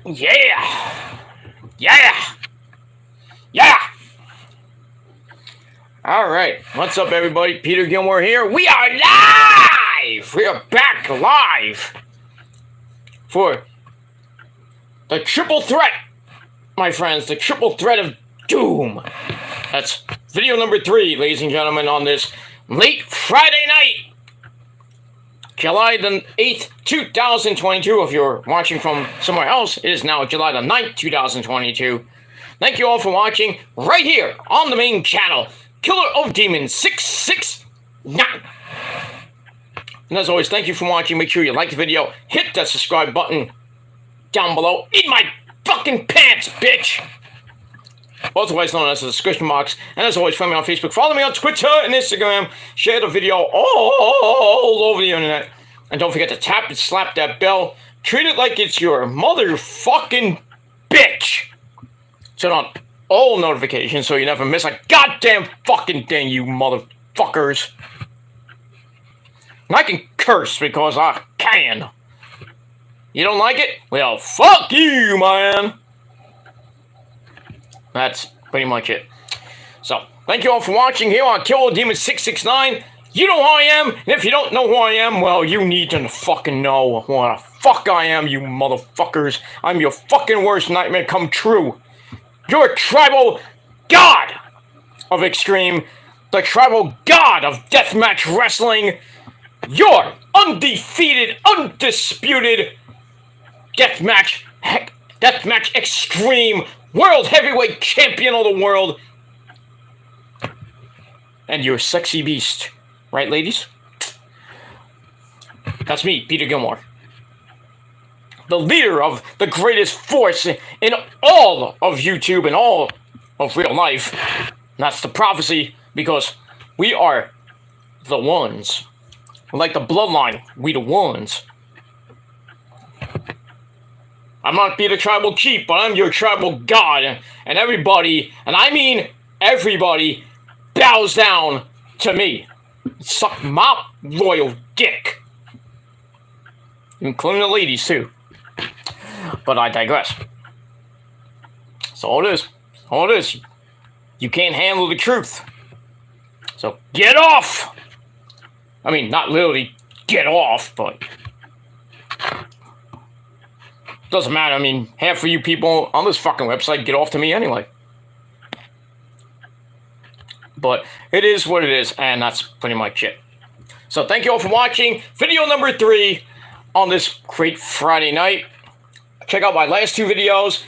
Yeah! Yeah! Yeah! Alright, what's up everybody? Peter Gilmore here. We are live! We are back live for the triple threat, my friends. The triple threat of doom. That's video number 3, ladies and gentlemen, on this late Friday night. July the 8th, 2022. If you're watching from somewhere else, it is now July the 9th, 2022. Thank you all for watching right here on the main channel, Killer of Demons 669. And as always, thank you for watching. Make sure you like the video, hit that subscribe button down below. In my fucking pants, bitch! Otherwise known as the description box. And as always, find me on Facebook, follow me on Twitter and Instagram, share the video all over the internet. And don't forget to tap and slap that bell. Treat it like it's your motherfucking bitch. Turn on all notifications so you never miss a goddamn fucking thing, you motherfuckers. And I can curse because I can. You don't like it? Well, fuck you, man. That's pretty much it. So, thank you all for watching here on Killer of Demons 669. You know who I am, and if you don't know who I am, well, you need to fucking know who the fuck I am, you motherfuckers. I'm your fucking worst nightmare come true. You're a tribal god of extreme, the tribal god of deathmatch wrestling. You're undefeated, undisputed deathmatch extreme world heavyweight champion of the world. And you're a sexy beast. Right, ladies? That's me, Peter Gilmore. The leader of the greatest force in all of YouTube and all of real life. And that's the prophecy, because we are the ones. Like the bloodline, we the ones. I'm not Peter Tribal Chief, but I'm your tribal god. And everybody, and I mean everybody, bows down to me. Suck my royal dick. Including the ladies, too. But I digress. So all it is. You can't handle the truth. So get off! I mean, not literally get off, but doesn't matter. I mean, half of you people on this fucking website get off to me anyway. But it is what it is, and that's pretty much it. So thank you all for watching video number 3 on this great Friday night. Check out my last 2 videos.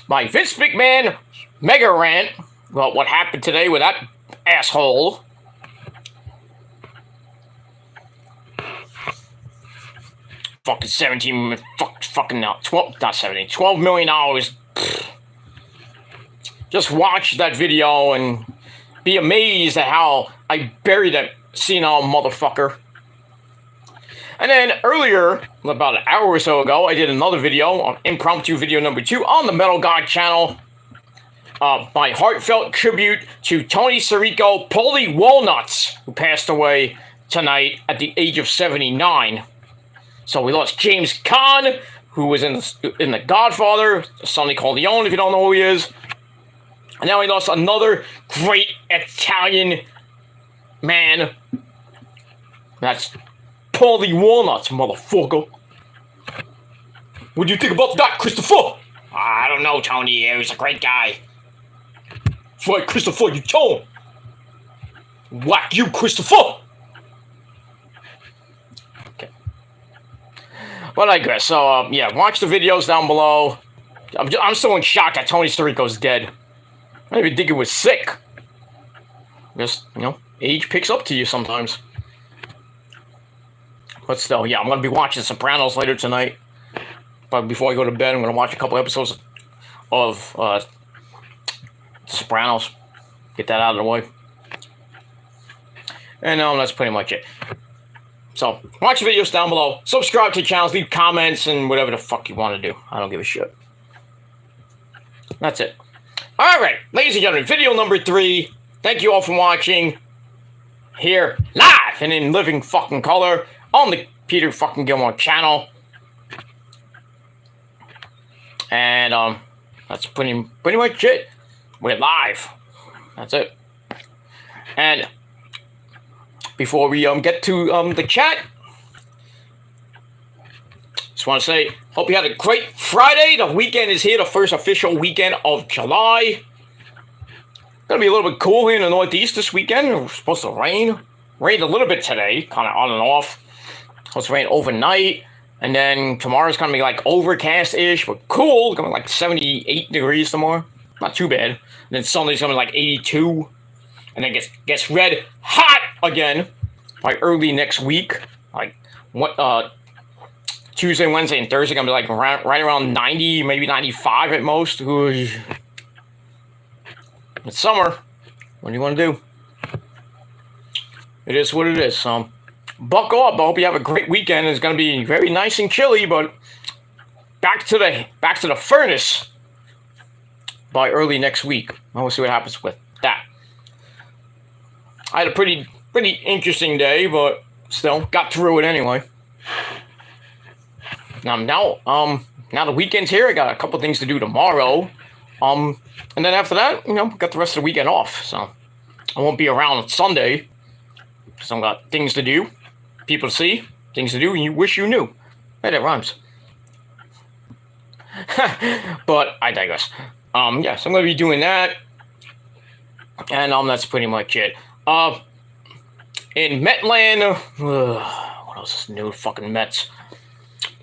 My Vince McMahon mega rant. Well, what happened today with that asshole. Fucking 17, fucking no, 12, not 17, $12 million. Just watch that video and be amazed at how I buried that senile motherfucker. And then earlier, about an hour or so ago, I did another video, on impromptu video number 2 on the Metal God channel. My heartfelt tribute to Tony Sirico, Paulie Walnuts, who passed away tonight at the age of 79. So we lost James Caan, who was in The Godfather, Sonny Corleone, if you don't know who he is. And now we lost another great Italian man. That's Paulie Walnuts, motherfucker. What do you think about that, Christopher? I don't know, Tony. He was a great guy. That's right, Christopher, you told him. Whack you, Christopher. Okay. But I guess, so, yeah, watch the videos down below. I'm still in shock that Tony Sirico's dead. I didn't even think he was sick. Just, you know, age picks up to you sometimes. But still, yeah, I'm going to be watching Sopranos later tonight. But before I go to bed, I'm going to watch a couple episodes of Sopranos. Get that out of the way. And that's pretty much it. So, watch the videos down below. Subscribe to the channels, leave comments, and whatever the fuck you want to do. I don't give a shit. That's it. Alright, ladies and gentlemen, video number 3. Thank you all for watching. Here, live and in living fucking color on the Peter fucking Gilmore channel. And that's pretty much it. We're live. That's it. And before we get to the chat, just want to say, hope you had a great Friday. The weekend is here, the first official weekend of July. Gonna be a little bit cool here in the Northeast this weekend. It's supposed to rain. Rained a little bit today, kind of on and off. Supposed to rain overnight. And then tomorrow's gonna be like overcast-ish, but cool. It's gonna be like 78 degrees tomorrow. Not too bad. And then Sunday's gonna be like 82. And then gets red hot again by early next week. Like what Tuesday, Wednesday, and Thursday gonna be like right around 90, maybe 95 at most. Ooh. It's summer. What do you want to do? It is what it is. Buckle up. I hope you have a great weekend. It's gonna be very nice and chilly, but back to the furnace by early next week. We'll see what happens with that. I had a pretty interesting day, but still got through it anyway. Now the weekend's here. I got a couple things to do tomorrow. And then after that, got the rest of the weekend off. So I won't be around on Sunday. So I've got things to do, people to see, things to do, and you wish you knew. Hey, that rhymes. But I digress. Yeah, so I'm gonna be doing that. And that's pretty much it. In Metland, what else is new? Fucking Mets.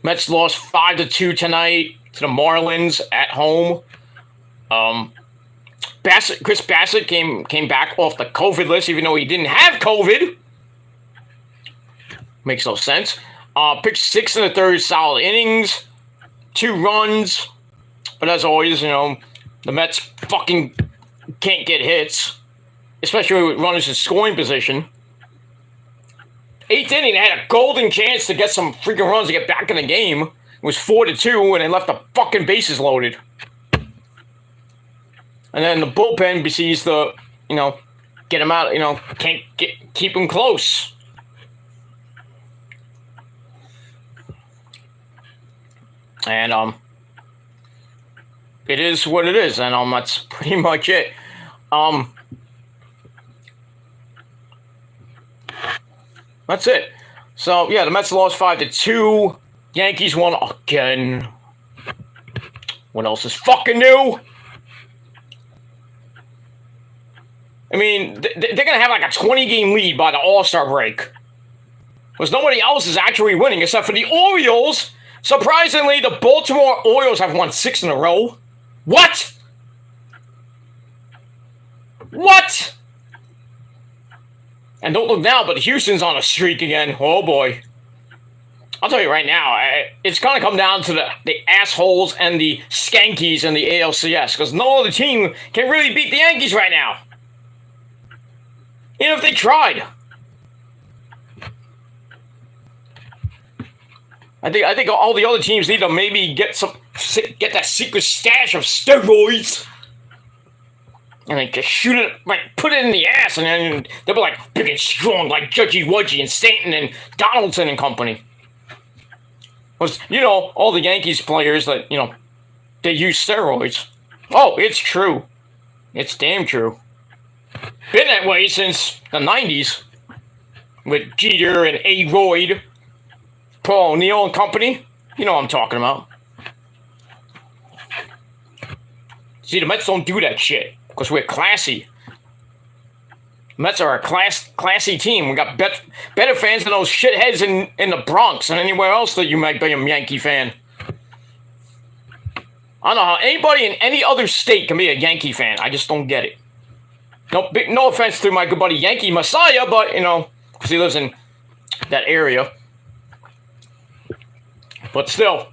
Mets lost 5-2 tonight to the Marlins at home. Chris Bassett came back off the COVID list, even though he didn't have COVID. Makes no sense. Pitched 6 1/3 solid innings, 2 runs. But as always, the Mets fucking can't get hits, especially with runners in scoring position. 8th inning, they had a golden chance to get some freaking runs to get back in the game. It was 4-2, and they left the fucking bases loaded. And then the bullpen proceeds to, get him out, can't keep him close. And it is what it is, and that's pretty much it. That's it. So yeah, the Mets lost 5-2. Yankees won again. What else is fucking new? I mean, they're going to have like a 20-game lead by the All-Star break. Because nobody else is actually winning except for the Orioles. Surprisingly, the Baltimore Orioles have won 6 in a row. What? What? And don't look now, but Houston's on a streak again. Oh, boy. I'll tell you right now, it's going to come down to the assholes and the skankies in the ALCS. Because no other team can really beat the Yankees right now. Even if they tried. I think all the other teams need to maybe get that secret stash of steroids. And then just shoot it, put it in the ass, and then they'll be like big and strong like Judgy Wudgy and Stanton and Donaldson and company. Was all the Yankees players that they use steroids. Oh, it's true. It's damn true. Been that way since the 90s with Jeter and A. Royd, Paul O'Neill and company. You know what I'm talking about. See, the Mets don't do that shit because we're classy. Mets are a classy team. We got better fans than those shitheads in the Bronx and anywhere else that you might be a Yankee fan. I don't know how anybody in any other state can be a Yankee fan. I just don't get it. No offense to my good buddy Yankee Messiah, but, because he lives in that area. But still,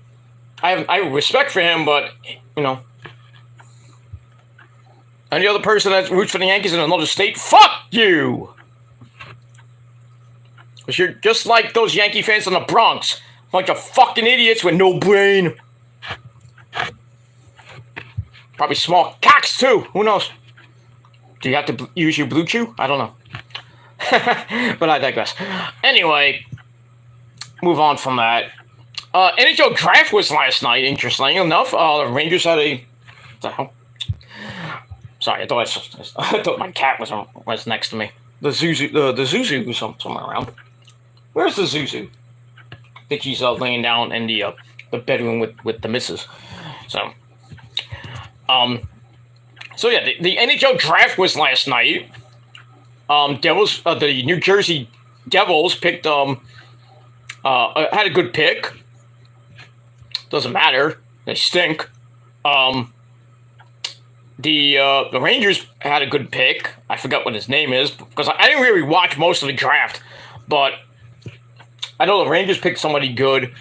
I have respect for him, but, any other person that roots for the Yankees in another state, fuck you! Because you're just like those Yankee fans in the Bronx. Bunch of fucking idiots with no brain. Probably small cocks, too. Who knows? Do you have to use your blue chew? I don't know. But I digress. Anyway, move on from that. NHL draft was last night. Interesting enough, the Rangers had a. What the hell? Sorry, I thought my cat was next to me. The Zuzu was somewhere around. Where's the Zuzu? I think he's laying down in the bedroom with the missus. So yeah, the NHL draft was last night. The New Jersey Devils picked had a good pick. Doesn't matter, they stink. The Rangers had a good pick. I forgot what his name is because I didn't really watch most of the draft, but I know the Rangers picked somebody good.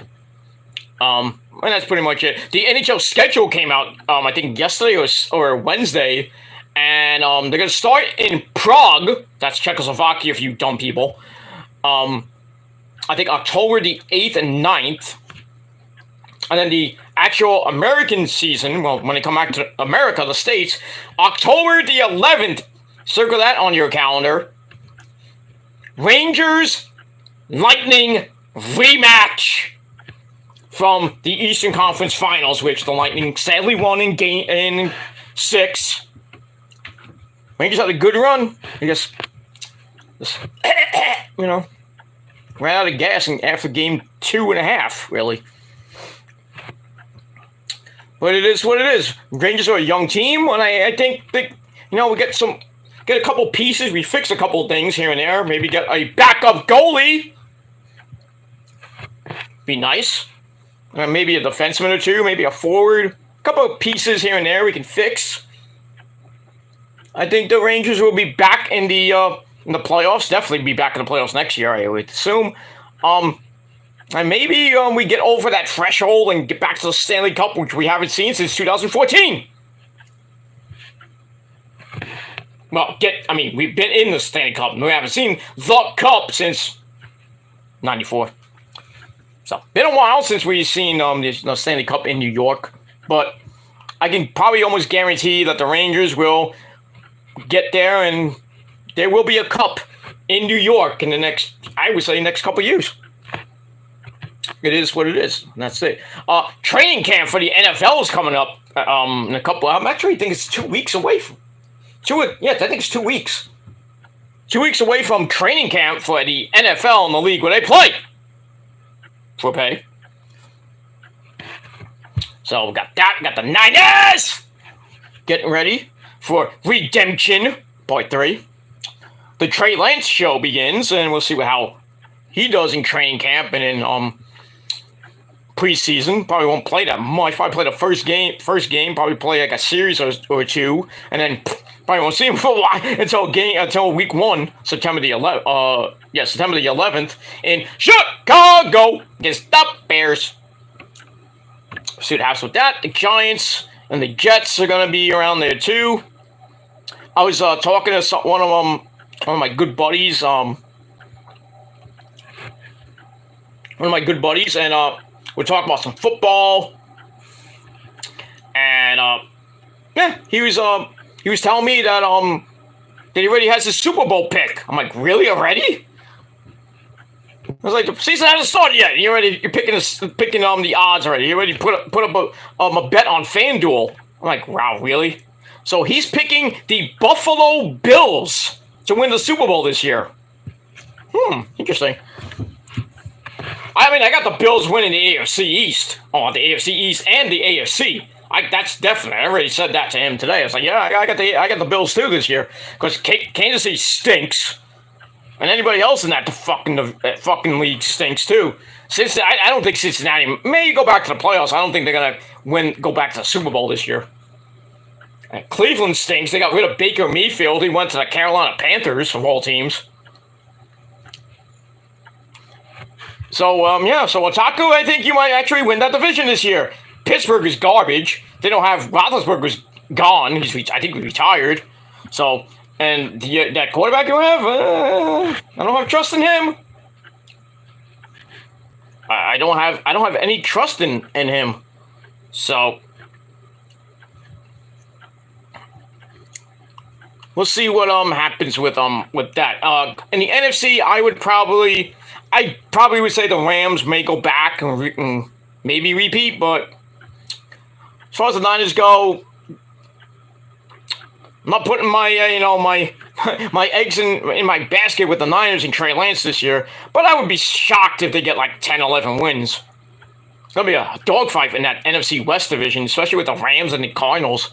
And that's pretty much it. The NHL schedule came out, I think yesterday or Wednesday, and they're gonna start in Prague. That's Czechoslovakia, for you dumb people. I think October the 8th and 9th. And then the actual American season, well, when they come back to America, the States, October the 11th. Circle that on your calendar. Rangers Lightning rematch from the Eastern Conference Finals, which the Lightning sadly won in 6. Rangers had a good run. I guess, ran out of gas after game 2.5, really. But it is what it is. Rangers are a young team, and I think that, we get a couple pieces. We fix a couple things here and there. Maybe get a backup goalie. Be nice. Maybe a defenseman or two. Maybe a forward. A couple of pieces here and there we can fix. I think the Rangers will be back in the playoffs. Definitely be back in the playoffs next year, I would assume. And maybe we get over that threshold and get back to the Stanley Cup, which we haven't seen since 2014. Well, we've been in the Stanley Cup, and we haven't seen the Cup since 94. So, been a while since we've seen the Stanley Cup in New York. But I can probably almost guarantee that the Rangers will get there, and there will be a Cup in New York in the next couple of years. It is what it is. And that's it. Training camp for the NFL is coming up in a couple. I think it's 2 weeks away from. I think it's 2 weeks. 2 weeks away from training camp for the NFL in the league where they play for pay. So we got that. We got the Niners getting ready for Redemption Part 3. The Trey Lance show begins, and we'll see how he does in training camp and in preseason. Probably won't play that much. Probably play the first game. Probably play like a series or two, and then probably won't see him for a while until week 1, September the 11th in Chicago against the Bears. See what happens with that. The Giants and the Jets are gonna be around there too. I was talking to one of my good buddies. One of my good buddies, and we're talking about some football, and he was telling me that he already has his Super Bowl pick. I'm like, really already? I was like, the season hasn't started yet. You're picking the odds already. You already put up a bet on FanDuel. I'm like, wow, really? So he's picking the Buffalo Bills to win the Super Bowl this year. Interesting. I got the Bills winning the AFC East. Oh, the AFC East and the AFC. That's definite. I already said that to him today. I was like, yeah, I got the Bills too this year because Kansas City stinks, and anybody else in that fucking league stinks too. I don't think Cincinnati may go back to the playoffs. I don't think they're gonna go back to the Super Bowl this year. And Cleveland stinks. They got rid of Baker Mayfield. He went to the Carolina Panthers of all teams. So, so Otaku, I think you might actually win that division this year. Pittsburgh is garbage. They don't have, Roethlisberger's gone. I think he's retired. So, and that quarterback you have, I don't have trust in him. I don't have any trust in him. So, we'll see what happens with that. In the NFC, I probably would say the Rams may go back and maybe repeat, but as far as the Niners go, I'm not putting my, my eggs in my basket with the Niners and Trey Lance this year, but I would be shocked if they get like 10, 11 wins. It's going to be a dogfight in that NFC West division, especially with the Rams and the Cardinals.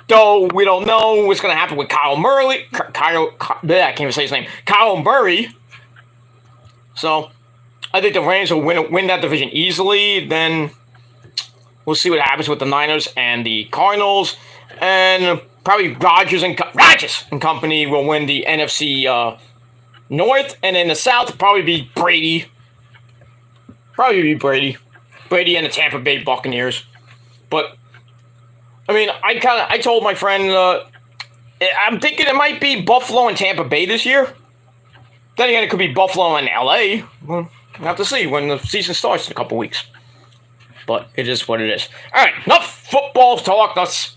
Though we don't know what's going to happen with Kyle Murray. I can't even say his name. Kyle Murray. So I think the Rams will win that division easily. Then we'll see what happens with the Niners and the Cardinals. And probably Rodgers and company will win the NFC North. And in the South, probably be Brady. Brady and the Tampa Bay Buccaneers. But, I mean, I told my friend, I'm thinking it might be Buffalo and Tampa Bay this year. Then again, it could be Buffalo and LA. We'll have to see when the season starts in a couple weeks. But it is what it is. All right, enough football talk. That's,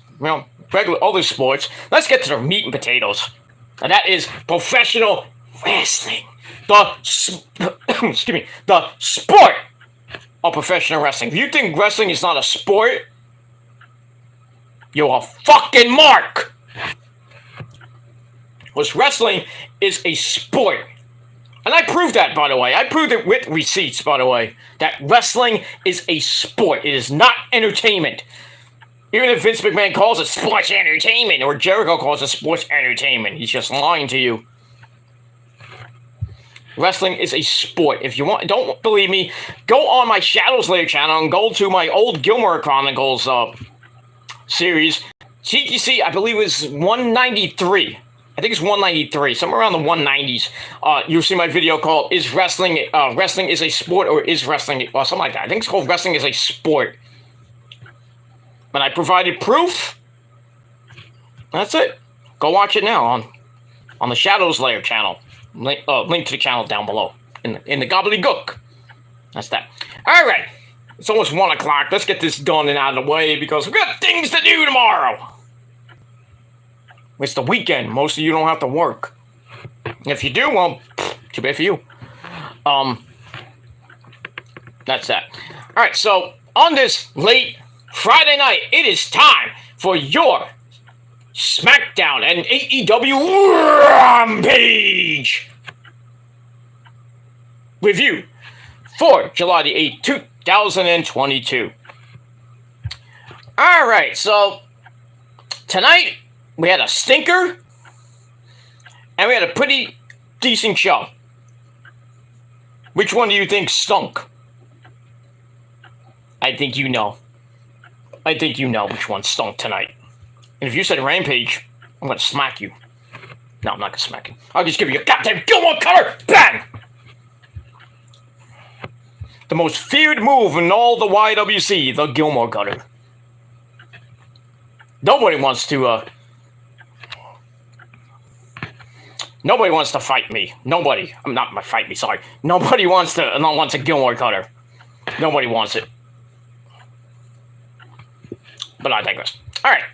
regular other sports. Let's get to the meat and potatoes. And that is professional wrestling. The sport of professional wrestling. If you think wrestling is not a sport, you're a fucking mark. Because wrestling is a sport. And I proved that, by the way. I proved it with receipts, by the way. That wrestling is a sport. It is not entertainment. Even if Vince McMahon calls it sports entertainment, or Jericho calls it sports entertainment, he's just lying to you. Wrestling is a sport. If you don't believe me, go on my Shadows Lair channel and go to my old Gilmore Chronicles series. TTC, I believe, was 193. I think it's 193, somewhere around the 190s. You'll see my video called "Is Wrestling is a Sport or Is Wrestling?" or something like that. I think it's called "Wrestling is a Sport." And I provided proof. That's it. Go watch it now on the Shadows Lair channel. Link to the channel down below in the gobbledygook. That's that. All right. It's almost 1 o'clock. Let's get this done and out of the way because we've got things to do tomorrow. It's the weekend. Most of you don't have to work. If you do, well, too bad for you. That's that. All right. So on this late Friday night, it is time for your Smackdown and AEW Rampage review for July the 8th, 2022. All right, so tonight we had a stinker and we had a pretty decent show. Which one do you think stunk? I think you know. I think you know which one stunk tonight. And if you said Rampage, I'm going to smack you. No, I'm not going to smack you. I'll just give you a goddamn Gilmore cutter. Bang! The most feared move in all the YWC, the Gilmore cutter. Nobody wants to fight me. Nobody. I'm not fight me, sorry. Nobody wants a Gilmore cutter. Nobody wants it. But I digress. All right.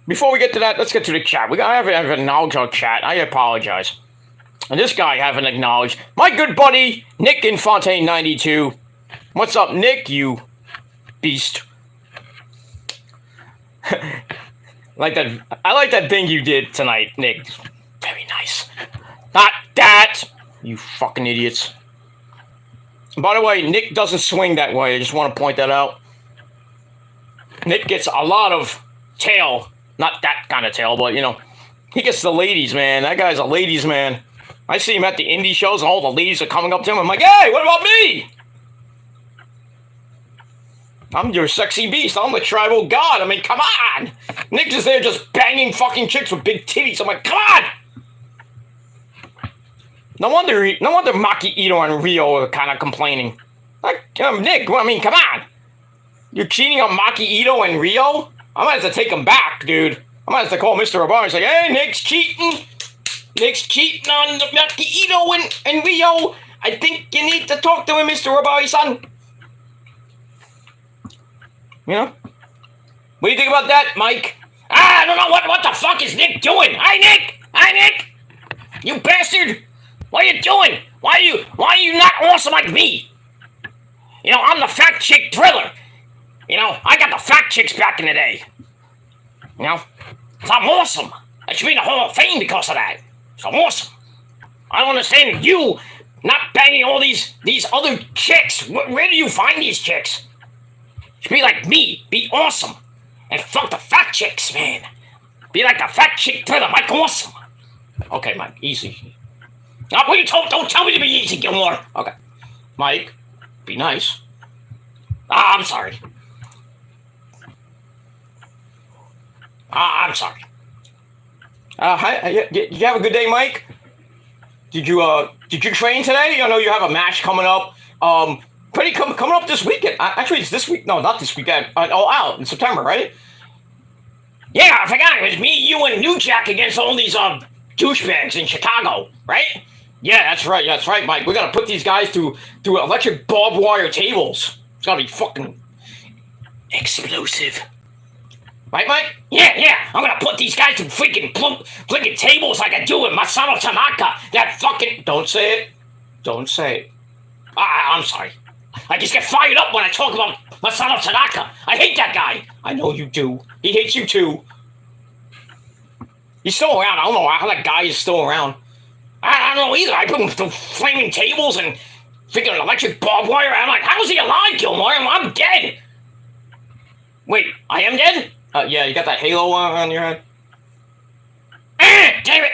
Before we get to that, let's get to the chat. I haven't acknowledged our chat. I apologize. And this guy I haven't acknowledged. My good buddy, Nick Infante92. What's up, Nick, you beast? I like that thing you did tonight, Nick. Very nice. Not that, you fucking idiots. By the way, Nick doesn't swing that way. I just want to point that out. Nick gets a lot of tail. Not that kind of tail, but, he gets the ladies, man. That guy's a ladies' man. I see him at the indie shows, and all the ladies are coming up to him. I'm like, hey, what about me? I'm your sexy beast. I'm the tribal god. I mean, come on. Nick's is there just banging fucking chicks with big titties. I'm like, come on. No wonder Maki Ito and Rio are kind of complaining. Like, Nick, I mean, come on. You're cheating on Maki Ito and Rio? I might have to take him back, dude. I might have to call Mr. Obama and say, hey, Nick's cheating. Nick's cheating on Maki Ito and Rio. I think you need to talk to him, Mr. Obama-san. What do you think about that, Mike? I don't know. What the fuck is Nick doing? Hi, Nick. Hi, Nick. You bastard. What are you doing? Why are you not awesome like me? I'm the fat chick thriller. You know, I got the fat chicks back in the day. You know, so I'm awesome. I should be in the Hall of Fame because of that. So I'm awesome. I don't understand you not banging all these other chicks. Where do you find these chicks? You should be like me. Be awesome. And fuck the fat chicks, man. Be like the fat chick thriller, Mike Awesome. Okay, Mike, easy. What are you don't tell me to be easy, Gilmore. Okay. Mike, be nice. I'm sorry. I'm sorry. Hi, did you have a good day, Mike? Did you train today? I know you have a match coming up. Coming up this weekend. Actually, it's this week. No, not this weekend. All out in September, right? Yeah, I forgot. It was me, you, and New Jack against all these douchebags in Chicago, right? Yeah, that's right. Yeah, that's right, Mike. We're gonna put these guys through electric barbed wire tables. It's gonna be fucking explosive. Right, Mike? Yeah. I'm gonna put these guys through freaking tables like I do with Masano Tanaka. That fucking... Don't say it. I'm sorry. I just get fired up when I talk about Masano Tanaka. I hate that guy. I know you do. He hates you too. He's still around. I don't know how that guy is still around. I don't know either. I put him through flaming tables and freaking electric barbed wire. I'm like, how is he alive, Gilmore? I'm dead. Wait, I am dead? Yeah, you got that halo on your head? Damn it!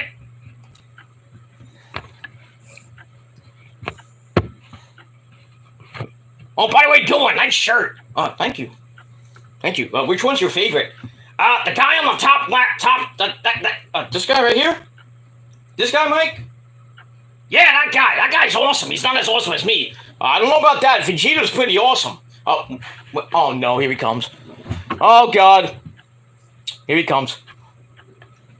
Oh, by the way, Gilmore, nice shirt. Oh, thank you. Which one's your favorite? The guy on the top, this guy right here? This guy, Mike? Yeah, that guy. That guy's awesome. He's not as awesome as me. I don't know about that. Vegeta's pretty awesome. Oh no, here he comes. Oh, God. Here he comes.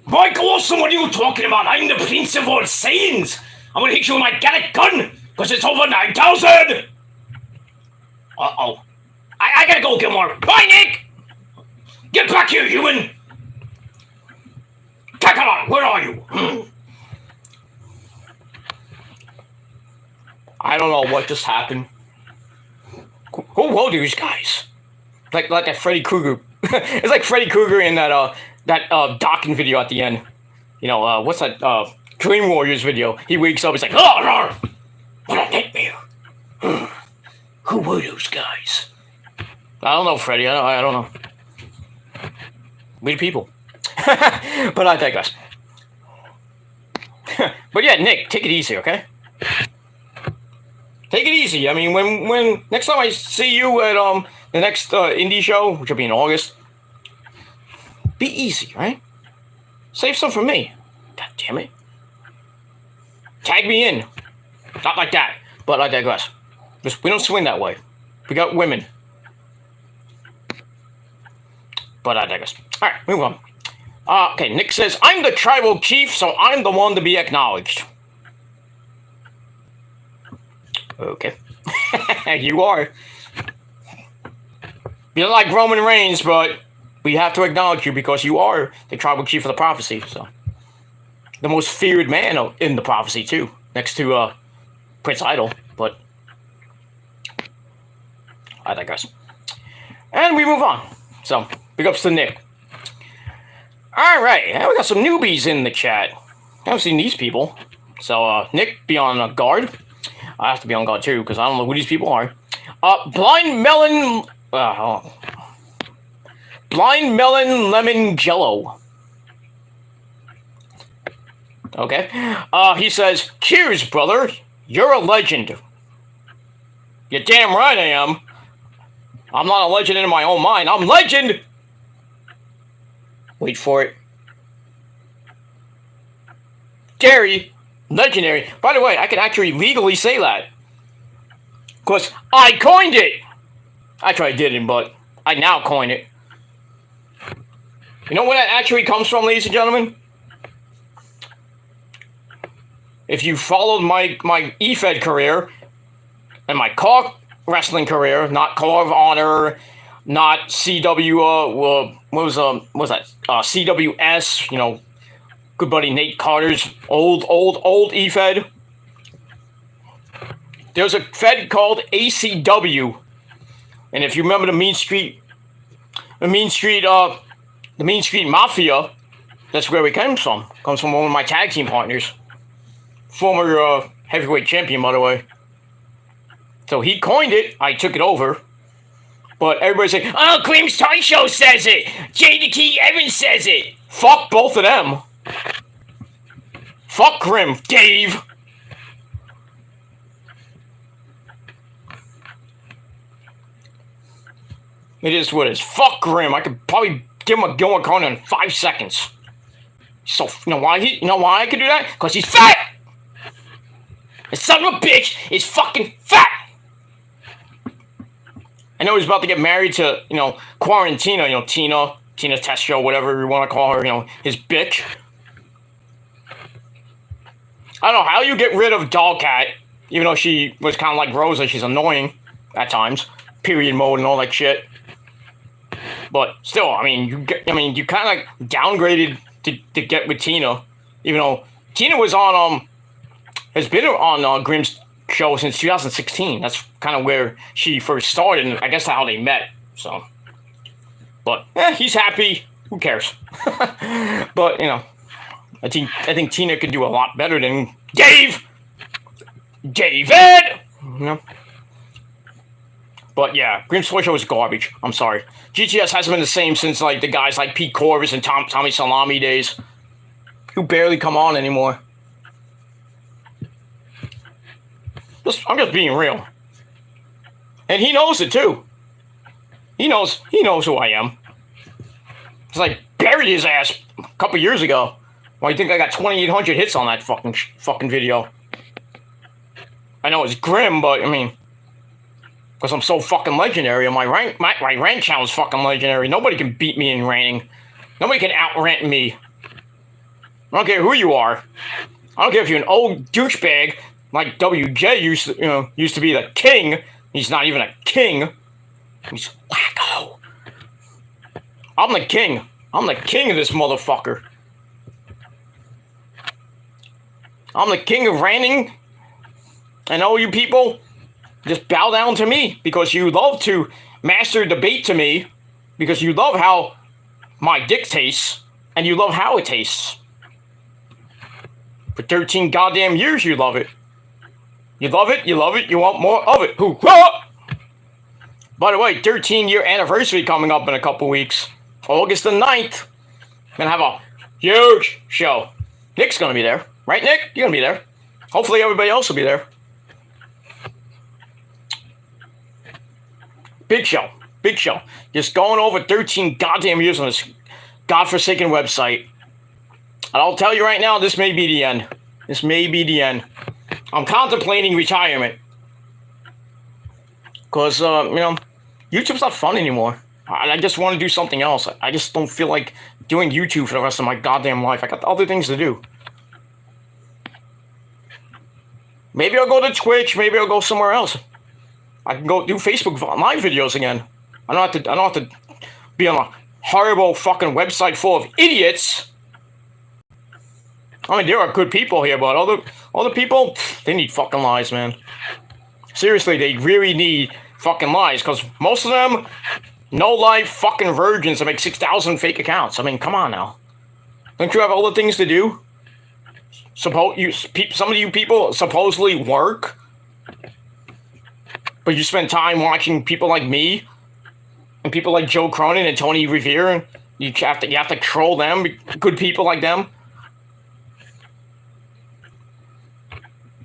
Mike Awesome, what are you talking about? I'm the Prince of all Saiyans. I'm gonna hit you with my Gallic gun, because it's over 9,000. Uh-oh. I gotta go, Gilmore. Bye, Nick! Get back here, human! Kakarot, where are you? I don't know what just happened. Who are these guys? Like that Freddy Krueger. It's like Freddy Krueger in that docking video at the end. You know, what's that Dream Warriors video? He wakes up, he's like, oh, what a nightmare. Who were those guys? I don't know, Freddy. I don't know. Weird people. But I digress. But yeah, Nick, take it easy, okay? Take it easy. I mean, when next time I see you at the next indie show, which will be in August, be easy, right? Save some for me. God damn it. Tag me in. Not like that, but I digress. Just, we don't swing that way. We got women. But I digress. Alright, move on. Okay, Nick says, I'm the tribal chief, so I'm the one to be acknowledged. Okay. You are. You're like Roman Reigns, but we have to acknowledge you because you are the tribal chief of the prophecy, so. The most feared man in the prophecy, too. Next to Prince Idol, but I digress. And we move on. So, big ups to Nick. Alright, now we got some newbies in the chat. I haven't seen these people. So, Nick, be on guard. I have to be on guard too, because I don't know who these people are. Blind Melon... Blind Melon Lemon Jello. Okay. He says, cheers, brother. You're a legend. You're damn right I am. I'm not a legend in my own mind. I'm legend! Wait for it. Gary. Legendary. By the way, I can actually legally say that. Because I coined it! Actually, I didn't, but I now coined it. You know where that actually comes from, ladies and gentlemen? If you followed my EFED career and my car wrestling career, not Call of Honor, not CW, what was that? CWS, you know, good buddy Nate Carter's old EFED. There's a Fed called ACW. And if you remember the Mean Street the Mean Street Mafia. That's where we came from. Comes from one of my tag team partners, former heavyweight champion, by the way. So he coined it. I took it over. But everybody's like, oh, Grim's Toy Show says it. Jada Key Evans says it. Fuck both of them. Fuck Grim, Dave. It is what it is. Fuck Grim. I could probably give him a Gilmore Corner in 5 seconds. So, you know why I could do that? Because he's fat! The son of a bitch is fucking fat! I know he's about to get married to, Quarantina, Tina Tesho, whatever you want to call her, his bitch. I don't know how you get rid of Dollcat, even though she was kind of like Rosa. She's annoying at times. Period mode and all that shit. But still, you kind of like downgraded to get with Tina, even though Tina was on has been on Grimm's show since 2016. That's kind of where she first started, and I guess how they met. So, but he's happy. Who cares? But I think Tina could do a lot better than David. But yeah, Grimm's Toy Show is garbage. I'm sorry. GTS hasn't been the same since like the guys like Pete Corvus and Tommy Salami days, who barely come on anymore. I'm just being real. And he knows it too. He knows who I am. It's like buried his ass a couple years ago. Well, I think I got 2,800 hits on that fucking video. I know it's grim, but because I'm so fucking legendary, and my rank channel is fucking legendary. Nobody can beat me in ranking. Nobody can out-rank me. I don't care who you are. I don't care if you're an old douchebag like WJ used to be the king. He's not even a king. He's wacko. I'm the king. I'm the king of this motherfucker. I'm the king of ranting. And all you people, just bow down to me because you love to master debate to me because you love how my dick tastes and you love how it tastes. For 13 goddamn years, you love it. You love it, you want more of it. Hoorah! By the way, 13-year anniversary coming up in a couple weeks. August the 9th. Gonna have a huge show. Nick's gonna be there. Right, Nick? You're gonna be there. Hopefully everybody else will be there. Big show. Big show. Just going over 13 goddamn years on this godforsaken website. And I'll tell you right now, this may be the end. This may be the end. I'm contemplating retirement. Because, YouTube's not fun anymore. I just want to do something else. I just don't feel like doing YouTube for the rest of my goddamn life. I got other things to do. Maybe I'll go to Twitch. Maybe I'll go somewhere else. I can go do Facebook Live videos again. I don't have to be on a horrible fucking website full of idiots. There are good people here, but all the people, they need fucking lies, man. Seriously, they really need fucking lies, because most of them, no-life fucking virgins that make 6,000 fake accounts. Come on now. Don't you have other things to do? Some of you people supposedly work, but you spend time watching people like me and people like Joe Cronin and Tony Revere, and you have to troll them, good people like them.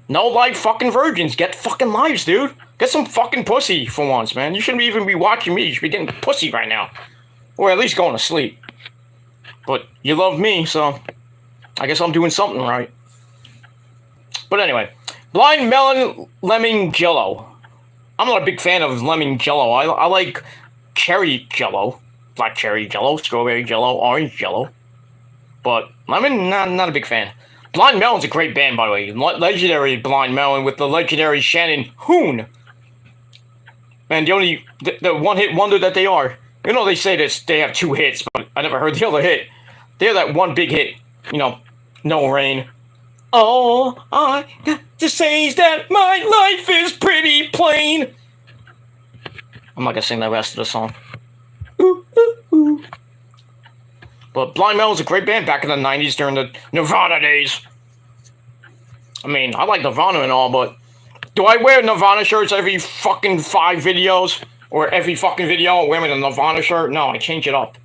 No life fucking virgins. Get fucking lives, dude. Get some fucking pussy for once, man. You shouldn't even be watching me. You should be getting pussy right now. Or at least going to sleep. But you love me, so I guess I'm doing something right. But anyway, blind melon lemon jello. I'm not a big fan of lemon jello. I like cherry jello. Black cherry jello, strawberry jello, orange jello. But lemon, not a big fan. Blind Melon's a great band, by the way. Legendary Blind Melon with the legendary Shannon Hoon. And the one-hit wonder that they are. They say this, they have 2 hits, but I never heard the other hit. They're that one big hit. No Rain. All I got to say is that my life is pretty plain. I'm not gonna sing the rest of the song. Ooh, ooh. But Blind Melon's a great band back in the 90s during the Nirvana days. I mean, I like Nirvana and all, but do I wear Nirvana shirts every fucking 5 videos? Or every fucking video wearing a Nirvana shirt? No, I change it up.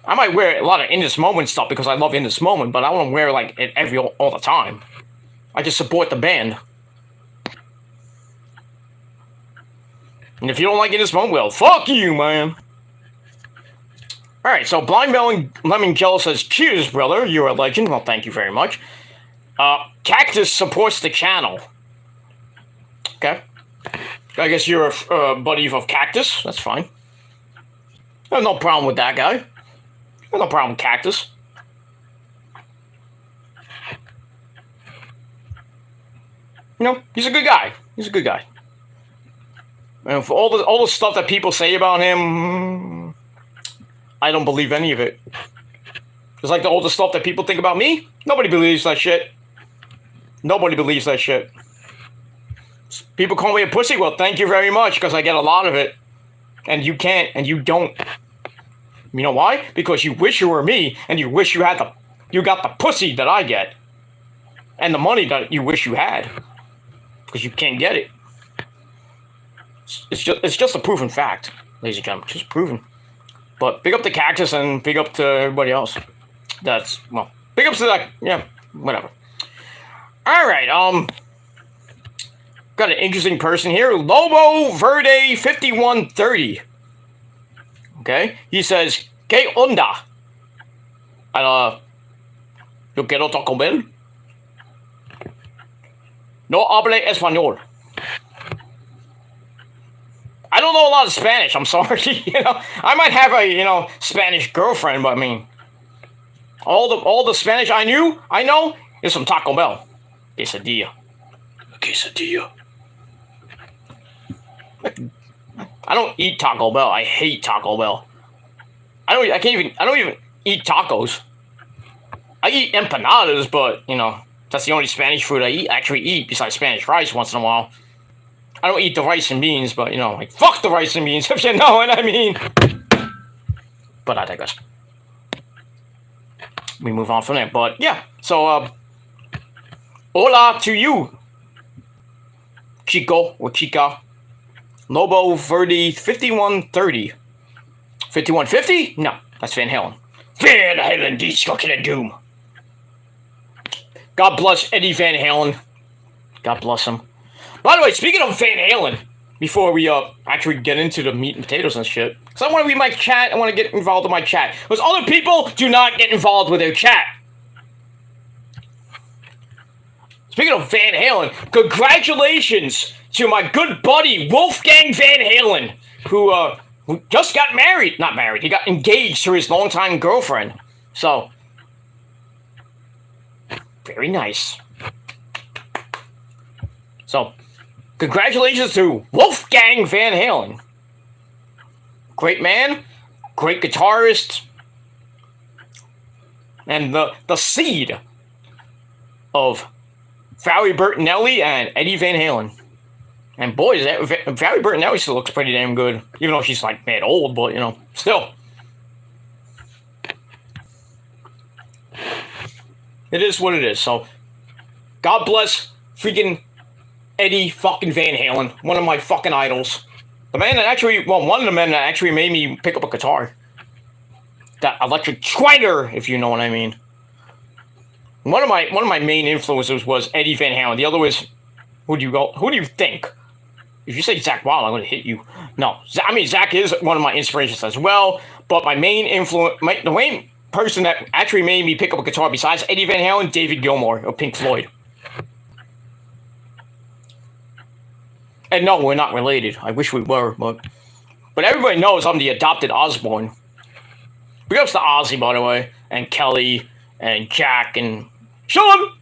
I might wear a lot of In This Moment stuff because I love In This Moment, but I don't wear like it all the time. I just support the band. And if you don't like In This Moment, well, fuck you, man. Alright, so Blind Melon Lemon Jello says, cheers, brother, you're a legend. Well, thank you very much. Cactus supports the channel. Okay. I guess you're a buddy of Cactus. That's fine. I have no problem with that guy. I have no problem with Cactus. You know, he's a good guy. He's a good guy. And for all the stuff that people say about him, I don't believe any of it. It's like all the stuff that people think about me. Nobody believes that shit. Nobody believes that shit. People call me a pussy. Well, thank you very much, because I get a lot of it. And you can't, and you don't. You know why? Because you wish you were me, and you wish you got the pussy that I get. And the money that you wish you had. Because you can't get it. It's just a proven fact, ladies and gentlemen. Just proven. But big up to Cactus and big up to everybody else. That's, well, big ups to that, yeah, whatever. Alright, got an interesting person here. Lobo Verde 5130. Okay, he says, ¿Qué onda? Yo quiero Taco Bell. No hable español. I don't know a lot of Spanish, I'm sorry. You know, I might have a, Spanish girlfriend, but I mean, all the Spanish I know is from Taco Bell. Quesadilla. A quesadilla. I don't eat Taco Bell. I hate Taco Bell. I don't even eat tacos. I eat empanadas, but, that's the only Spanish food I actually eat besides Spanish rice once in a while. I don't eat the rice and beans, but, like, fuck the rice and beans, if you know what I mean. But I digress. We move on from there, but, yeah. So, hola to you, Chico, or Chica. Lobo Verde 5130. 5150? No, that's Van Halen. Van Halen, Disco Killer Doom. God bless Eddie Van Halen. God bless him. By the way, speaking of Van Halen, before we actually get into the meat and potatoes and shit, because I want to read my chat, I want to get involved in my chat. Because other people do not get involved with their chat. Speaking of Van Halen, congratulations to my good buddy Wolfgang Van Halen, who just got married. Not married, he got engaged to his longtime girlfriend. So, very nice. So, congratulations to Wolfgang Van Halen. Great man, great guitarist, and the seed of Valerie Bertinelli and Eddie Van Halen. And boy, Valerie Bertinelli still looks pretty damn good, even though she's like mad old, but still. It is what it is. So, God bless freaking Eddie fucking Van Halen, one of my fucking idols. The man that one of the men that actually made me pick up a guitar. That electric twanger, if you know what I mean. One of my main influences was Eddie Van Halen. The other was, who do you think? If you say Zakk Wylde, I'm going to hit you. No, I mean, Zakk is one of my inspirations as well, but my main influence, the main person that actually made me pick up a guitar besides Eddie Van Halen, David Gilmour of Pink Floyd. And no, we're not related. I wish we were, but everybody knows I'm the adopted Osborne. Big ups to Ozzy, by the way, and Kelly, and Jack, and Sean.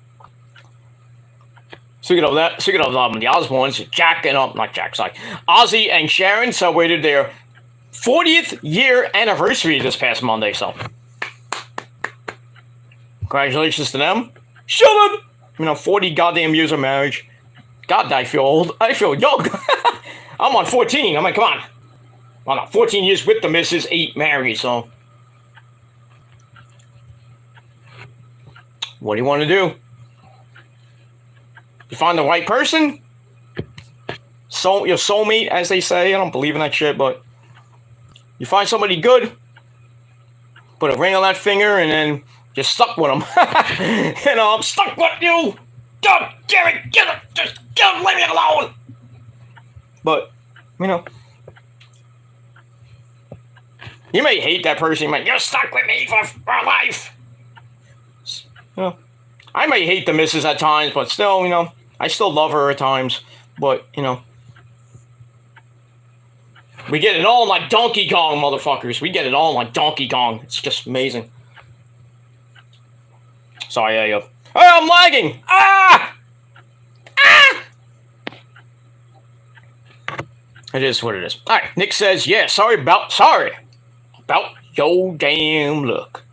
Speaking of the Osbournes, Jack and not Jack, sorry, Ozzy and Sharon celebrated their 40th year anniversary this past Monday. So, congratulations to them. Sean, 40 goddamn years of marriage. God, I feel old. I feel young. I'm on 14. I mean, come on. Well, no, 14 years with the missus, 8 married, so. what do you want to do? You find the right person? Your soulmate, as they say. I don't believe in that shit, but you find somebody good, put a ring on that finger, and then you're stuck with them. I'm stuck with you. God damn it, get it, just get it, leave me alone. But, you may hate that person. You're stuck with me for life. I may hate the missus at times, but still, I still love her at times. But, we get it all like Donkey Kong, motherfuckers. We get it all like Donkey Kong. It's just amazing. Sorry, hey, I'm lagging! Ah! It is what it is. Alright, Nick says, yeah, sorry about your damn luck.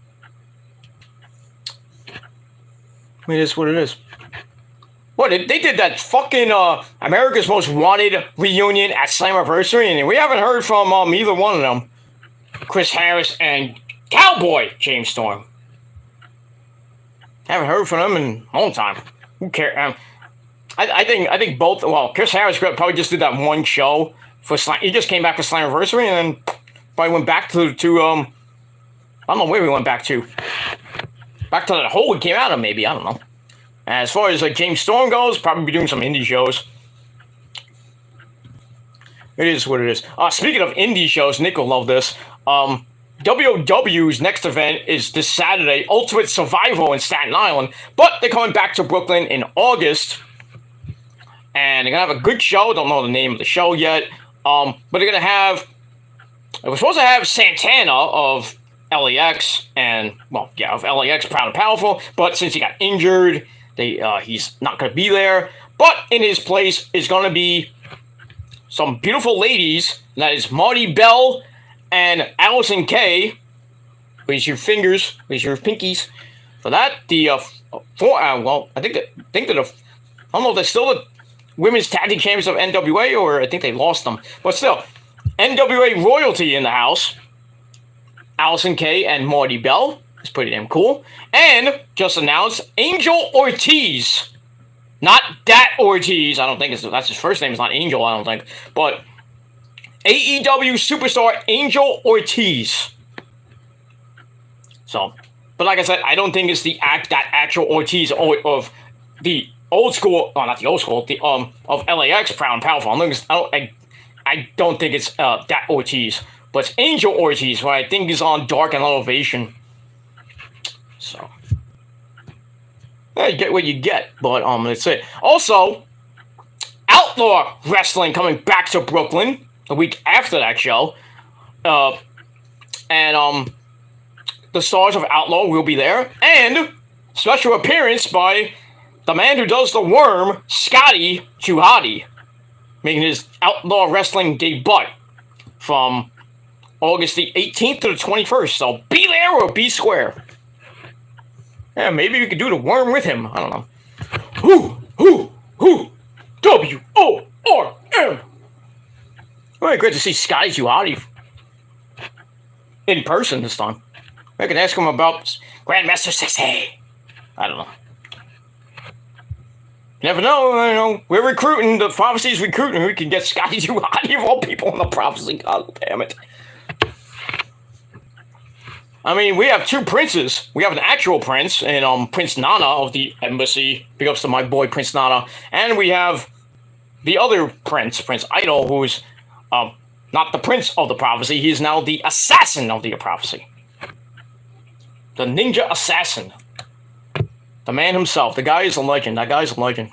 It is what it is. What, they did that fucking America's Most Wanted reunion at Slammiversary, and we haven't heard from either one of them. Chris Harris and Cowboy James Storm. Haven't heard from them in a long time. Who cares? I think both. Well, Chris Harris probably just did that one show for Slam. He just came back for Slammiversary and then probably went back to I don't know where we went back to. Back to that hole we came out of, maybe. I don't know. As far as James Storm goes, probably be doing some indie shows. It is what it is. Speaking of indie shows, Nick will love this. WOW's next event is this Saturday, Ultimate Survival in Staten Island, but they're coming back to Brooklyn in August, and they're going to have a good show. Don't know the name of the show yet, but they're going to have, they were supposed to have Santana of LAX, and, of LAX, Proud and Powerful, but since he got injured, he's not going to be there, but in his place is going to be some beautiful ladies. That is Marty Bell and Allison Kay. Raise your fingers, raise your pinkies for that. I think that I don't know if they're still the women's tag team champions of NWA, or I think they lost them, but still, NWA royalty in the house. Allison Kay and Marty Bell. It's pretty damn cool. And just announced Angel Ortiz. Not that Ortiz. I don't think that's his first name. It's not Angel, I don't think. But AEW superstar Angel Ortiz. So, but like I said, I don't think it's that actual Ortiz of the old school. Oh, not the old school. Of LAX, Proud and Powerful. I don't think it's that Ortiz. But it's Angel Ortiz, who I think is on Dark and Elevation. So, you get what you get, but that's it. Also, Outlaw Wrestling coming back to Brooklyn a week after that show, and the stars of Outlaw will be there, and special appearance by the man who does the worm, Scotty Juhadi, making his Outlaw Wrestling debut from August the 18th to the 21st. So be there or be square. Yeah, maybe we could do the worm with him. I don't know. W-O-R-M. Very great to see Scotty Juhadi in person this time. I can ask him about Grandmaster 6A. I don't know. You never know, we're recruiting, the Prophecy's recruiting, we can get Scotty Juhadi of all people in the Prophecy. God damn it. I mean, we have two princes. We have an actual prince, and Prince Nana of the Embassy. Big ups to my boy, Prince Nana. And we have the other prince, Prince Idol, who's not the prince of the Prophecy. He is now the assassin of the Prophecy. The ninja assassin. The man himself. The guy is a legend. That guy's a legend.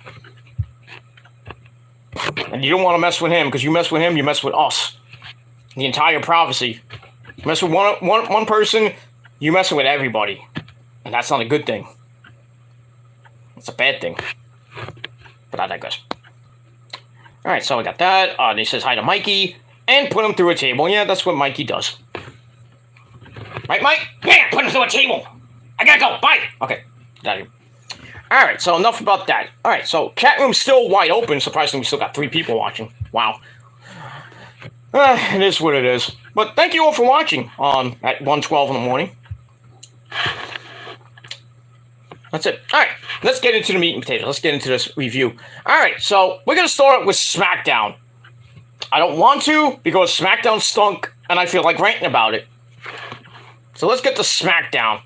And you don't want to mess with him, because you mess with him, you mess with us. The entire Prophecy. You mess with one person, you're messing with everybody. And that's not a good thing. It's a bad thing. But I digress. Alright, so I got that. And he says hi to Mikey. And put him through a table. Yeah, that's what Mikey does. Right, Mike? Yeah, put him through a table. I gotta go. Bye. Okay. Got him. Alright, so enough about that. Alright, so chat room's still wide open. Surprisingly, we still got 3 people watching. Wow. It is what it is. But thank you all for watching at 1:12 in the morning. That's it. All right, let's get into the meat and potatoes. Let's get into this review. All right, so we're going to start with Smackdown. I don't want to because Smackdown stunk and I feel like ranting about it. So let's get to Smackdown.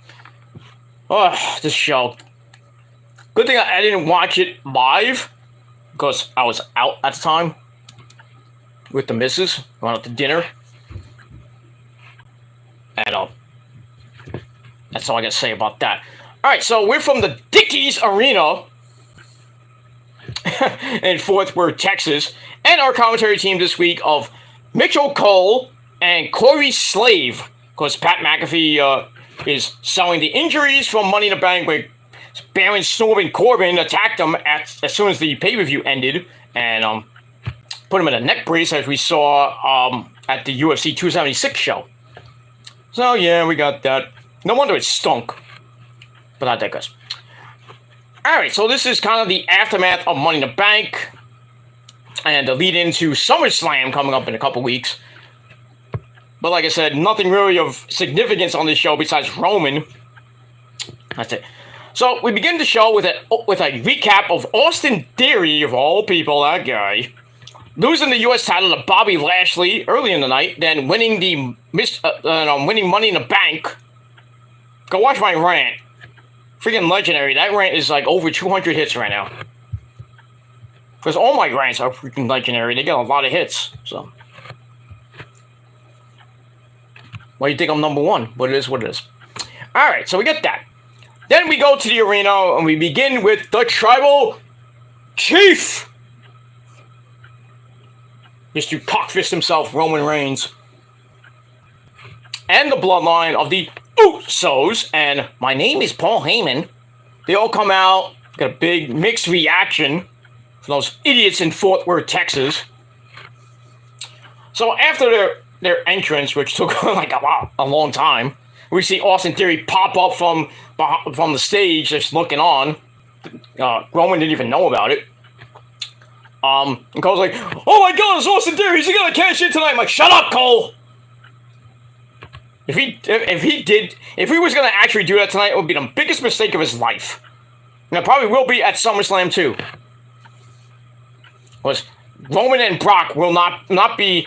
Oh, this show. Good thing I didn't watch it live because I was out at the time with the missus. Went out to dinner. And that's all I got to say about that. All right, so we're from the Dickies Arena in Fort Worth, Texas. And our commentary team this week of Mitchell Cole and Corey Slave. Because Pat McAfee is selling the injuries from Money in the Bank where Baron Storm and Corbin attacked him as soon as the pay-per-view ended. And put him in a neck brace as we saw at the UFC 276 show. So yeah, we got that. No wonder it stunk. But I digress. Alright, so this is kind of the aftermath of Money in the Bank. And the lead into SummerSlam coming up in a couple weeks. But like I said, nothing really of significance on this show besides Roman. That's it. So we begin the show with a recap of Austin Theory, of all people, that guy, losing the U.S. title to Bobby Lashley early in the night, then winning winning Money in the Bank. Go watch my rant. Freaking legendary. That rant is like over 200 hits right now. Because all my rants are freaking legendary. They get a lot of hits. So, why do you think I'm number one? But it is what it is. Alright, so we get that. Then we go to the arena and we begin with the Tribal Chief. Mr. Cockfist himself, Roman Reigns. And the bloodline of the Usos. And my name is Paul Heyman. They all come out, got a big mixed reaction from those idiots in Fort Worth, Texas. So after their entrance, which took like a long time, we see Austin Theory pop up from the stage, just looking on. Roman didn't even know about it. And Cole's like, "Oh my God, it's Austin Theory! He's gonna cash in tonight." I'm like, "Shut up, Cole!" If he was gonna actually do that tonight, it would be the biggest mistake of his life. And it probably will be at SummerSlam too. Because Roman and Brock will not be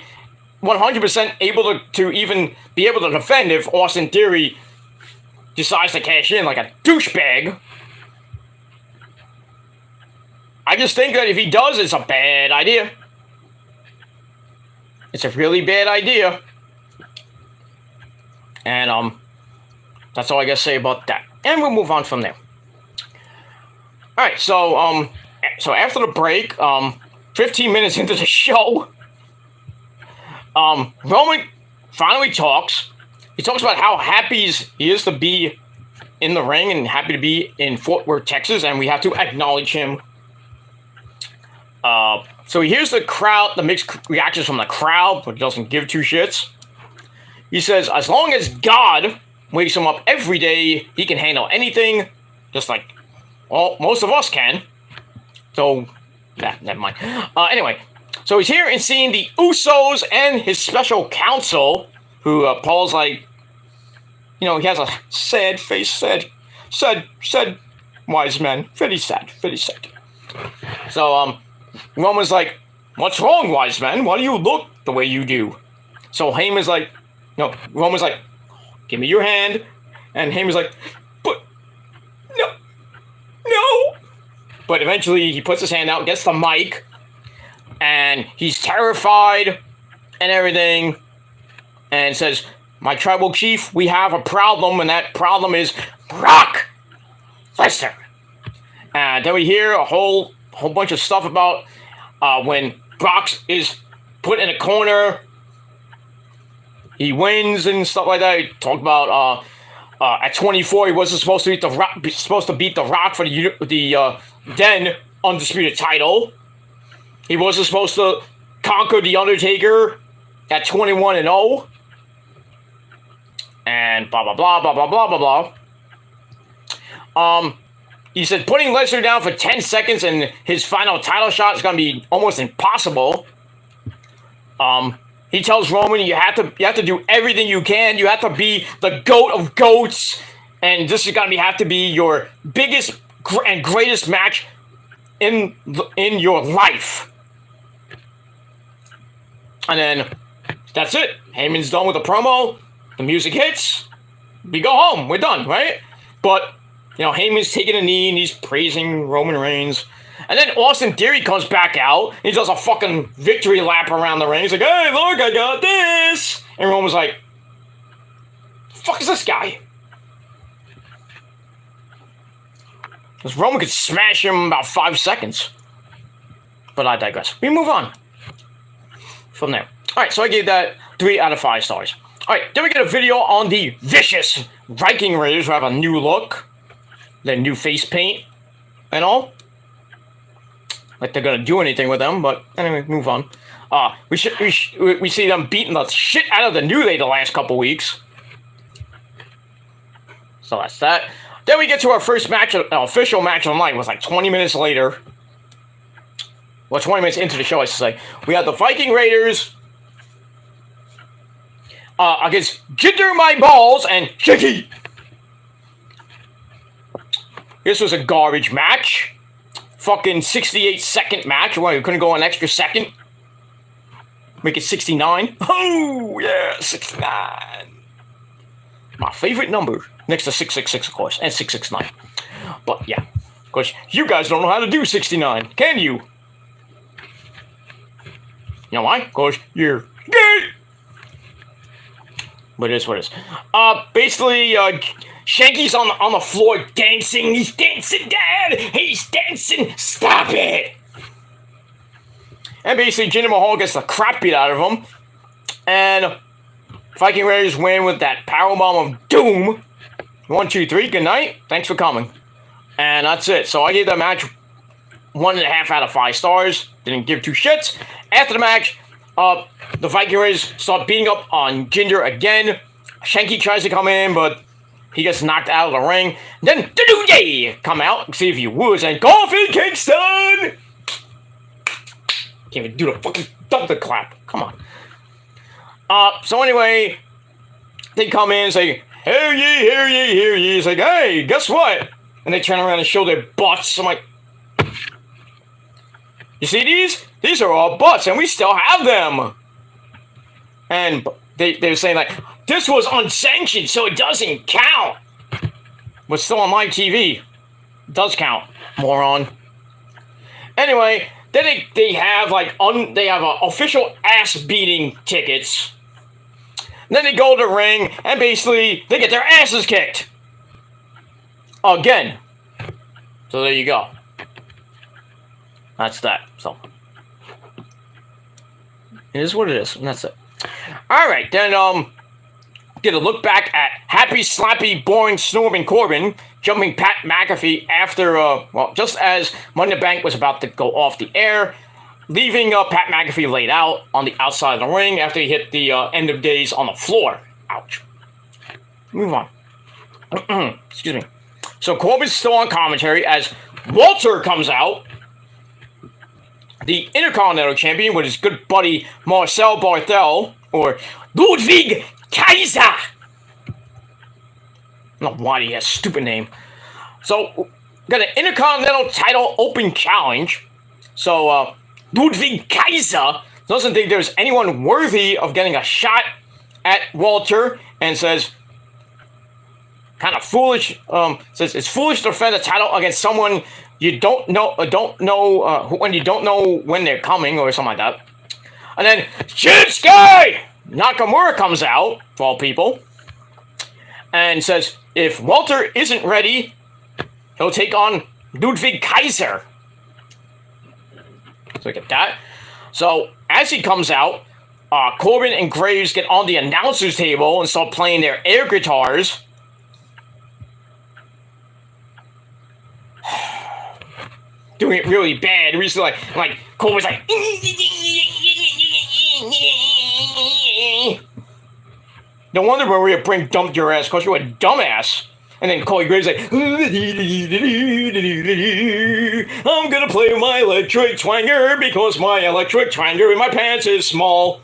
100% able to even be able to defend if Austin Theory decides to cash in like a douchebag. I just think that if he does, it's a bad idea. It's a really bad idea. And that's all I gotta say about that. And we'll move on from there. Alright, so after the break, 15 minutes into the show, Roman finally talks. He talks about how happy he is to be in the ring and happy to be in Fort Worth, Texas, and we have to acknowledge him. So he hears the crowd, the mixed reactions from the crowd, but he doesn't give two shits. He says, as long as God wakes him up every day, he can handle anything, just like most of us can. So, never mind. Anyway, so he's here and seeing the Usos and his special counsel, who Paul's like, he has a sad face, sad, wise man, very sad. So, Roman's like, what's wrong, wise man? Why do you look the way you do? So Heyman's like, Roman's like, give me your hand. And Heyman's like, but, no. But eventually he puts his hand out, gets the mic, and he's terrified and everything, and says, my tribal chief, we have a problem, and that problem is Brock Lesnar. And then we hear a whole bunch of stuff about when Brock is put in a corner, he wins and stuff like that. He talked about at 24 he wasn't supposed to beat the Rock for the then undisputed title. He wasn't supposed to conquer the Undertaker at 21-0. And blah blah blah blah blah blah blah blah. He said putting Lesnar down for 10 seconds in his final title shot is going to be almost impossible. He tells Roman you have to do everything you can. You have to be the GOAT of GOATs and this is gonna have to be your biggest and greatest match in your life. And then that's it. Heyman's done with the promo. The music hits. We go home. We're done, right? But Heyman's taking a knee and he's praising Roman Reigns. And then Austin Theory comes back out. He does a fucking victory lap around the ring. He's like, "Hey, look, I got this." And Roman's like, "The fuck is this guy?" Because Roman could smash him in about 5 seconds. But I digress. We move on from there. Alright, so I gave that 3 out of 5 stars. Alright, then we get a video on the vicious Viking Raiders who have a new look. Their new face paint and all. Like they're gonna do anything with them, but anyway, move on. We see them beating the shit out of the New Day the last couple weeks. So that's that. Then we get to our first match, official match of the night. It was like 20 minutes later. Well, 20 minutes into the show, I should say. We had the Viking Raiders against Jinder My Balls and Shaky. This was a garbage match. Fucking 68-second match. Why, you couldn't go an extra second? Make it 69. Oh, yeah, 69. My favorite number. Next to 666, of course, and 669. But, yeah. Of course, you guys don't know how to do 69, can you? You know why? Of course, you're gay! But it is what it is. Basically, Shanky's on the floor dancing. He's dancing, Dad! He's dancing! Stop it! And basically, Jinder Mahal gets the crap beat out of him. And Viking Raiders win with that powerbomb of doom. 1, 2, 3, good night. Thanks for coming. And that's it. So I gave that match 1.5 out of 5 stars. Didn't give 2 shits. After the match, the Viking Raiders start beating up on Jinder again. Shanky tries to come in, but he gets knocked out of the ring. Then the New Day come out, see if he would, and Kofi Kingston! Can't even do the fucking thunder clap. Come on. So anyway, they come in and say, "Hear ye, hear ye, hear ye." He's like, "Hey, guess what?" And they turn around and show their butts. I'm like, "You see these? These are all butts, and we still have them." And they're saying, like, "This was unsanctioned, so it doesn't count." But still on live TV. It does count, moron. Anyway, then they have, like, they have official ass-beating tickets. And then they go to the ring, and basically, they get their asses kicked. Again. So there you go. That's that. So it is what it is, and that's it. Alright, then get a look back at Happy Slappy Boring Snorting Corbin jumping Pat McAfee after just as Money in the Bank was about to go off the air, leaving Pat McAfee laid out on the outside of the ring after he hit the end of days on the floor. Ouch. Move on. Excuse me. So Corbin's still on commentary as Walter comes out, the Intercontinental Champion, with his good buddy Marcel Barthel, or Ludwig Kaiser. I don't know why he has a stupid name. So, got an Intercontinental title open challenge. So, Ludwig Kaiser doesn't think there's anyone worthy of getting a shot at Walter, and says, kind of foolish, says it's foolish to defend a title against someone you don't know, when you don't know when they're coming, or something like that. And then Shinsuke Nakamura comes out, for all people, and says if Walter isn't ready, he'll take on Ludwig Kaiser. So look at that. So as he comes out, Corbin and Graves get on the announcer's table and start playing their air guitars. Doing it really bad. Recently, like Corbin's like, no wonder Maria Brink dumped your ass, cause you're a dumbass. And then Corey Graves like, I'm gonna play my electric twanger because my electric twanger in my pants is small.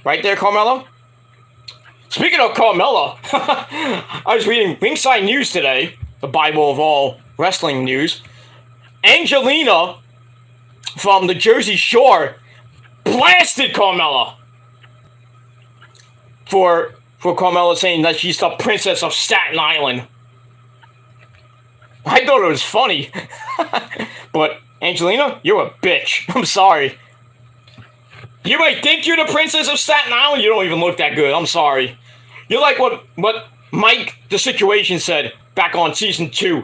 Right there, Carmelo? Speaking of Carmella, I was reading Ringside News today, the Bible of all wrestling news. Angelina from the Jersey Shore blasted Carmella for Carmella saying that she's the princess of Staten Island. I thought it was funny. But Angelina, you're a bitch. I'm sorry. You might think you're the princess of Staten Island. You don't even look that good. I'm sorry. You're like what Mike the Situation said back on season 2.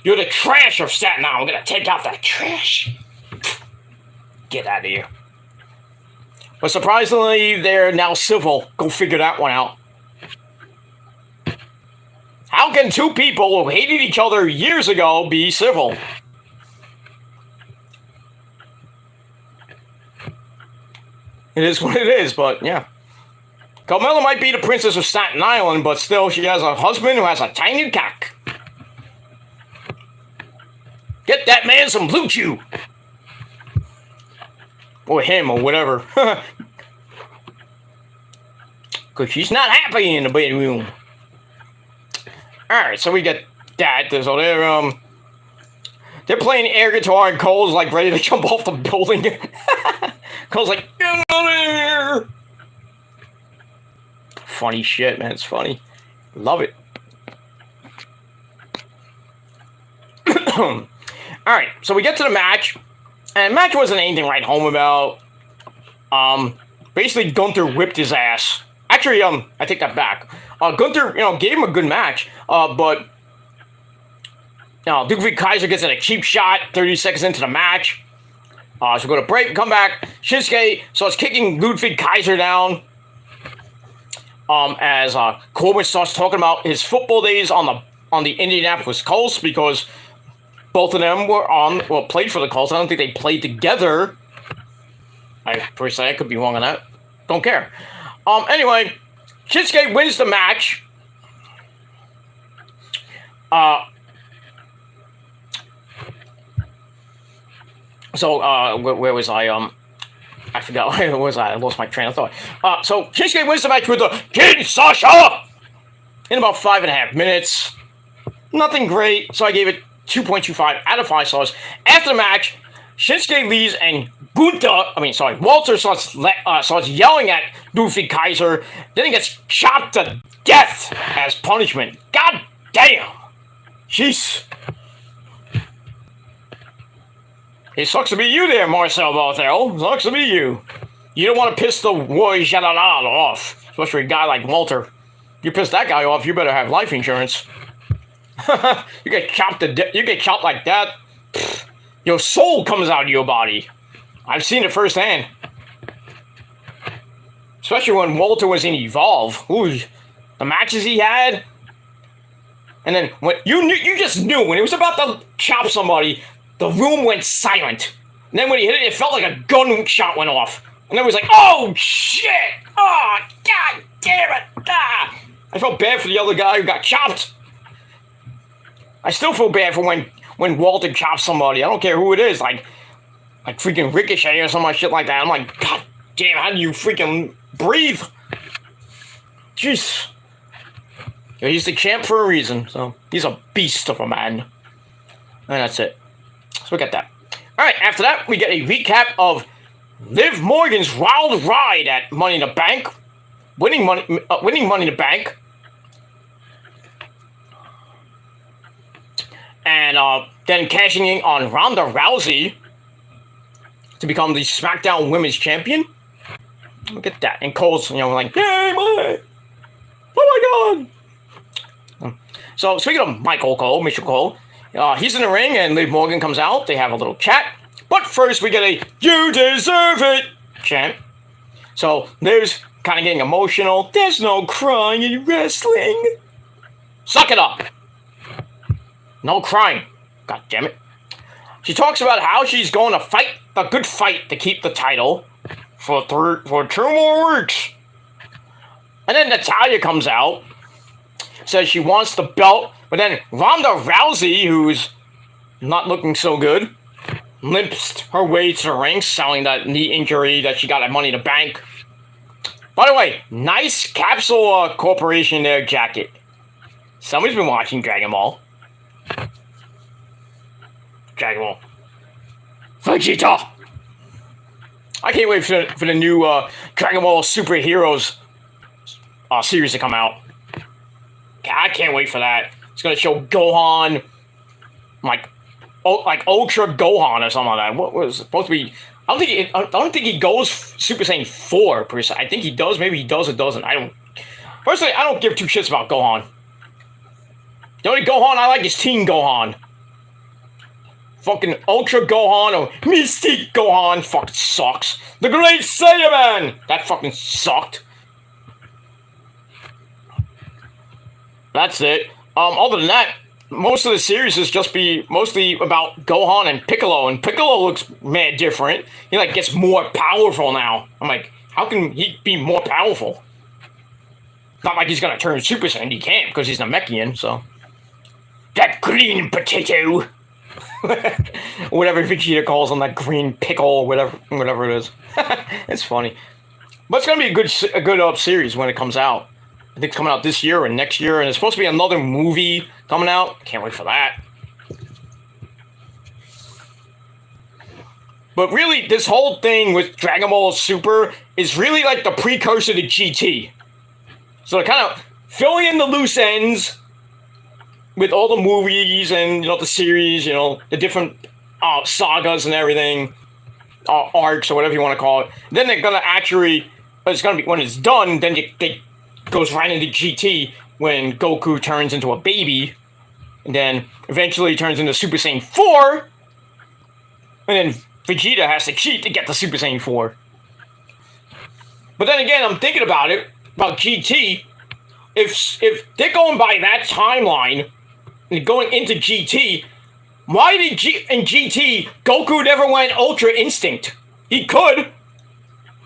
You're the trash of Staten Island. I'm gonna take out that trash. Get out of here. But surprisingly, they're now civil. Go figure that one out. How can two people who hated each other years ago be civil? It is what it is, but yeah. Carmella might be the princess of Staten Island, but still she has a husband who has a tiny cock. Get that man some Blue Chew. Or him, or whatever. Because she's not happy in the bedroom. Alright, so we get that. So they're playing air guitar and Cole's like ready to jump off the building. Cole's like, get out of here. Funny shit, man. It's funny. Love it. Alright, so we get to the match. And the match wasn't anything to write home about. Basically, Gunther whipped his ass. Actually, I take that back. Gunther, gave him a good match. But Ludwig Kaiser gets in a cheap shot 30 seconds into the match. So we go to break, come back. Shinsuke starts kicking Ludwig Kaiser down. As Corbin starts talking about his football days on the Indianapolis Colts, because both of them played for the Colts. I don't think they played together. I could be wrong on that. Don't care. Anyway, Shinsuke wins the match. Where was I? I forgot where was I? I lost my train of thought. So Shinsuke wins the match with the King Sasha in about 5.5 minutes. Nothing great, so I gave it 2.25 out of 5 stars. After the match, Shinsuke leaves and Walter starts yelling at Ludwig Kaiser. Then he gets chopped to death as punishment. God damn! Jeez. It sucks to be you there, Marcel Barthel. Sucks to be you. You don't want to piss the Roy Jalal off, especially a guy like Walter. You piss that guy off, you better have life insurance. You get chopped to death. You get chopped like that, pfft, your soul comes out of your body. I've seen it firsthand. Especially when Walter was in Evolve. Ooh, the matches he had. And then when you just knew when he was about to chop somebody, the room went silent. And then when he hit it, it felt like a gunshot went off. And then it was like, oh shit! Oh, god damn it! Ah! I felt bad for the other guy who got chopped. I still feel bad for when Walter chops somebody. I don't care who it is, like freaking Ricochet or some shit like that. I'm like, god damn, how do you freaking breathe? Jeez. He's the champ for a reason, so he's a beast of a man. And that's it. So we got that. Alright, after that, we get a recap of Liv Morgan's wild ride at Money in the Bank. Winning Money in the Bank. And then cashing in on Ronda Rousey to become the SmackDown Women's Champion. Look at that. And Cole's, like, yay, boy! Oh my god! So, speaking of Michael Cole, he's in the ring and Liv Morgan comes out. They have a little chat. But first, we get a "You deserve it" chant. So, Liv's kind of getting emotional. There's no crying in wrestling. Suck it up. No crying. God damn it. She talks about how she's going to fight a good fight to keep the title for 2 more weeks. And then Natalya comes out, says she wants the belt, but then Ronda Rousey, who's not looking so good, limps her way to the ring, selling that knee injury that she got at Money in the Bank. By the way, nice Capsule Corporation there jacket. Somebody's been watching Dragon Ball. Dragon Ball. Vegeta! I can't wait for the new Dragon Ball Superheroes series to come out. I can't wait for that. It's gonna show Gohan, like Ultra Gohan or something like that. What was it supposed to be? I don't think he goes Super Saiyan 4 per se. I think he does. Maybe he does or doesn't. Personally, I don't give two shits about Gohan. The only Gohan I like is Teen Gohan. Fucking Ultra Gohan or Mystique Gohan fucking sucks. The Great Saiyaman! That fucking sucked. That's it. Other than that, most of the series is just be mostly about Gohan and Piccolo looks mad different. He like gets more powerful now. I'm like, how can he be more powerful? Not like he's gonna turn Super Saiyan. He can't because he's Namekian. So that green potato, whatever Vegeta calls him, that green pickle, whatever it is. It's funny, but it's gonna be a good series when it comes out. I think it's coming out this year or next year, and there's supposed to be another movie coming out. Can't wait for that. But really, this whole thing with Dragon Ball Super is really like the precursor to GT. So they're kind of filling in the loose ends with all the movies and, the series, the different sagas and everything, arcs or whatever you want to call it. Then they're going to actually, it's going to be, when it's done, then they goes right into GT when Goku turns into a baby, and then eventually turns into Super Saiyan 4, and then Vegeta has to cheat to get the Super Saiyan 4. But then again, I'm thinking about GT, if they're going by that timeline, and going into GT, why did in GT, Goku never went Ultra Instinct? He could.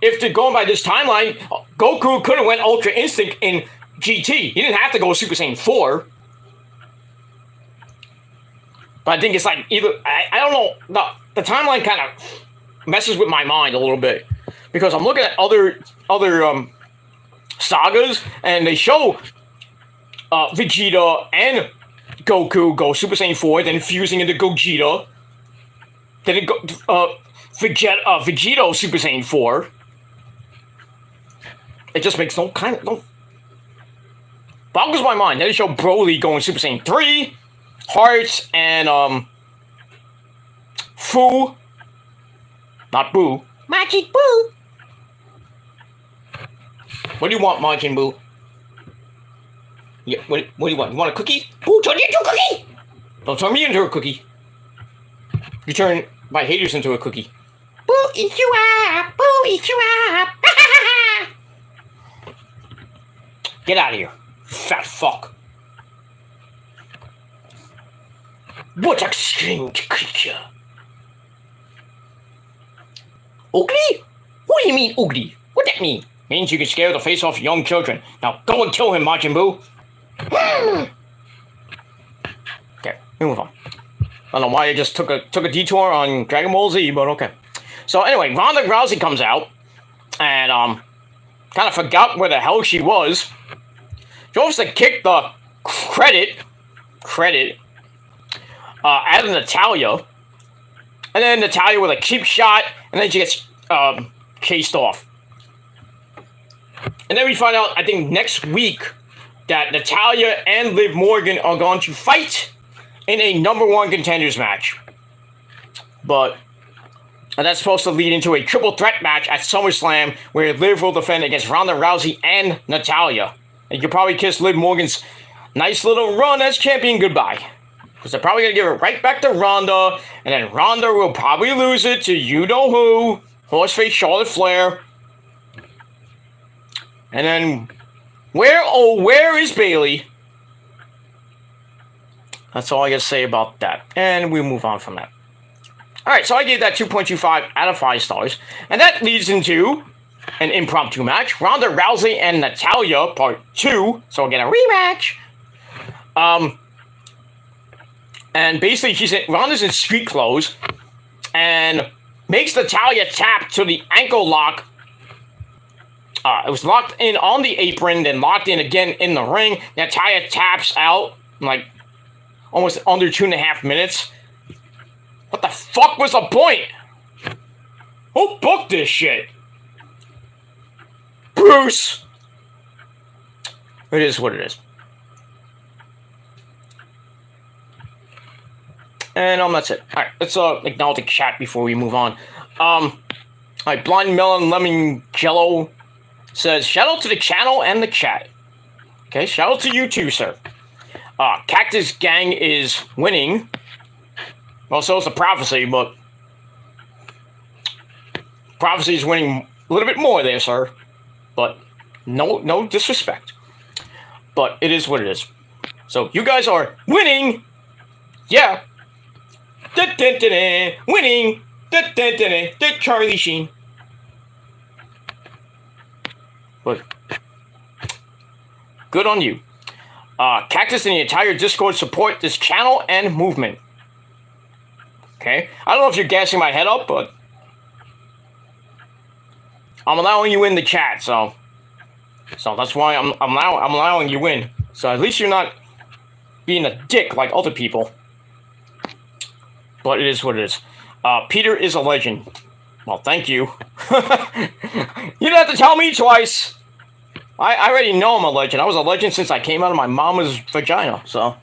If they're going by this timeline, Goku could have went Ultra Instinct in GT. He didn't have to go Super Saiyan 4. But I think it's like either... I don't know. The timeline kind of messes with my mind a little bit. Because I'm looking at other sagas, and they show Vegeta and Goku go Super Saiyan 4, then fusing into Gogeta. Then it Vegeta Super Saiyan 4. It just makes no boggles my mind. Then they show Broly going Super Saiyan 3, Hearts, and Fu, not Boo, Majin Buu. What do you want, Majin Buu? Yeah, what do you want? You want a cookie? Boo, turn you into a cookie! Don't turn me into a cookie. You turn my haters into a cookie. Boo, eat you up! Boo, eat you up! Get out of here, fat fuck. What a strange creature. Ugly? What do you mean, ugly? What that mean? Means you can scare the face off young children. Now go and kill him, Majin Buu. Okay, we move on. I don't know why I just took a detour on Dragon Ball Z, but okay. So anyway, Ronda Rousey comes out, and kind of forgot where the hell she was. She obviously kicked the credit out of Natalya, and then Natalya with a cheap shot, and then she gets chased off. And then we find out, I think next week, that Natalya and Liv Morgan are going to fight in a #1 contenders match. And that's supposed to lead into a triple threat match at SummerSlam, where Liv will defend against Ronda Rousey and Natalya. And you can probably kiss Liv Morgan's nice little run as champion goodbye. Because they're probably going to give it right back to Ronda, and then Ronda will probably lose it to you-know-who, horseface Charlotte Flair. And then, where is Bayley? That's all I got to say about that. And we move on from that. Alright, so I gave that 2.25 out of 5 stars. And that leads into an impromptu match. Ronda Rousey and Natalya, part 2. So we'll get a rematch. And basically, Ronda's in street clothes. And makes Natalya tap to the ankle lock It was locked in on the apron, then locked in again in the ring. Natalya taps out in like almost under 2.5 minutes. What the fuck was the point? Who booked this shit? Bruce! It is what it is. And that's it. Alright, let's acknowledge the chat before we move on. Alright, Blind Melon Lemon Jello says, shout out to the channel and the chat. Okay, shout out to you too, sir. Cactus Gang is winning. Well, so is the Prophecy, but Prophecy is winning a little bit more there, sir. But no disrespect. But it is what it is. So you guys are winning. Yeah. Winning. Charlie Sheen. But good on you. Cactus and the entire Discord support this channel and movement. Okay? I don't know if you're gassing my head up, but I'm allowing you in the chat, so that's why I'm allowing you in. So at least you're not being a dick like other people. But it is what it is. Peter is a legend. Well, thank you. You don't have to tell me twice. I already know I'm a legend. I was a legend since I came out of my mama's vagina, so.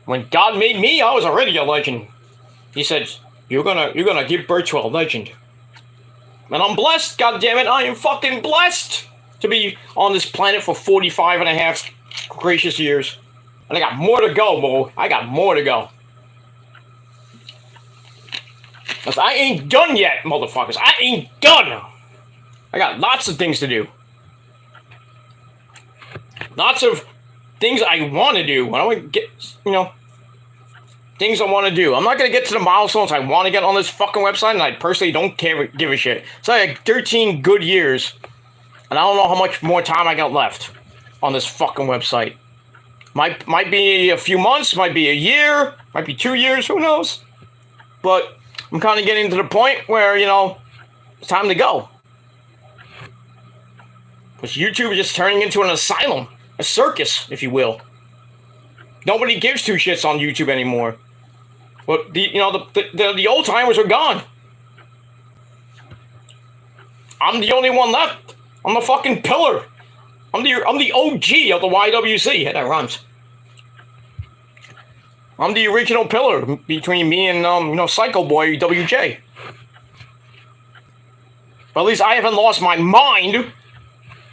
When God made me, I was already a legend. He said, you're gonna give birth to a legend. And I'm blessed, goddammit, I am fucking blessed to be on this planet for 45 and a half gracious years. And I got more to go, boy. I got more to go. I ain't done yet, motherfuckers. I ain't done. I got lots of things to do. Lots of things I want to do. I want to get, things I want to do. I'm not going to get to the milestones I want to get on this fucking website, and I personally don't give a shit. So I had 13 good years, and I don't know how much more time I got left on this fucking website. Might be a few months, might be a year, might be 2 years, who knows? But I'm kind of getting to the point where, it's time to go. Because YouTube is just turning into an asylum, a circus, if you will. Nobody gives two shits on YouTube anymore. But the old timers are gone. I'm the only one left. I'm the fucking pillar. I'm the OG of the YWC. Yeah, that rhymes. I'm the original pillar between me and Psycho Boy WJ. But at least I haven't lost my mind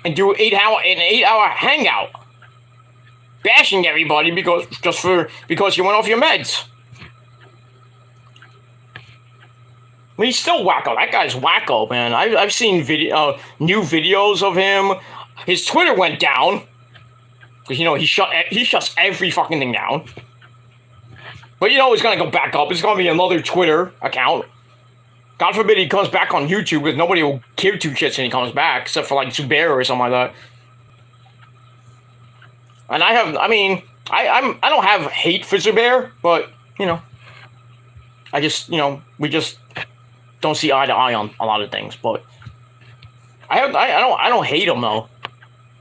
and do an 8-hour hangout, bashing everybody because you went off your meds. I mean, he's still wacko. That guy's wacko, man. I've seen new videos of him. His Twitter went down because he shuts every fucking thing down. But he's gonna go back up. It's gonna be another Twitter account. God forbid he comes back on YouTube because nobody will give two shits when he comes back, except for like Zubair or something like that. And I don't have hate for Zubair, but I just we just don't see eye to eye on a lot of things. But I don't hate him though.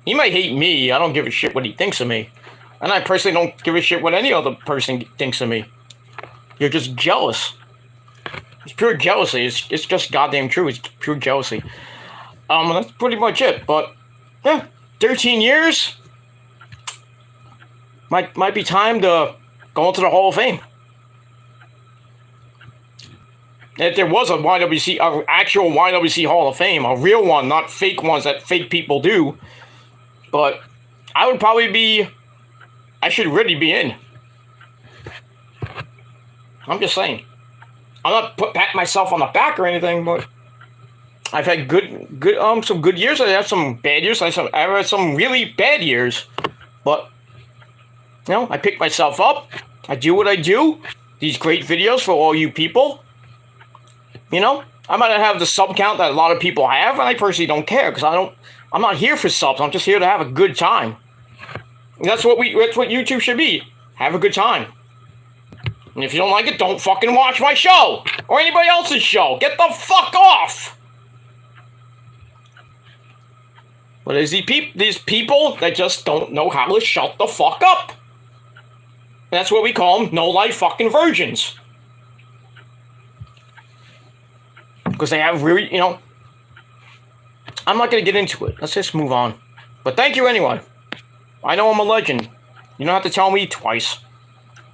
He might hate me. I don't give a shit what he thinks of me. And I personally don't give a shit what any other person thinks of me. You're just jealous. It's pure jealousy. It's just goddamn true. It's pure jealousy. That's pretty much it. But yeah, 13 years. Might be time to go into the Hall of Fame. If there was an actual YWC Hall of Fame, a real one, not fake ones that fake people do. But I would probably I should really be in. I'm just saying. I'm not patting myself on the back or anything, but I've had some good years. I have some bad years. I've had some really bad years, but I pick myself up. I do what I do. These great videos for all you people. I might not have the sub count that a lot of people have, and I personally don't care because I'm not here for subs. I'm just here to have a good time. And that's what YouTube should be. Have a good time. And if you don't like it, don't fucking watch my show or anybody else's show. Get the fuck off. But there's these people that just don't know how to shut the fuck up. And that's what we call them, no-life fucking virgins. Because they have really, I'm not going to get into it. Let's just move on. But thank you anyway. I know I'm a legend. You don't have to tell me twice.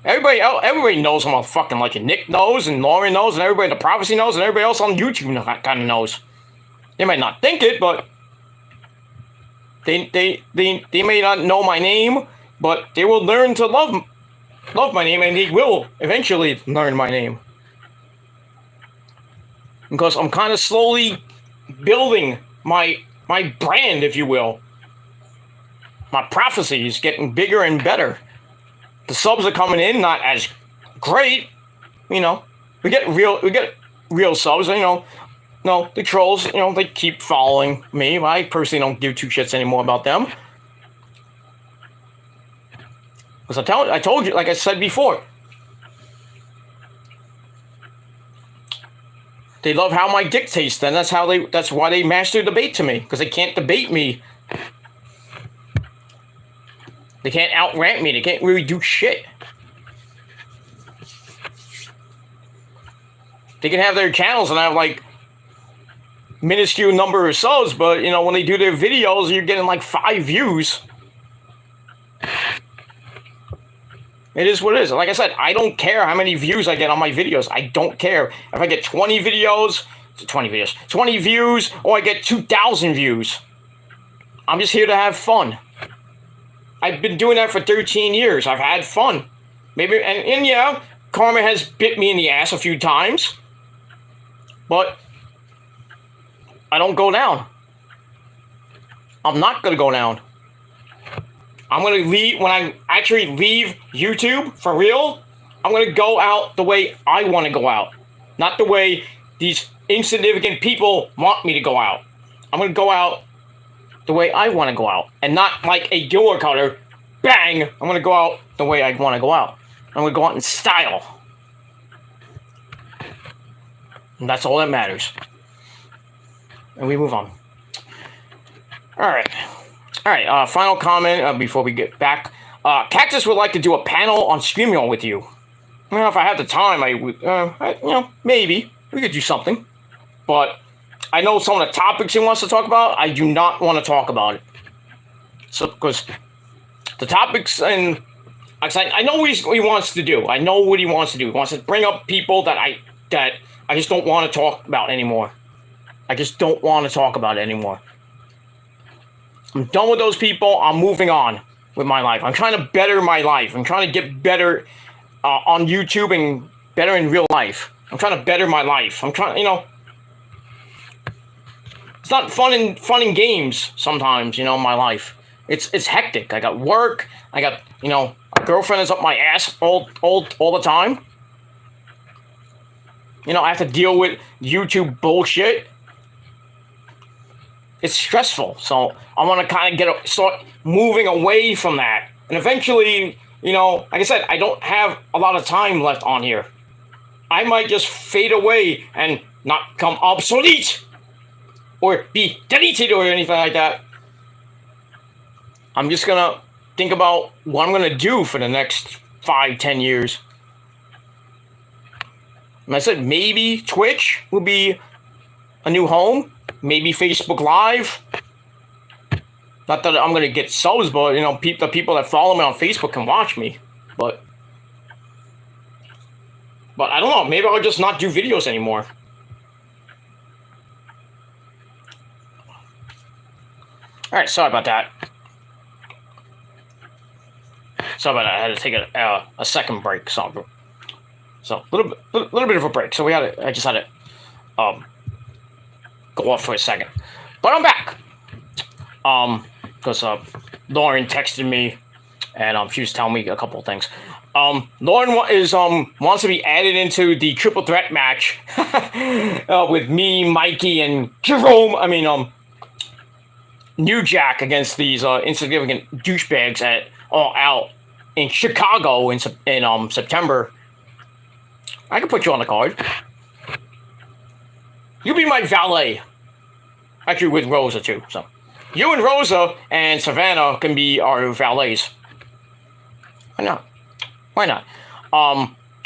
Everybody knows I'm a fucking legend. Nick knows, and Lauren knows, and everybody in the prophecy knows, and everybody else on YouTube kind of knows. They might not think it, but they may not know my name, but they will learn to love my name, and they will eventually learn my name. Because I'm kind of slowly building my brand, if you will. My prophecy is getting bigger and better. The subs are coming in, not as great, We get real subs, No, the trolls, they keep following me. I personally don't give two shits anymore about them. Because I told you, like I said before, they love how my dick tastes, and that's why they master debate to me, because they can't debate me. They can't out-rant me. They can't really do shit. They can have their channels and have, like, minuscule number of subs, but, when they do their videos, you're getting, like, 5 views. It is what it is. Like I said, I don't care how many views I get on my videos. I don't care. If I get 20 views, or I get 2,000 views. I'm just here to have fun. I've been doing that for 13 years. I've had fun. Maybe, and yeah, karma has bit me in the ass a few times. But I don't go down. I'm not going to go down. I'm going to leave, when I actually leave YouTube for real, I'm going to go out the way I want to go out. Not the way these insignificant people want me to go out. I'm going to go out the way I want to go out. And not like a Gilmore cutter. Bang! I'm going to go out the way I want to go out. I'm going to go out in style. And that's all that matters. And we move on. Alright, final comment before we get back. Cactus would like to do a panel on StreamYard with you. If I had the time, I would, maybe. We could do something. But I know some of the topics he wants to talk about. I do not want to talk about it. So, because the topics, and I know what he wants to do. I know what he wants to do. He wants to bring up people that I just don't want to talk about anymore. I just don't want to talk about it anymore. I'm done with those people. I'm moving on with my life. I'm trying to better my life. I'm trying to get better on YouTube and better in real life. I'm trying to better my life. I'm trying, it's not fun in games sometimes, my life. It's hectic. I got work. I got, a girlfriend is up my ass all the time. I have to deal with YouTube bullshit. It's stressful, so I want to kind of start moving away from that. And eventually, like I said, I don't have a lot of time left on here. I might just fade away and not become obsolete or be deleted or anything like that. I'm just going to think about what I'm going to do for the next 5-10 years. And I said maybe Twitch will be a new home. Maybe Facebook Live. Not that I'm going to get subs, but, the people that follow me on Facebook can watch me. But I don't know. Maybe I'll just not do videos anymore. Alright, sorry about that. I had to take a second break. So a little bit of a break. So I just had to go off for a second. But I'm back. Because Lauren texted me and she was telling me a couple of things. Lauren wants to be added into the triple threat match with me, Mikey, and Jerome. New Jack against these insignificant douchebags at All Out in Chicago in September. I can put you on the card. You be my valet. Actually, with Rosa, too, so. You and Rosa and Savannah can be our valets. Why not? Why not?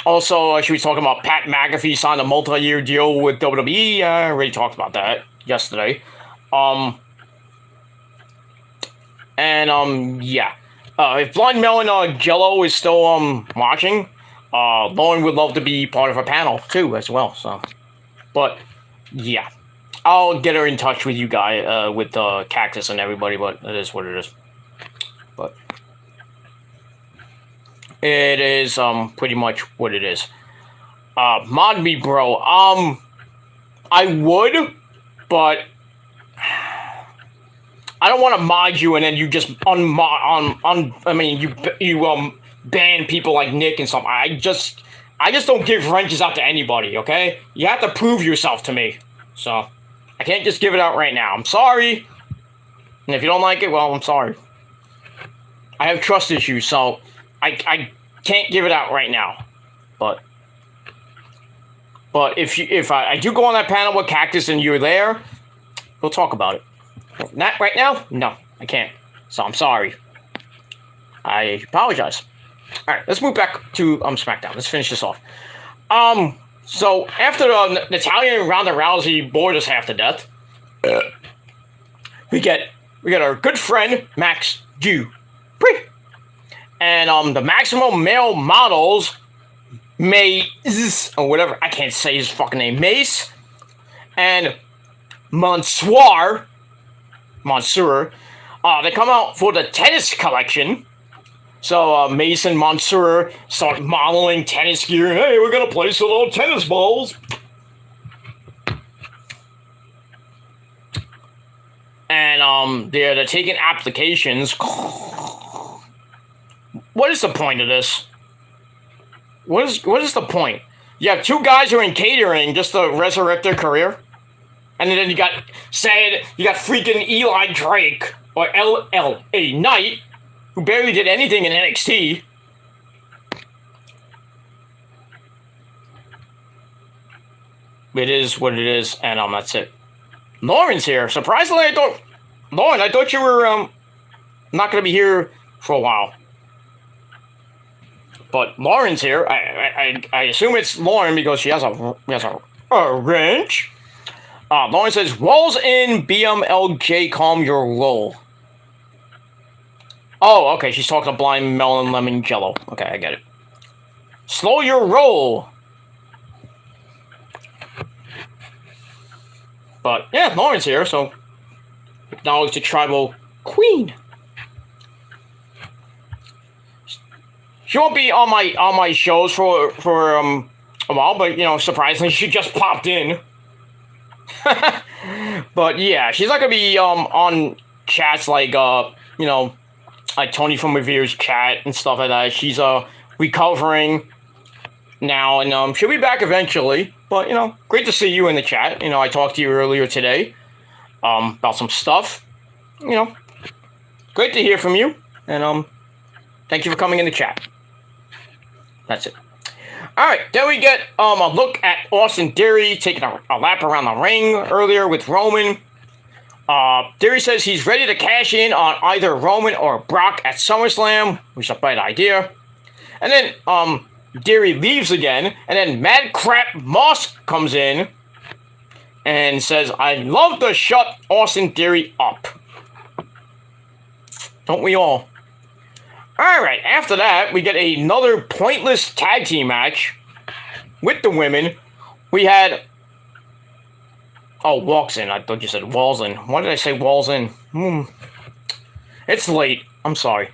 Also, she was talking about Pat McAfee signed a multi-year deal with WWE. I already talked about that yesterday. Yeah. If Blind Melon Jello is still watching, Lauren would love to be part of a panel too as well. So, but yeah, I'll get her in touch with you guys with Cactus and everybody. But it is what it is. But it is pretty much what it is. Mod me, bro. I would, but I don't want to mod you and then you just you ban people like Nick and stuff. I just don't give wrenches out to anybody, okay? You have to prove yourself to me. So, I can't just give it out right now. I'm sorry. And if you don't like it, well, I'm sorry. I have trust issues, so I can't give it out right now. But if I do go on that panel with Cactus and you're there, we'll talk about it. Not right now? No, I can't. So I'm sorry. I apologize. Alright, let's move back to Smackdown. Let's finish this off. So after Natalya and Ronda Rousey bored us half to death, we get our good friend Max Dupri. And the Maximum Male Models, Mace, or whatever, I can't say his fucking name, Mace, and Mansoor, they come out for the tennis collection. So Mace and Mansoor start modeling tennis gear. Hey, we're gonna play some little tennis balls. And they're taking applications. What is the point of this? What is the point? You have two guys who are in catering just to resurrect their career? And then you got freaking Eli Drake, or LLA Knight, who barely did anything in NXT. It is what it is, and that's it. Lauren's here. Surprisingly, I thought you were not going to be here for a while. But Lauren's here. I assume it's Lauren because she has a wrench. Lauren says, rolls in BMLJ, calm your roll. Oh, okay, she's talking to Blind Melon Lemon Jello. Okay, I get it. Slow your roll. But, yeah, Lauren's here, so acknowledge the tribal queen. She won't be on my shows for a while, but, surprisingly, she just popped in. But yeah, she's not gonna be on chats like like Tony from Revere's chat and stuff like that. She's recovering now, and she'll be back eventually. But great to see you in the chat. I talked to you earlier today about some stuff. Great to hear from you, and thank you for coming in the chat. That's it. Alright, then we get a look at Austin Theory taking a lap around the ring earlier with Roman. Theory says he's ready to cash in on either Roman or Brock at SummerSlam, which is a bad idea. And then Theory leaves again, and then Mad Crap Moss comes in and says, I'd love to shut Austin Theory up. Don't we all? Alright, after that, we get another pointless tag team match with the women. We had... Oh, walks in. I thought you said walls in. Why did I say walls in? It's late. I'm sorry.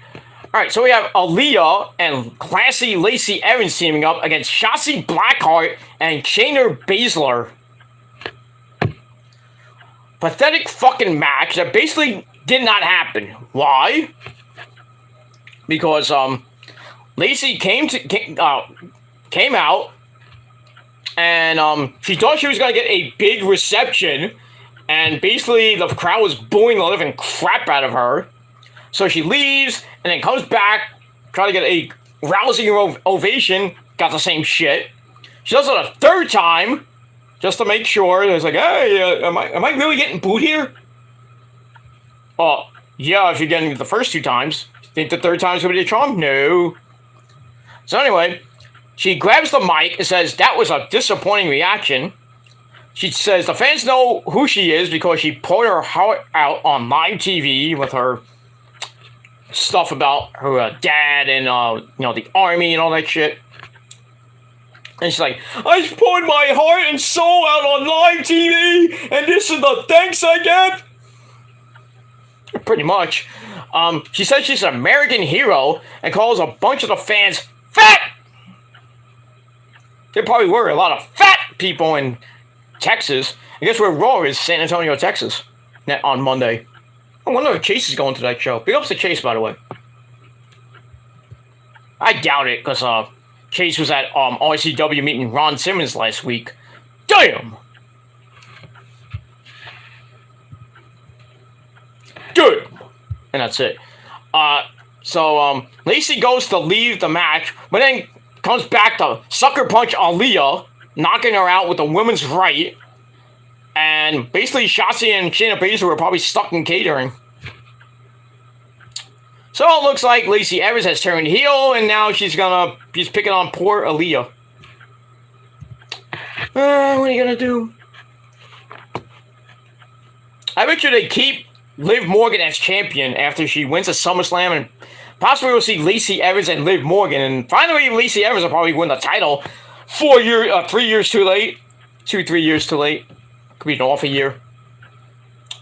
Alright, so we have Aaliyah and Classy Lacey Evans teaming up against Shotzi Blackheart and Shayna Baszler. Pathetic fucking match that basically did not happen. Why? Because Lacey came out and she thought she was gonna get a big reception, and basically the crowd was booing the living crap out of her. So she leaves and then comes back, try to get a rousing ovation, got the same shit. She does it a third time, just to make sure. It's like, hey, am I really getting booed here? Oh, yeah, if you're getting it the first 2 times. Think the third time's gonna be the charm? No. So anyway, she grabs the mic and says, that was a disappointing reaction. She says the fans know who she is because she poured her heart out on live TV with her stuff about her dad and, the army and all that shit. And she's like, I poured my heart and soul out on live TV, and this is the thanks I get? Pretty much. She says she's an American hero and calls a bunch of the fans fat! There probably were a lot of fat people in Texas. I guess where Raw is, San Antonio, Texas, on Monday. I wonder if Chase is going to that show. Big ups to Chase, by the way. I doubt it, because Chase was at RCW meeting Ron Simmons last week. Damn! Damn! And that's it. So Lacey goes to leave the match, but then comes back to sucker punch Aaliyah, knocking her out with the women's right. And basically Shotzi and Shayna Baszler were probably stuck in catering. So it looks like Lacey Evans has turned heel, and now she's picking on poor Aaliyah. What are you gonna do? I bet you they keep Liv Morgan as champion after she wins a SummerSlam, and possibly we'll see Lacey Evans and Liv Morgan, and finally Lacey Evans will probably win the title 3 years too late. 2-3 years too late. Could be an off a year.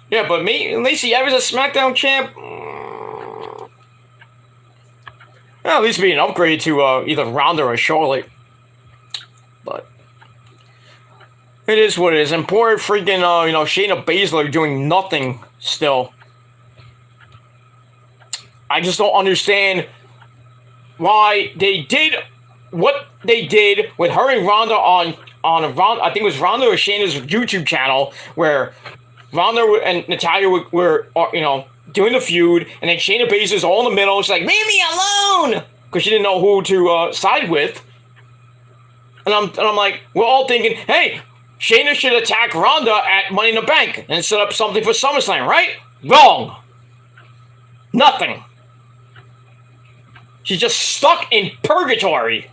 Yeah, but Lacey Evans as SmackDown champ, well, at least be an upgrade to either Ronda or Charlotte. But it is what it is. And poor freaking, Shayna Baszler doing nothing still. I just don't understand why they did what they did with her and Ronda on I think it was Ronda or Shayna's YouTube channel, where Ronda and Natalya were doing the feud, and then Shayna Baszler's all in the middle. She's like, leave me alone! Because she didn't know who to side with. And I'm like, we're all thinking, hey, Shayna should attack Ronda at Money in the Bank and set up something for SummerSlam, right? Wrong. Nothing. She's just stuck in purgatory.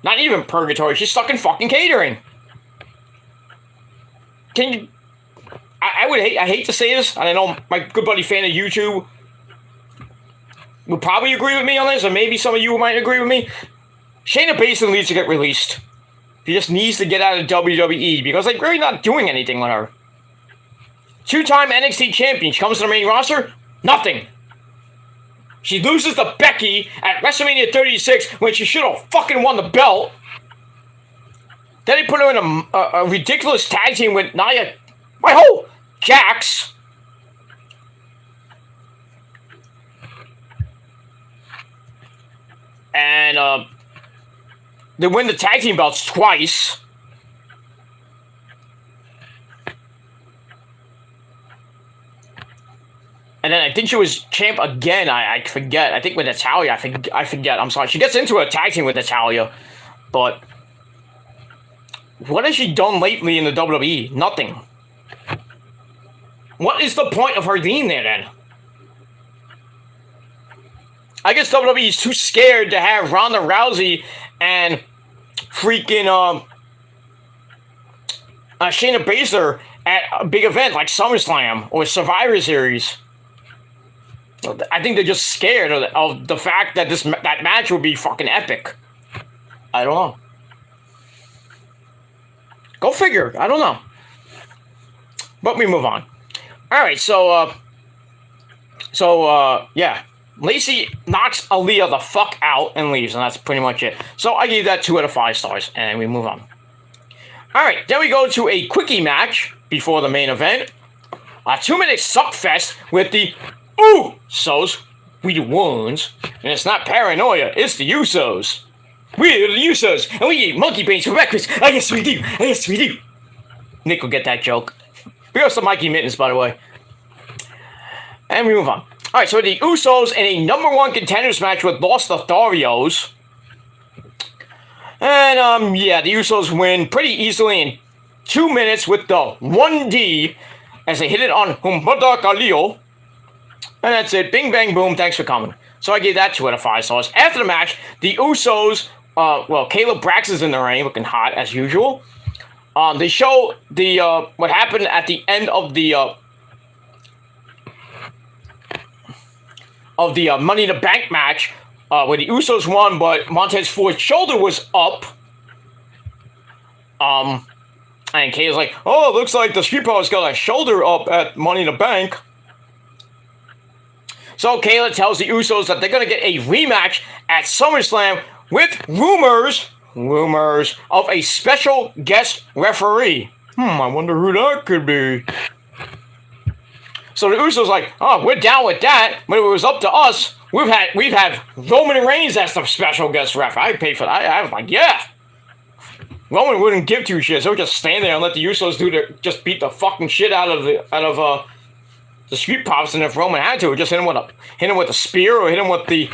Not even purgatory, she's stuck in fucking catering. Can you... I hate to say this, and I know my good buddy fan of YouTube would probably agree with me on this, or maybe some of you might agree with me. Shayna Baszler needs to get released. She just needs to get out of WWE, because they're really not doing anything with her. 2-time NXT champion. She comes to the main roster, nothing. She loses to Becky at WrestleMania 36 when she should have fucking won the belt. Then they put her in a ridiculous tag team with Nia Jax. And they win the tag team belts twice. And then I think she was champ again. I forget. I think with Natalya. I forget. I'm sorry. She gets into a tag team with Natalya. But what has she done lately in the WWE? Nothing. What is the point of her being there then? I guess WWE is too scared to have Ronda Rousey and freaking Shayna Baszler at a big event like SummerSlam or Survivor Series. I think they're just scared of the fact that that match will be fucking epic. I don't know. Go figure. I don't know. But we move on. All right, so yeah. Lacey knocks Aaliyah the fuck out and leaves, and that's pretty much it. So I gave that 2 out of 5 stars, and we move on. All right, then we go to a quickie match before the main event. A 2-minute suck fest with the Usos. We the ones, and it's not paranoia, it's the Usos. We're the Usos, and we eat monkey brains for breakfast. I guess we do. I guess we do. Nick will get that joke. We have some Mikey Mittens, by the way. And we move on. All right, so the Usos in a #1 contenders match with Los Lotharios. And, yeah, the Usos win pretty easily in 2 minutes with the 1D as they hit it on Humberto Carrillo. And that's it. Bing, bang, boom. Thanks for coming. So I gave that 2 out of 5 stars. After the match, the Usos, Caleb Braxton's in the ring, looking hot as usual. They show the what happened at the end of the Money in the Bank match, where the Usos won, but Montez Ford's shoulder was up. And Kayla's like, oh, it looks like the Street Profits got a shoulder up at Money in the Bank. So Kayla tells the Usos that they're going to get a rematch at SummerSlam with rumors of a special guest referee. I wonder who that could be. So the Usos like, oh, we're down with that. But if it was up to us, we've had Roman Reigns as the special guest ref. I paid for that. I was like, yeah. Roman wouldn't give 2 shits. He would just stand there and let the Usos just beat the fucking shit out of the Street Profits, and if Roman had to, just hit him with a spear or hit him with the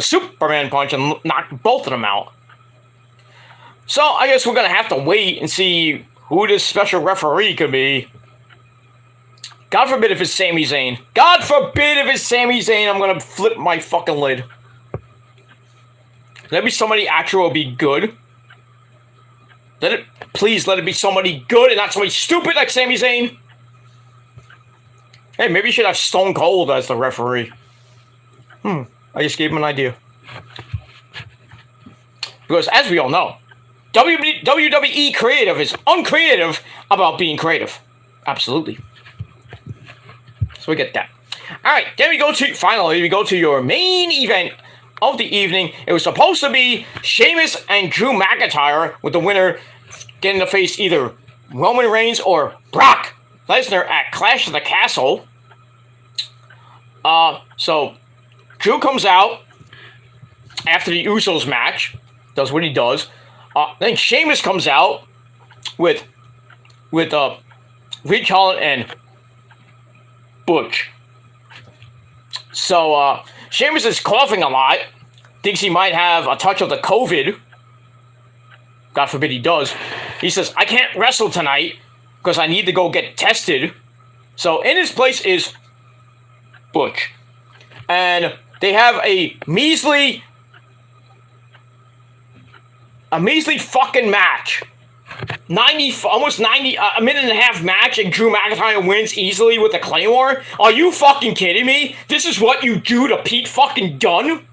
Superman punch and knock both of them out. So I guess we're gonna have to wait and see who this special referee could be. God forbid if it's Sami Zayn. God forbid if it's Sami Zayn. I'm gonna flip my fucking lid. Let it be somebody actual be good. Please let it be somebody good and not somebody stupid like Sami Zayn. Hey, maybe you should have Stone Cold as the referee. I just gave him an idea. Because as we all know, WWE creative is uncreative about being creative. Absolutely. So we get that. Alright, then we go to your main event of the evening. It was supposed to be Sheamus and Drew McIntyre, with the winner getting to face either Roman Reigns or Brock Lesnar at Clash of the Castle. So Drew comes out after the Usos match, does what he does. Then Sheamus comes out with Ridge Holland and Butch. So Sheamus is coughing a lot. Thinks he might have a touch of the COVID. God forbid he does. He says, I can't wrestle tonight because I need to go get tested. So in his place is Butch. And they have a measly fucking match. Almost 90, a minute and a half match, and Drew McIntyre wins easily with a Claymore? Are you fucking kidding me? This is what you do to Pete fucking Dunne?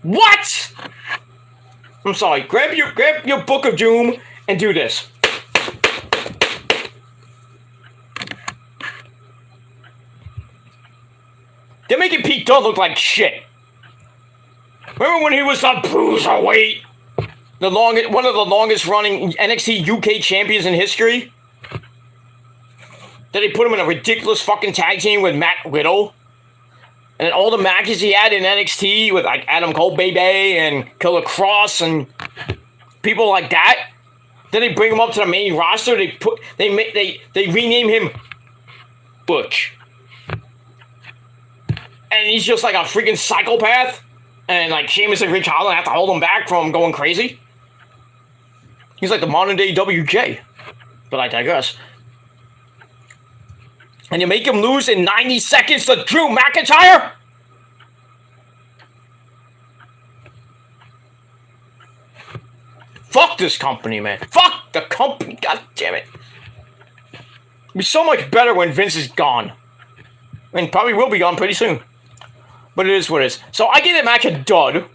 What? I'm sorry. Grab your Book of Doom and do this. They're making Pete Dunne look like shit. Remember when he was a bruiserweight? One of the longest running NXT UK champions in history? Then they put him in a ridiculous fucking tag team with Matt Riddle. And then all the matches he had in NXT with like Adam Cole Baby and Killer Cross and people like that. Then they bring him up to the main roster. They rename him Butch. And he's just like a freaking psychopath. And like Sheamus and Ridge Holland have to hold him back from going crazy. He's like the modern day WJ. But I digress. And you make him lose in 90 seconds to Drew McIntyre? Fuck this company, man. Fuck the company. God damn it. It'll be so much better when Vince is gone. And probably will be gone pretty soon. But it is what it is. So I give the match a dud. And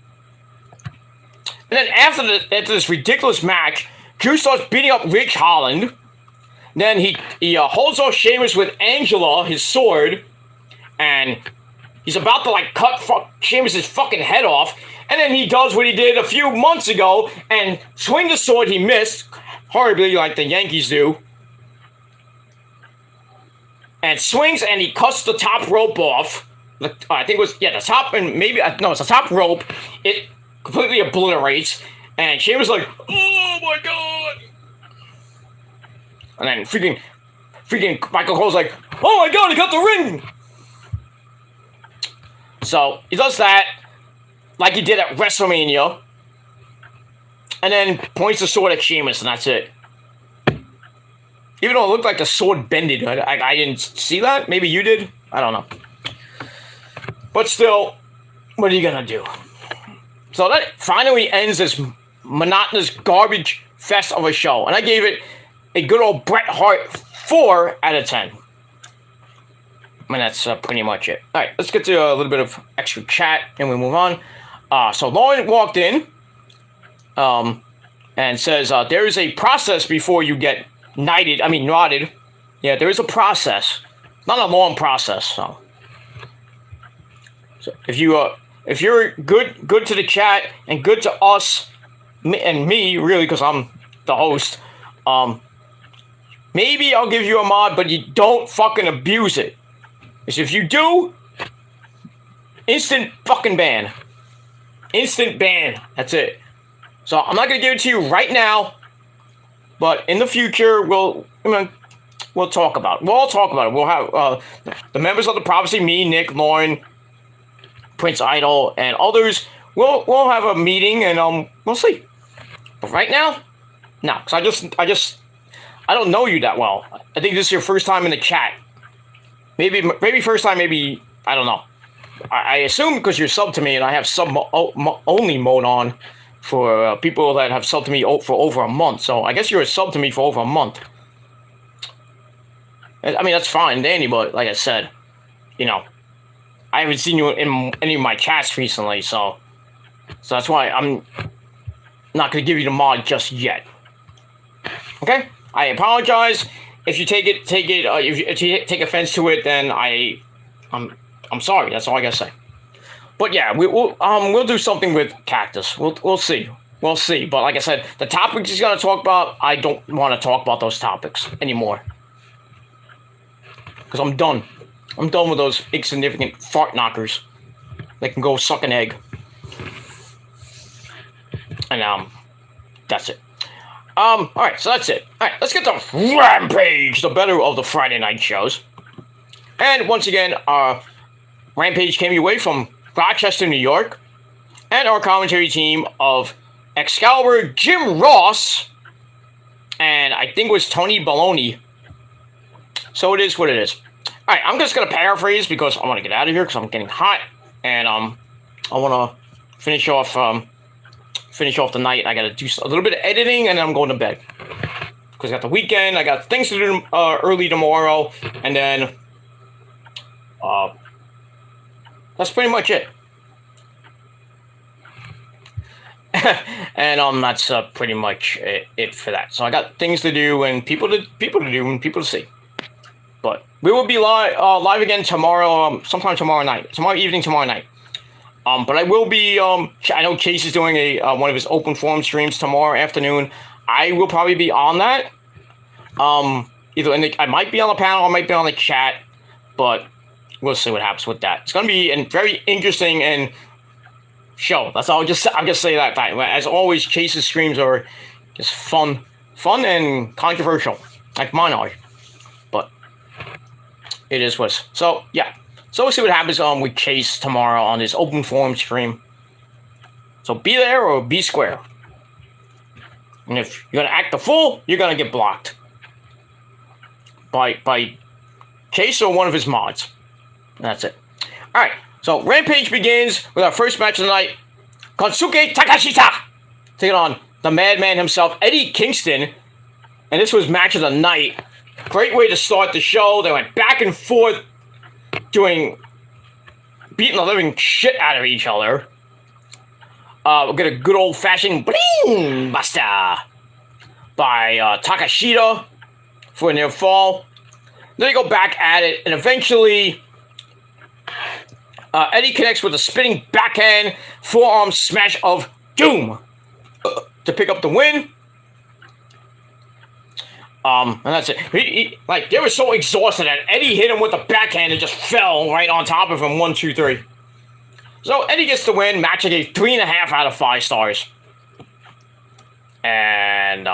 then after this ridiculous match, Drew starts beating up Ridge Holland. Then he holds off Sheamus with Angela, his sword. And he's about to like cut Sheamus' fucking head off. And then he does what he did a few months ago and swing the sword he missed horribly like the Yankees do. And swings and he cuts the top rope off. I think it was, the top, and maybe, no, it's the top rope. It completely obliterates. And Sheamus was like, oh my god. And then freaking Michael Cole's like, Oh my god, he got the ring! So, he does that, like he did at WrestleMania. And then points the sword at Sheamus, and that's it. Even though it looked like the sword bended. I didn't see that. Maybe you did. I don't know. But still, what are you going to do? So that finally ends this monotonous garbage fest of a show. And I gave it a good old Bret Hart 4 out of 10. And that's pretty much it. All right, let's get to a little bit of extra chat, and we move on. So Lauren walked in and says, there is a process before you get knighted. Yeah, there is a process. Not a long process, so if you're good to the chat and good to us and me, really, because I'm the host, maybe I'll give you a mod, but you don't fucking abuse it. Because if you do, instant fucking ban. Instant ban. That's it. So I'm not gonna give it to you right now, but in the future we'll talk about it. We'll all talk about it. We'll have the members of the Prophecy, me, Nick, Lauren, Prince Idol, and others. We'll have a meeting and we'll see. But right now, no, because I don't know you that well. I think this is your first time in the chat. Maybe first time. Maybe I don't know. I assume because you're subbed to me and I have sub only mode on for people that have subbed to me for over a month. So I guess you're a sub to me for over a month. I mean, that's fine, Danny, but like I said, I haven't seen you in any of my chats recently, so that's why I'm not going to give you the mod just yet. Okay? I apologize. If you take if you take offense to it, then I'm sorry. That's all I gotta say. But yeah, we'll do something with Cactus. We'll see. We'll see. But like I said, the topics he's gonna talk about, I don't want to talk about those topics anymore. Because I'm done. I'm done with those insignificant fart knockers. They can go suck an egg. And that's it. Alright, so that's it. Alright, let's get to Rampage, the better of the Friday night shows. And once again, Rampage came away from Rochester, New York. And our commentary team of Excalibur, Jim Ross, and I think it was Tony Baloney. So it is what it is. Alright, I'm just going to paraphrase because I want to get out of here because I'm getting hot. And I want to finish off the night. I got to do a little bit of editing, and then I'm going to bed. Because I got the weekend, I got things to do early tomorrow, and then that's pretty much it. And that's pretty much it for that. So I got things to do and people to do and people to see. But we will be live again tomorrow, sometime tomorrow evening, tomorrow night. But I will be, I know Chase is doing one of his open forum streams tomorrow afternoon. I will probably be on that. I might be on the panel, I might be on the chat, but we'll see what happens with that. It's going to be a very interesting and show. That's all. I'll just say that. As always, Chase's streams are just fun and controversial, like mine are. But it is what. So yeah. So we'll see what happens with Chase tomorrow on this open forum stream. So be there or be square. And if you're gonna act the fool, you're gonna get blocked by Chase or one of his mods. And that's it. All right. So Rampage begins with our first match of the night. Konosuke Takeshita taking on the Madman himself, Eddie Kingston, and this was match of the night. Great way to start the show. They went back and forth, beating the living shit out of each other. We'll get a good old-fashioned bling buster by Takeshita for a near fall. Then they go back at it, and eventually Eddie connects with a spinning backhand forearm smash of doom to pick up the win. And that's it. They were so exhausted that Eddie hit him with the backhand and just fell right on top of him. 1, 2, 3. So Eddie gets the win. Match I gave 3.5 out of 5 stars. And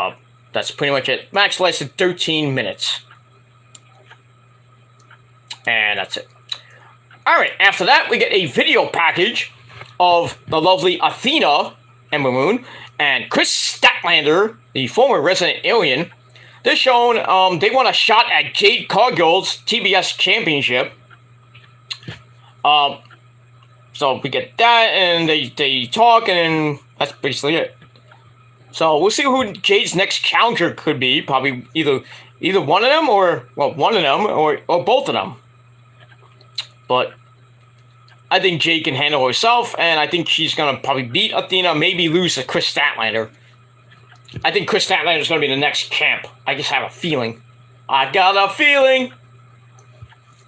that's pretty much it. Match lasted 13 minutes. And that's it. Alright, after that, we get a video package of the lovely Athena, Ember Moon, and Chris Statlander, the former Resident Alien. They're showing they want a shot at Jade Cargill's TBS Championship. So we get that, and they talk, and that's basically it. So we'll see who Jade's next challenger could be. Probably either one of them, or one of them, or both of them. But I think Jade can handle herself, and I think she's gonna probably beat Athena, maybe lose to Chris Statlander. I think Chris Statlander is gonna be the next champ. I just have a feeling. I got a feeling.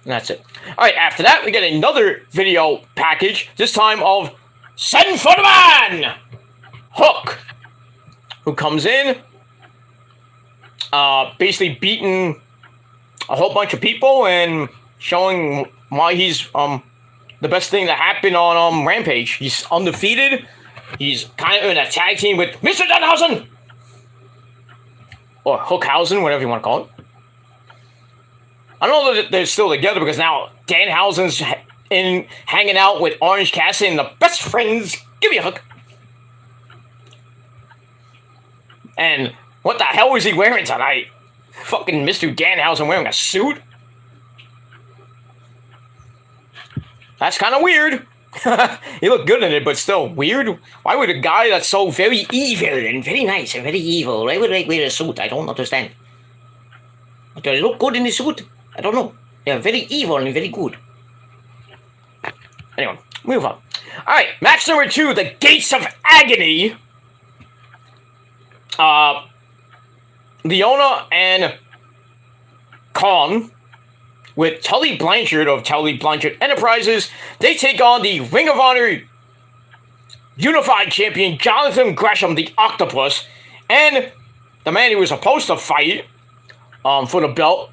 And that's it. Alright, after that, we get another video package, this time of Send for the Man! Hook, who comes in, basically beating a whole bunch of people and showing why he's the best thing that happened on Rampage. He's undefeated. He's kind of in a tag team with Mr. Danhausen! Or Hookhausen, whatever you want to call it. I don't know that they're still together because now Danhausen's hanging out with Orange Cassidy and the best friends. Give me a hook. And what the hell was he wearing tonight? Fucking Mr. Danhausen wearing a suit? That's kind of weird. He looked good in it, but still weird. Why would a guy that's so very evil and very nice and very evil, why would they wear a suit? I don't understand. Do they look good in the suit? I don't know. They're very evil and very good. Anyway, move on. Alright, match number 2, the Gates of Agony. Leona and Kong, with Tully Blanchard of Tully Blanchard Enterprises, they take on the Ring of Honor Unified Champion Jonathan Gresham, the Octopus, and the man who was supposed to fight for the belt,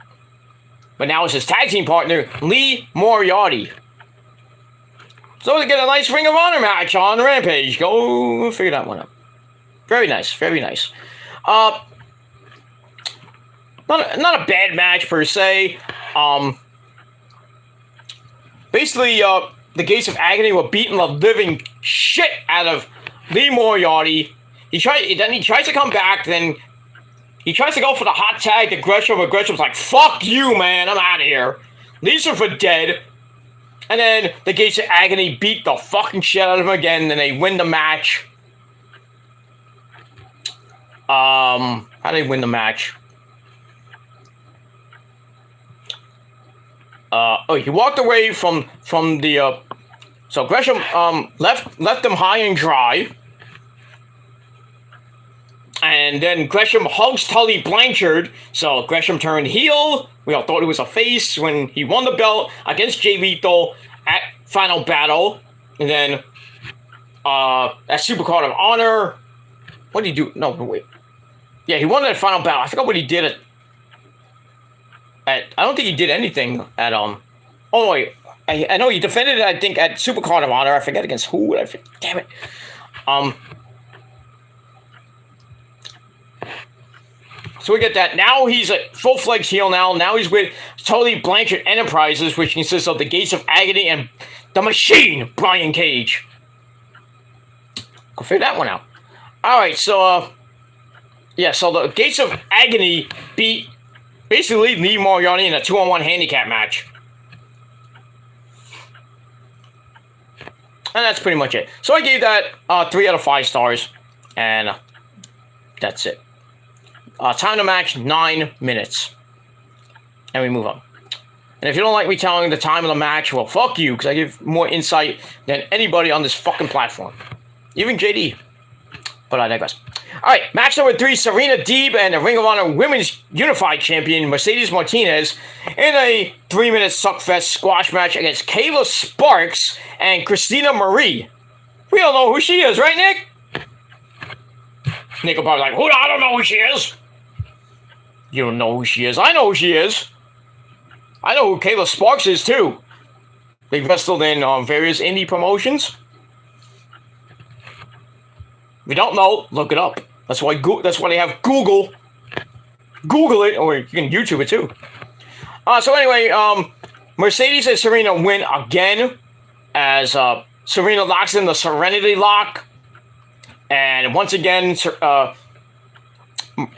but now it's his tag team partner, Lee Moriarty. So they get a nice Ring of Honor match on Rampage. Go figure that one out. Very nice, very nice. Not a bad match per se. Basically, the Gates of Agony were beating the living shit out of Lee Moriarty. He tries to come back, then he tries to go for the hot tag to Gresham, but Gresham's like, fuck you, man, I'm out of here. Leaves him for dead. And then the Gates of Agony beat the fucking shit out of him again, and they win the match. How did they win the match? He walked away from the, so Gresham, left them high and dry. And then Gresham hugs Tully Blanchard, so Gresham turned heel. We all thought it was a face when he won the belt against Jay Lethal at Final Battle. And then, at Supercard of Honor. What did he do? No, wait. Yeah, he won that Final Battle. I forgot what he did I don't think he did anything at, oh wait. I know he defended it, I think, at Supercard of Honor. I forget against who. Damn it. So we get that. Now he's a full-fledged heel now. Now he's with Tully Blanchard Enterprises, which consists of the Gates of Agony and the Machine, Brian Cage. Go figure that one out. Alright, so, yeah, so the Gates of Agony beat, basically, Lee Moriarty in a 2-on-1 handicap match. And that's pretty much it. So I gave that 3 out of 5 stars. And that's it. Time to match, 9 minutes. And we move on. And if you don't like me telling the time of the match, well, fuck you, because I give more insight than anybody on this fucking platform. Even JD. But I digress. Alright, match number 3, Serena Deeb and the Ring of Honor Women's Unified Champion, Mercedes Martinez, in a 3-minute suckfest squash match against Kayla Sparks and Christina Marie. We all know who she is, right, Nick? Nick will probably be like, I don't know who she is. You don't know who she is. I know who she is. I know who Kayla Sparks is, too. They've wrestled in various indie promotions. If you don't know, look it up. That's why they have Google. Google it, or you can YouTube it, too. So anyway, Mercedes and Serena win again as Serena locks in the Serenity Lock. And once again,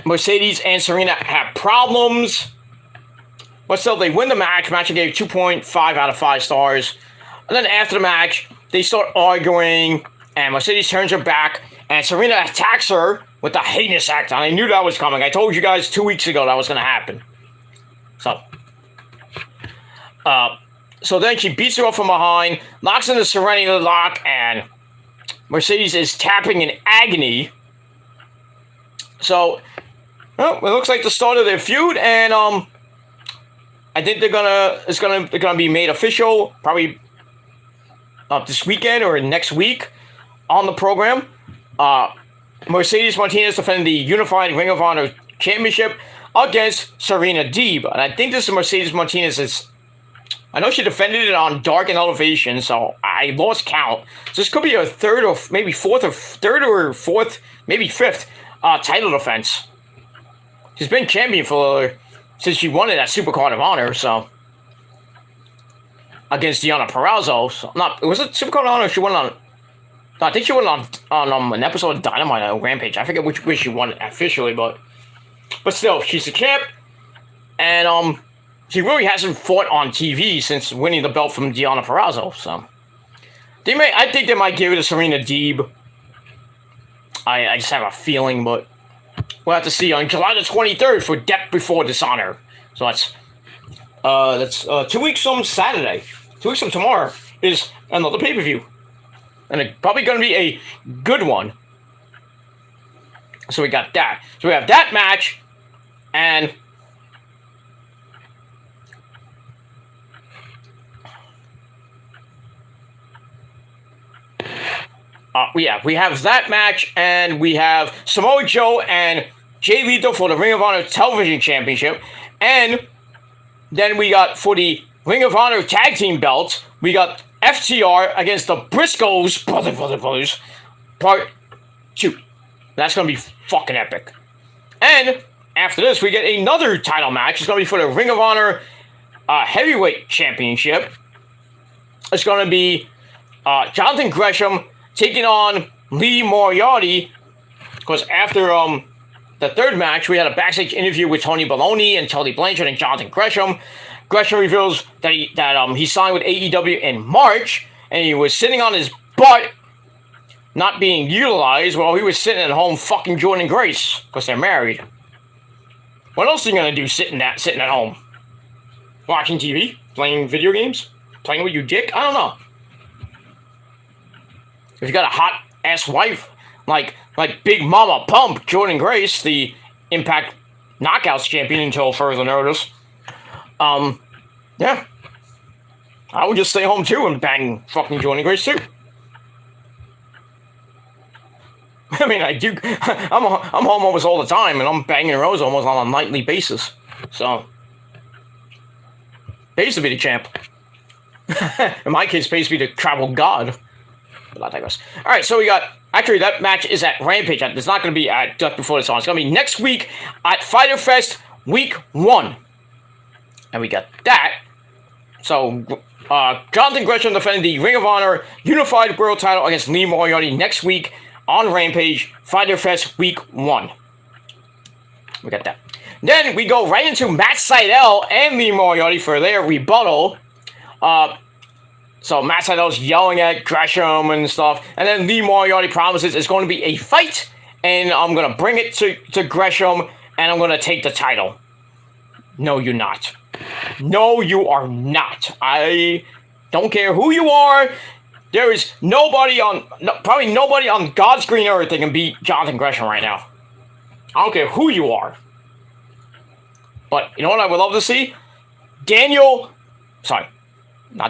Mercedes and Serena have problems. But still, they win the match. Match I gave 2.5 out of 5 stars. And then after the match, they start arguing. And Mercedes turns her back. And Serena attacks her with the heinous act. And I knew that was coming. I told you guys 2 weeks ago that was going to happen. So then she beats her up from behind, locks in the Serenity Lock, and Mercedes is tapping in agony. So, well, it looks like the start of their feud, and I think they're gonna be made official probably this weekend or next week on the program. Mercedes Martinez defending the Unified Ring of Honor Championship against Serena Deeb, and I think this is Mercedes Martinez's. I know she defended it on Dark and Elevation, so I lost count. So this could be her third or maybe fourth title defense. She's been champion since she won it at Supercard of Honor, so against Deonna Purrazzo. So was it Supercard of Honor? She won on. No, I think she won on an episode of Dynamite or Rampage. I forget which she won it officially, but still, she's the champ, and she really hasn't fought on TV since winning the belt from Deonna Purrazzo, so I think they might give it to Serena Deeb. I just have a feeling, but we'll have to see on July the 23rd for Death Before Dishonor. So that's 2 weeks from Saturday. 2 weeks from tomorrow is another pay-per-view, and it's probably going to be a good one. So we got that. So we have that match, and we have that match, and we have Samoa Joe and Jay Lethal for the Ring of Honor Television Championship, and then we got for the Ring of Honor Tag Team belts, we got FTR against the Briscoes, brothers, Part 2. That's going to be fucking epic. And after this, we get another title match. It's going to be for the Ring of Honor Heavyweight Championship. It's going to be Jonathan Gresham taking on Lee Moriarty, because after the third match, we had a backstage interview with Tony Baloney and Tully Blanchard and Jonathan Gresham. Gresham reveals that he signed with AEW in March, and he was sitting on his butt, not being utilized, while he was sitting at home fucking Jordan Grace, because they're married. What else are you gonna do sitting at home? Watching TV? Playing video games? Playing with your dick? I don't know. If you got a hot ass wife like Big Mama Pump, Jordan Grace, the Impact Knockouts champion until further notice, yeah, I would just stay home too and bang fucking Jordan Grace too. I mean, I do. I'm home almost all the time, and I'm banging Rose almost on a nightly basis. So, pays to be the champ. In my case, pays to be the tribal god. But I digress. All right, so we got. Actually, that match is at Rampage. It's not going to be at Death Before Dishonor. It's going to be next week at Fyter Fest Week 1. And we got that. So, Jonathan Gresham defending the Ring of Honor Unified World Title against Lee Moriarty next week on Rampage, Fyter Fest Week 1. We got that. Then we go right into Matt Sydal and Lee Moriarty for their rebuttal. So Matt Sydal's yelling at Gresham and stuff, and then Lee Moriarty promises it's going to be a fight, and I'm going to bring it to Gresham, and I'm going to take the title. No, you're not. No, you are not. I don't care who you are. There is probably nobody on God's green earth that can beat Jonathan Gresham right now. I don't care who you are. But you know what I would love to see? Not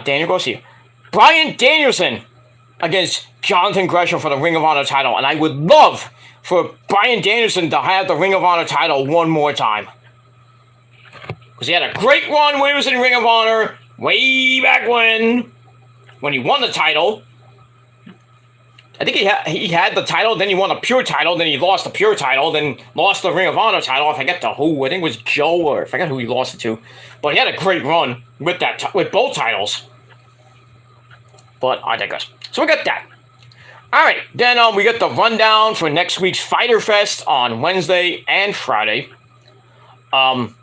Daniel Garcia. Bryan Danielson against Jonathan Gresham for the Ring of Honor title. And I would love for Bryan Danielson to have the Ring of Honor title one more time. Because he had a great run when he was in Ring of Honor way back when he won the title. I think he had the title, then he won the pure title, then he lost the pure title, then lost the Ring of Honor title. I forget who. I think it was Joe, or I forget who he lost it to. But he had a great run with with both titles. But I digress. So we got that. All right, then we got the rundown for next week's Fyter Fest on Wednesday and Friday. Then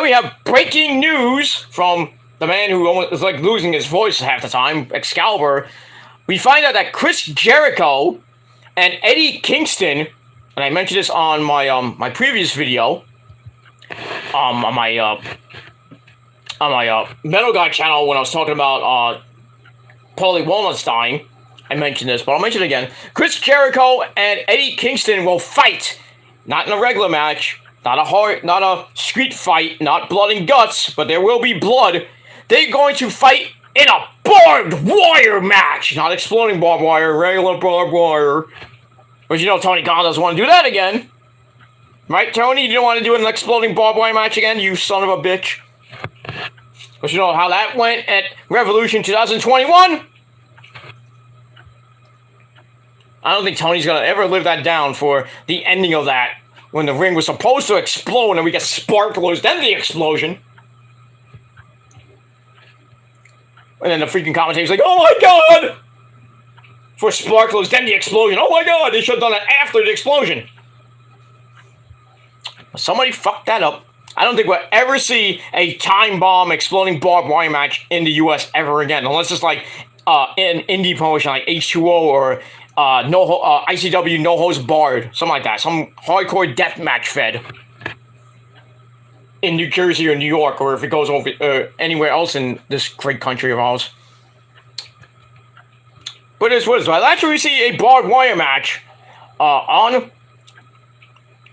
we have breaking news from the man who almost is like losing his voice half the time, Excalibur. We find out that Chris Jericho and Eddie Kingston, and I mentioned this on my my previous video, on my Metal Guy channel when I was talking about Paulie Walnuts dying. I mentioned this, but I'll mention it again. Chris Jericho and Eddie Kingston will fight, not in a regular match, not a street fight, not blood and guts, but there will be blood. They're going to fight in a barbed wire match, not exploding barbed wire, regular barbed wire. But you know Tony Khan doesn't want to do that again. Right, Tony? You don't want to do an exploding barbed wire match again, you son of a bitch? But you know how that went at Revolution 2021? I don't think Tony's going to ever live that down for the ending of that, when the ring was supposed to explode and we get sparklers, then the explosion. And then the freaking commentator's like, oh my god! For sparklers, then the explosion. Oh my god, they should have done it after the explosion. Somebody fucked that up. I don't think we'll ever see a time bomb exploding barbed wire match in the US ever again. Unless it's like an indie promotion like H2O or ICW No Holds Barred. Something like that. Some hardcore death match fed. In New Jersey or New York, or if it goes over anywhere else in this great country of ours. But it's what it is. I'll actually see a barbed wire match on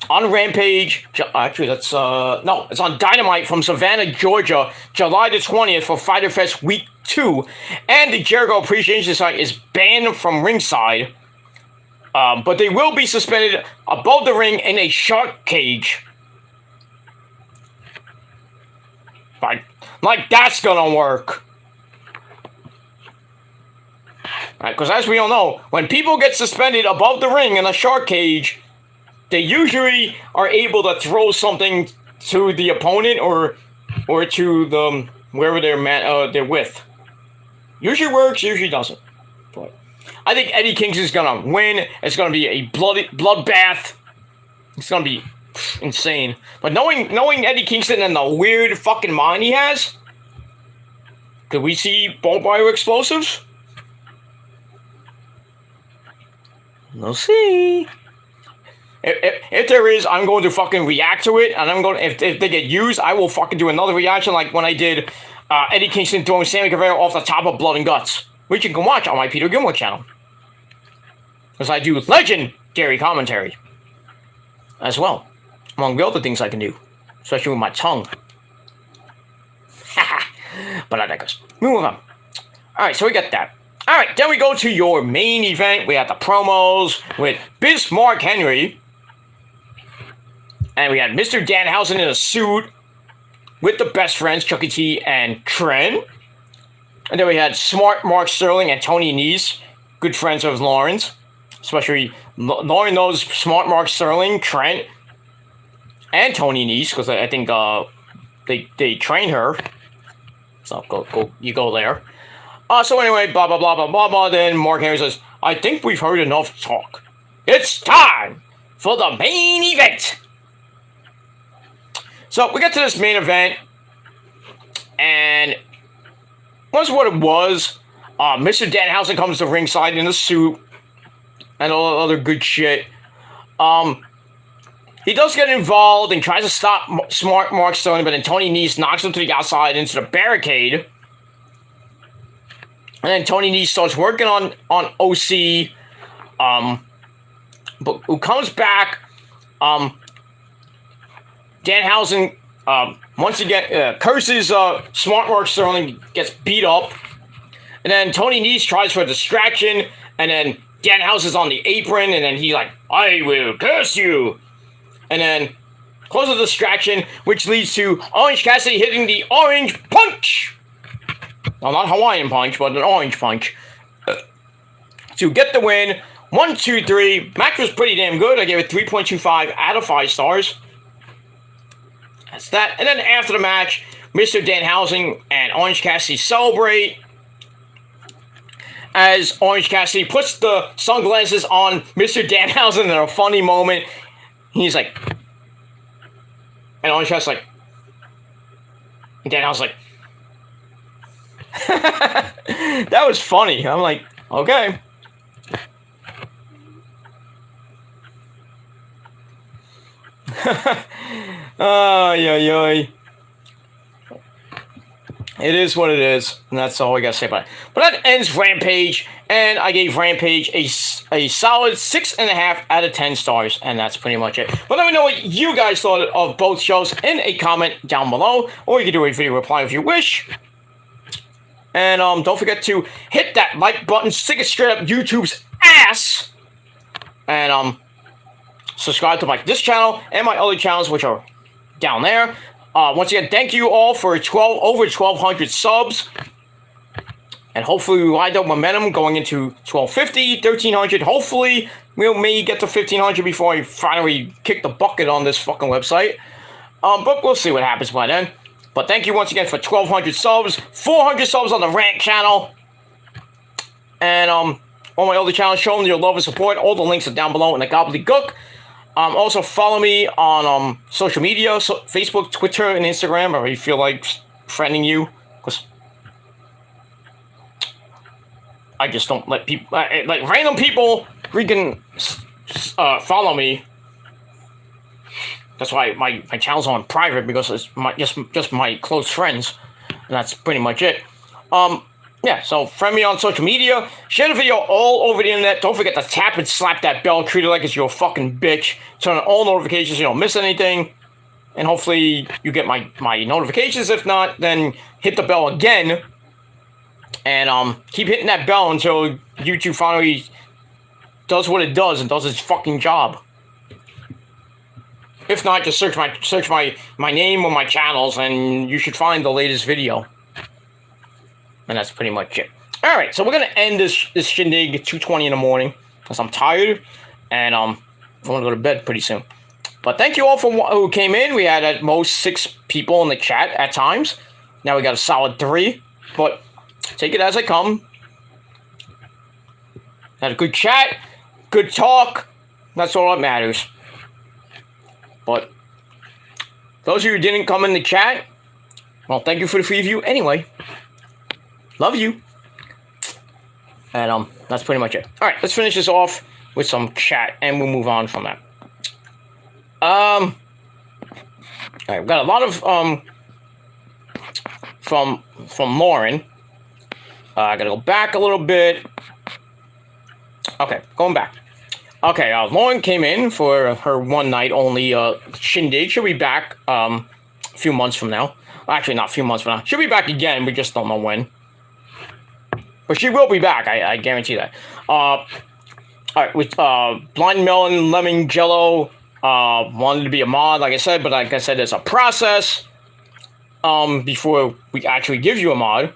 Rampage. Actually, that's no, it's on Dynamite from Savannah, Georgia, July the 20th for Fyter Fest Week 2, and the Jericho Appreciation Society is banned from ringside, but they will be suspended above the ring in a shark cage. Like that's gonna work. Right, because as we all know, when people get suspended above the ring in a shark cage, they usually are able to throw something to the opponent or to the wherever they're with. Usually works, usually doesn't. But I think Eddie Kingston's gonna win. It's gonna be a bloodbath. It's gonna be insane. But knowing Eddie Kingston and the weird fucking mind he has, could we see barbed wire explosives? We'll see. If there is, I'm going to fucking react to it, and I'm going if they get used, I will fucking do another reaction like when I did Eddie Kingston throwing Sammy Guevara off the top of Blood and Guts, which you can watch on my Peter Gilmore channel, because I do legendary commentary as well, among the other things I can do, especially with my tongue. But I digress. Move on. Alright, so we got that. Alright, then we go to your main event. We had the promos with Bismarck Henry. And we had Mr. Danhausen in a suit with the best friends, Chucky T and Trent. And then we had Smart Mark Sterling and Tony Nese, good friends of Lauren's. Especially, Lauren knows Smart Mark Sterling, Trent, and Tony Nese, because I think they train her. So you go there. So anyway, blah, blah, blah, blah, blah, blah. Then Mark Henry says, I think we've heard enough talk. It's time for the main event. So we get to this main event, and was what it was. Mr. Danhausen comes to ringside in a suit and all that other good shit. He does get involved and tries to stop Smart Mark Sterling, but then Tony Nese knocks him to the outside into the barricade. And then Tony Nese starts working on OC, but who comes back, Danhausen, once again, curses Smart Mark Sterling, gets beat up, and then Tony Nese tries for a distraction, and then Danhausen's on the apron, and then he's like, I will curse you, and then causes a distraction, which leads to Orange Cassidy hitting the Orange Punch. Well, not Hawaiian Punch, but an Orange Punch. to get the win. 1, 2, 3. Match was pretty damn good. I gave it 3.25 out of 5 stars. That's that. And then after the match, Mr. Danhausen and Orange Cassidy celebrate as Orange Cassidy puts the sunglasses on Mr. Danhausen in a funny moment. He's like, and Orange Cassidy's like, and Danhausen's like, that was funny. I'm like, okay. Ay. It is what it is, and that's all we gotta say about it. But that ends Rampage, and I gave Rampage a solid 6.5 out of 10 stars, and that's pretty much it. But let me know what you guys thought of both shows in a comment down below, or you can do a video reply if you wish. And don't forget to hit that like button, stick it straight up YouTube's ass, and subscribe to this channel and my other channels, which are down there. Once again, thank you all for over 1,200 subs. And hopefully we ride up momentum going into 1,250, 1,300. Hopefully we may get to 1,500 before I finally kick the bucket on this fucking website. But we'll see what happens by then. But thank you once again for 1,200 subs, 400 subs on the Rant channel. And all my other channels showing your love and support. All the links are down below in the gobbledygook. Also follow me on social media, Facebook, Twitter, and Instagram, or if you feel like friending you, because I just don't let people, like random people, freaking follow me. That's why my channel's on private, because it's just my close friends, and that's pretty much it. Yeah, so friend me on social media, share the video all over the internet. Don't forget to tap and slap that bell, treat it like it's your fucking bitch. Turn on all notifications so you don't miss anything. And hopefully you get my notifications. If not, then hit the bell again. And keep hitting that bell until YouTube finally does what it does and does its fucking job. If not, just search my name or my channels and you should find the latest video. And that's pretty much it. Alright, so we're going to end this shindig at 2:20 in the morning. Because I'm tired. And I want to go to bed pretty soon. But thank you all for who came in. We had at most 6 people in the chat at times. Now we got a solid 3. But take it as I come. Had a good chat. Good talk. That's all that matters. But those of you who didn't come in the chat, well, thank you for the free view anyway. Love you. And that's pretty much it. Alright, let's finish this off with some chat and we'll move on from that. Alright, we've got a lot of from Lauren. I gotta go back a little bit. Okay, going back. Okay, Lauren came in for her one night only shindig. She'll be back a few months from now. Actually, not a few months from now. She'll be back again, we just don't know when. But she will be back, I guarantee that. Alright, with Blind Melon, Lemon Jello, wanted to be a mod, like I said, but like I said, there's a process before we actually give you a mod.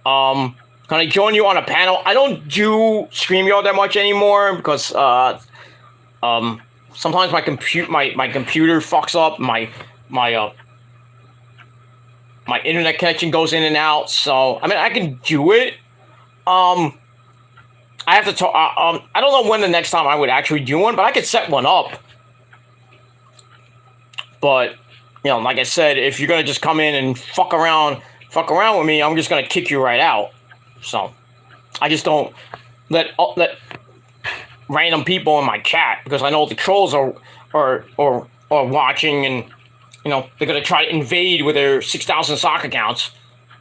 Can I join you on a panel? I don't do StreamYard that much anymore because sometimes my computer fucks up, my internet connection goes in and out. So I mean, I can do it. I have to talk. I don't know when the next time I would actually do one, but I could set one up. But you know, like I said, if you're gonna just come in and fuck around with me, I'm just gonna kick you right out. So I just don't let random people in my chat, because I know the trolls are watching, and you know they're gonna try to invade with their 6,000 sock accounts.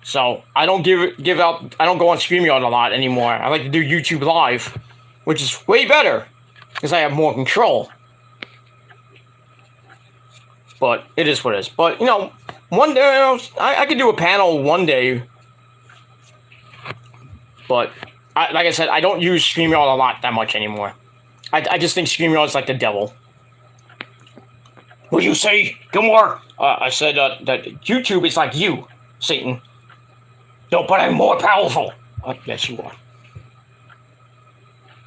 So I don't give out. I don't go on StreamYard a lot anymore. I like to do YouTube Live, which is way better because I have more control. But it is what it is. But you know, one day I could do a panel one day. But like I said, I don't use StreamYard a lot that much anymore. I just think StreamYard is like the devil. What do you say, Gilmore? I said that YouTube is like you, Satan. No, but I'm more powerful. Yes, you are.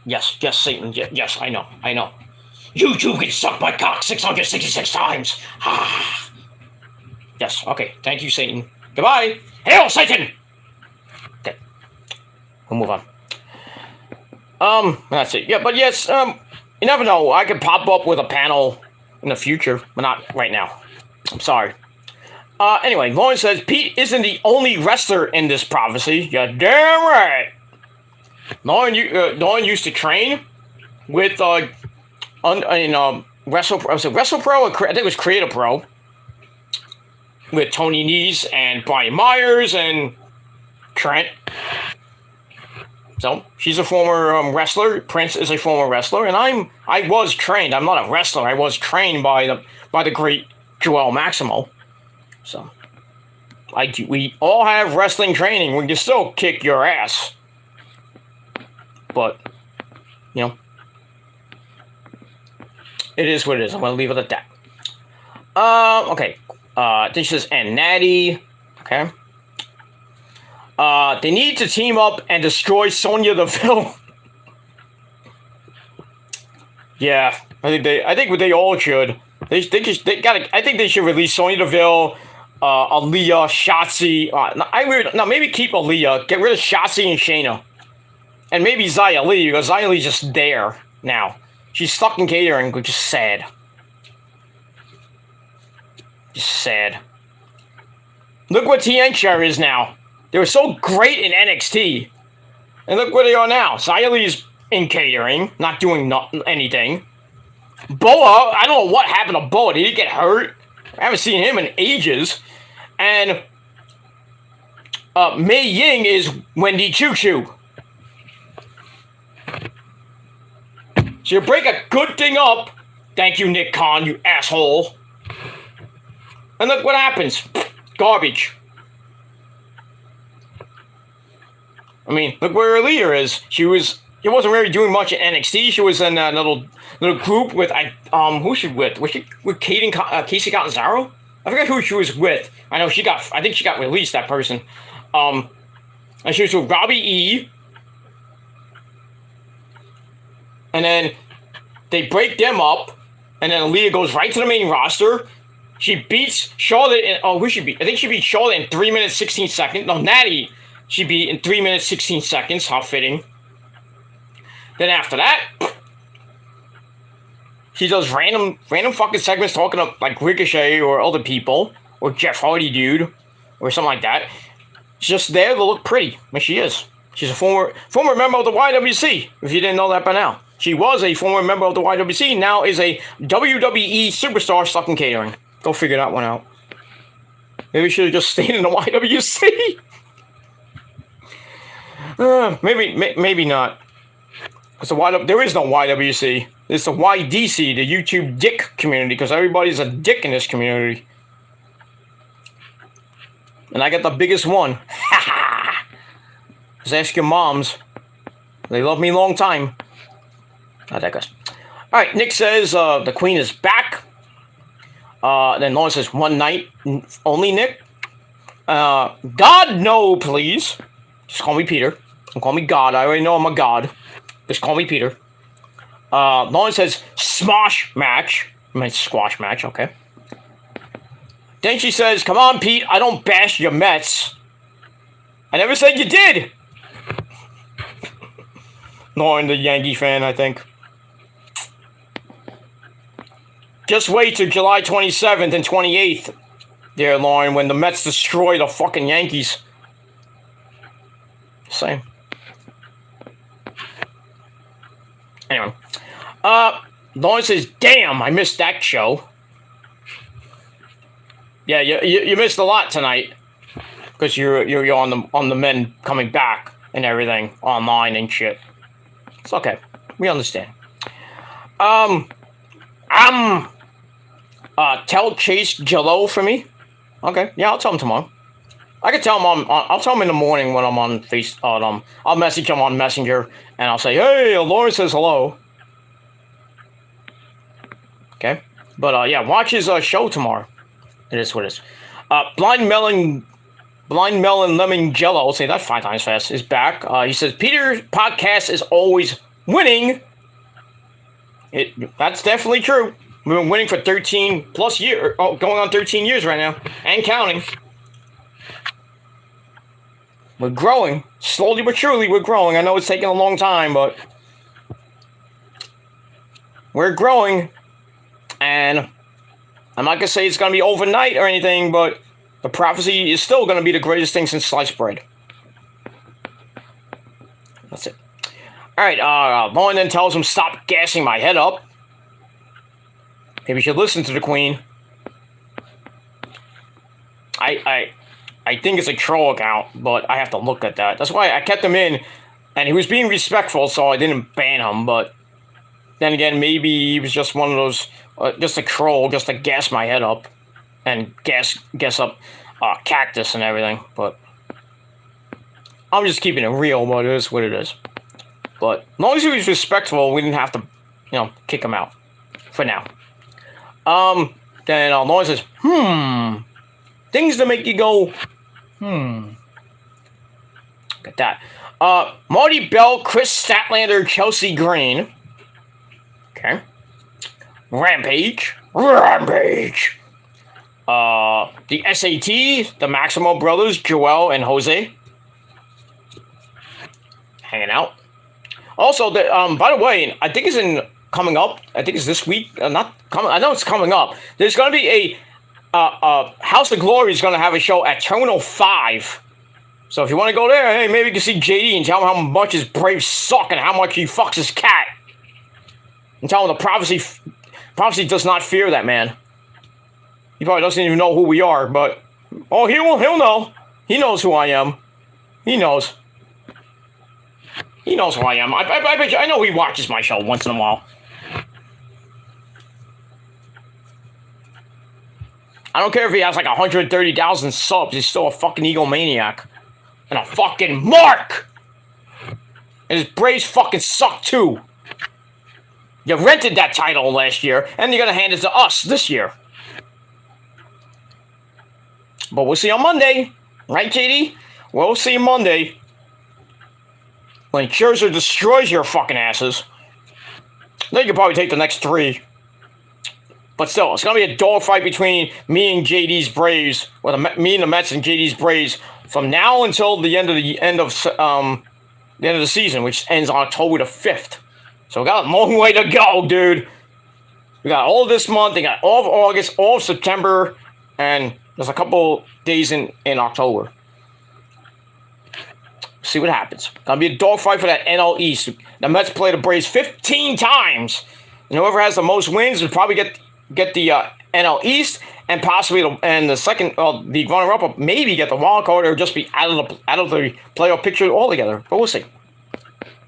Yes, Satan. Yes, I know. You too can suck my cock 666 times. Ah. Yes, okay. Thank you, Satan. Goodbye. Hail, Satan! Okay. We'll move on. That's it. Yeah, but yes, you never know. I could pop up with a panel in the future, but not right now. I'm sorry. Anyway, Lauren says, Pete isn't the only wrestler in this prophecy. You're damn right. Lauren used to train with, Wrestle Pro, I think it was Creative Pro, with Tony Nese and Brian Myers and Trent. So she's a former wrestler. Prince is a former wrestler, and I was trained. I'm not a wrestler. I was trained by the great Joel Maximo. So we all have wrestling training. We can still kick your ass, but you know, it is what it is. I'm gonna leave it at that. Okay. This is and Natty. Okay. They need to team up and destroy Sonya Deville. Yeah, I think they all should. I think they should release Sonya Deville, Aaliyah, Shotzi. Maybe keep Aaliyah. Get rid of Shotzi and Shayna, and maybe Xia Li, because Xia Li's just there now. She's stuck in catering, which is sad. Just sad. Look what TNChar is now. They were so great in NXT. And look where they are now. Xia Li's in catering, not doing anything. Boa, I don't know what happened to Boa. Did he get hurt? I haven't seen him in ages. And Mei Ying is Wendy Choo Choo. So you break a good thing up. Thank you, Nick Khan, you asshole. And look what happens. Garbage. I mean, look where her leader is. She wasn't really doing much in NXT. She was in a little group with who she with? Was she with Casey Catanzaro? I forgot who she was with. I think she got released, that person. And she was with Robbie E. And then they break them up, and then Aaliyah goes right to the main roster. She beats Charlotte who she beat? I think she beat Charlotte in 3 minutes 16 seconds. No, Natty she beat in 3 minutes 16 seconds. How fitting. Then after that, she does random fucking segments talking to like Ricochet or other people, or Jeff Hardy dude, or something like that. She's just there to look pretty, and she is. She's a former member of the YWC, if you didn't know that by now. She was a former member of the YWC, now is a WWE superstar stuck in catering. Go figure that one out. Maybe we should have just stayed in the YWC. Maybe not. There is no YWC. It's the YDC, the YouTube dick community, because everybody's a dick in this community. And I got the biggest one. Just ask your moms. They love me a long time. I digress. Alright, Nick says the Queen is back. Then Lauren says, one night only, Nick. God, no, please. Just call me Peter. Don't call me God. I already know I'm a God. Just call me Peter. Lauren says, smosh match. I mean, squash match, okay. Then she says, come on, Pete, I don't bash your Mets. I never said you did. Lauren, the Yankee fan, I think. Just wait till July 27th and 28th, there, Lauren, when the Mets destroy the fucking Yankees. Same. Anyway. Lauren says, damn, I missed that show. Yeah, you missed a lot tonight. Because you're on the men coming back and everything online and shit. It's okay. We understand. Tell Chase Jello for me. Okay, yeah, I'll tell him tomorrow. I can tell him I'll tell him in the morning when I'm on I'll message him on Messenger and I'll say, hey, Lauren says hello. Okay, but yeah, watch his show tomorrow. It is what it is. Blind Melon Lemon Jello, I'll say that 5 times fast, is back. He says, Peter's podcast is always winning. That's definitely true. We've been winning for 13 plus years. Oh, going on 13 years right now. And counting. We're growing. Slowly but surely, we're growing. I know it's taking a long time, but we're growing. And I'm not going to say it's going to be overnight or anything, but the prophecy is still going to be the greatest thing since sliced bread. That's it. Alright, Lauren then tells him, stop gassing my head up. Maybe you should listen to the queen. I think it's a troll account, but I have to look at that. That's why I kept him in, and he was being respectful, so I didn't ban him, but then again, maybe he was just one of those, just a troll, just to gas my head up, and gas up Cactus and everything, but I'm just keeping it real, but it is what it is. But as long as he was respectful, we didn't have to, kick him out. For now. Then Lauren says, things to make you go, Look at that. Marty Bell, Chris Statlander, Chelsea Green. Okay. Rampage. The SAT, the Maximo brothers, Joel and Jose. Hanging out. Also, by the way, I think it's coming up. I think it's this week. Not coming. I know it's coming up. There's going to be a House of Glory is going to have a show at Terminal 5. So if you want to go there, hey, maybe you can see JD and tell him how much his Braves suck and how much he fucks his cat. And tell him the prophecy does not fear that man. He probably doesn't even know who we are, but he'll know. He knows who I am. He knows. He knows who I am. I bet you, I know he watches my show once in a while. I don't care if he has like 130,000 subs. He's still a fucking egomaniac. And a fucking mark! And his Braves fucking suck too. You rented that title last year, and you're gonna hand it to us this year. But we'll see on Monday. Right, JD? We'll see Monday. When Scherzer destroys your fucking asses. Then you can probably take the next 3. But still, it's going to be a dogfight between me and JD's Braves. Or me and the Mets and JD's Braves. From now until the end of the season, which ends on October the 5th. So we got a long way to go, dude. We got all this month. They got all of August, all of September. And there's a couple days in October. See what happens. Gonna be a dogfight for that NL East. The Mets play the Braves 15 times, and whoever has the most wins will probably get the NL East, and possibly the second, the runner-up will maybe get the wild card, or just be out of the playoff picture altogether. But we'll see.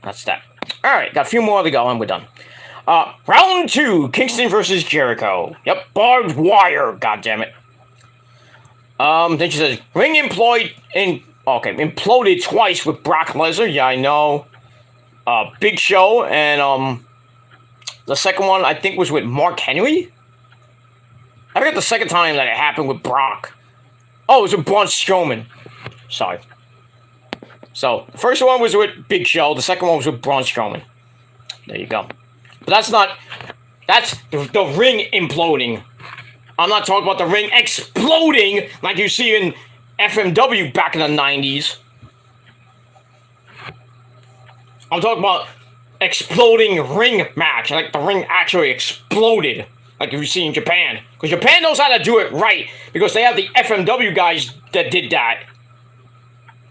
That's that. All right, got a few more to go, and we're done. Round 2, Kingston versus Jericho. Yep, barbed wire. God damn it. Then she says, ring imploded twice with Brock Lesnar. Yeah, I know. Big Show, and the second one I think was with Mark Henry. I forget the second time that it happened with Brock. Oh, it was with Braun Strowman. Sorry. So the first one was with Big Show. The second one was with Braun Strowman. There you go. But that's the ring imploding. I'm not talking about the ring exploding like you see in FMW back in the 90s. I'm talking about exploding ring match. Like the ring actually exploded. Like you see in Japan. Because Japan knows how to do it right. Because they have the FMW guys that did that.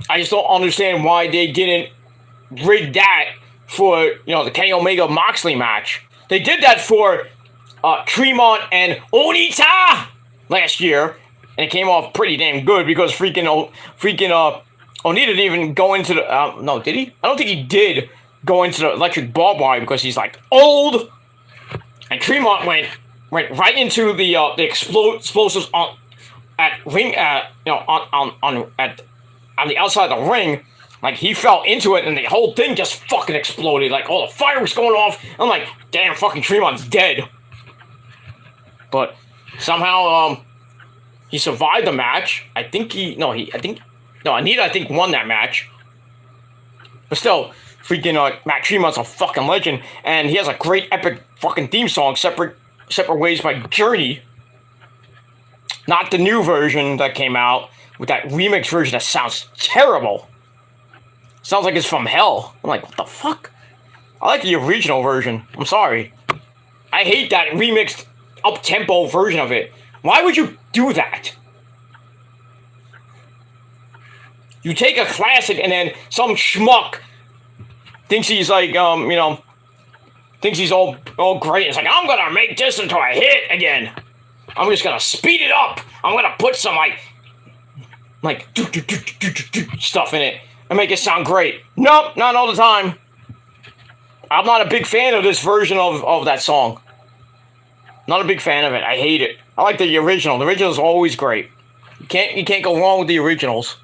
I just don't understand why they didn't rig that for, the Kenny Omega Moxley match. They did that for Tremont and Onita last year. And it came off pretty damn good because freaking Onita didn't even go into the... no, did he? I don't think he did go into the electric barbed wire because he's, like, old. And Tremont went right into the explosives on the outside of the ring. Like, he fell into it and the whole thing just fucking exploded. Like, all the fire was going off. I'm like, damn, fucking Tremont's dead. But somehow, he survived the match. Anita, I think, won that match. But still, Freaking Max Tremont's a fucking legend, and he has a great epic fucking theme song, Separate Ways by Journey. Not the new version that came out with that remix version that sounds terrible. Sounds like it's from hell. I'm like, what the fuck? I like the original version. I'm sorry. I hate that remixed up-tempo version of it. Why would you do that? You take a classic and then some schmuck thinks he's like, thinks he's all great. It's like, I'm gonna make this into a hit again. I'm just gonna speed it up. I'm gonna put some like stuff in it and make it sound great. Nope, not all the time. I'm not a big fan of this version of that song. Not a big fan of it. I hate it. I like the original. The original is always great. You can't go wrong with the originals.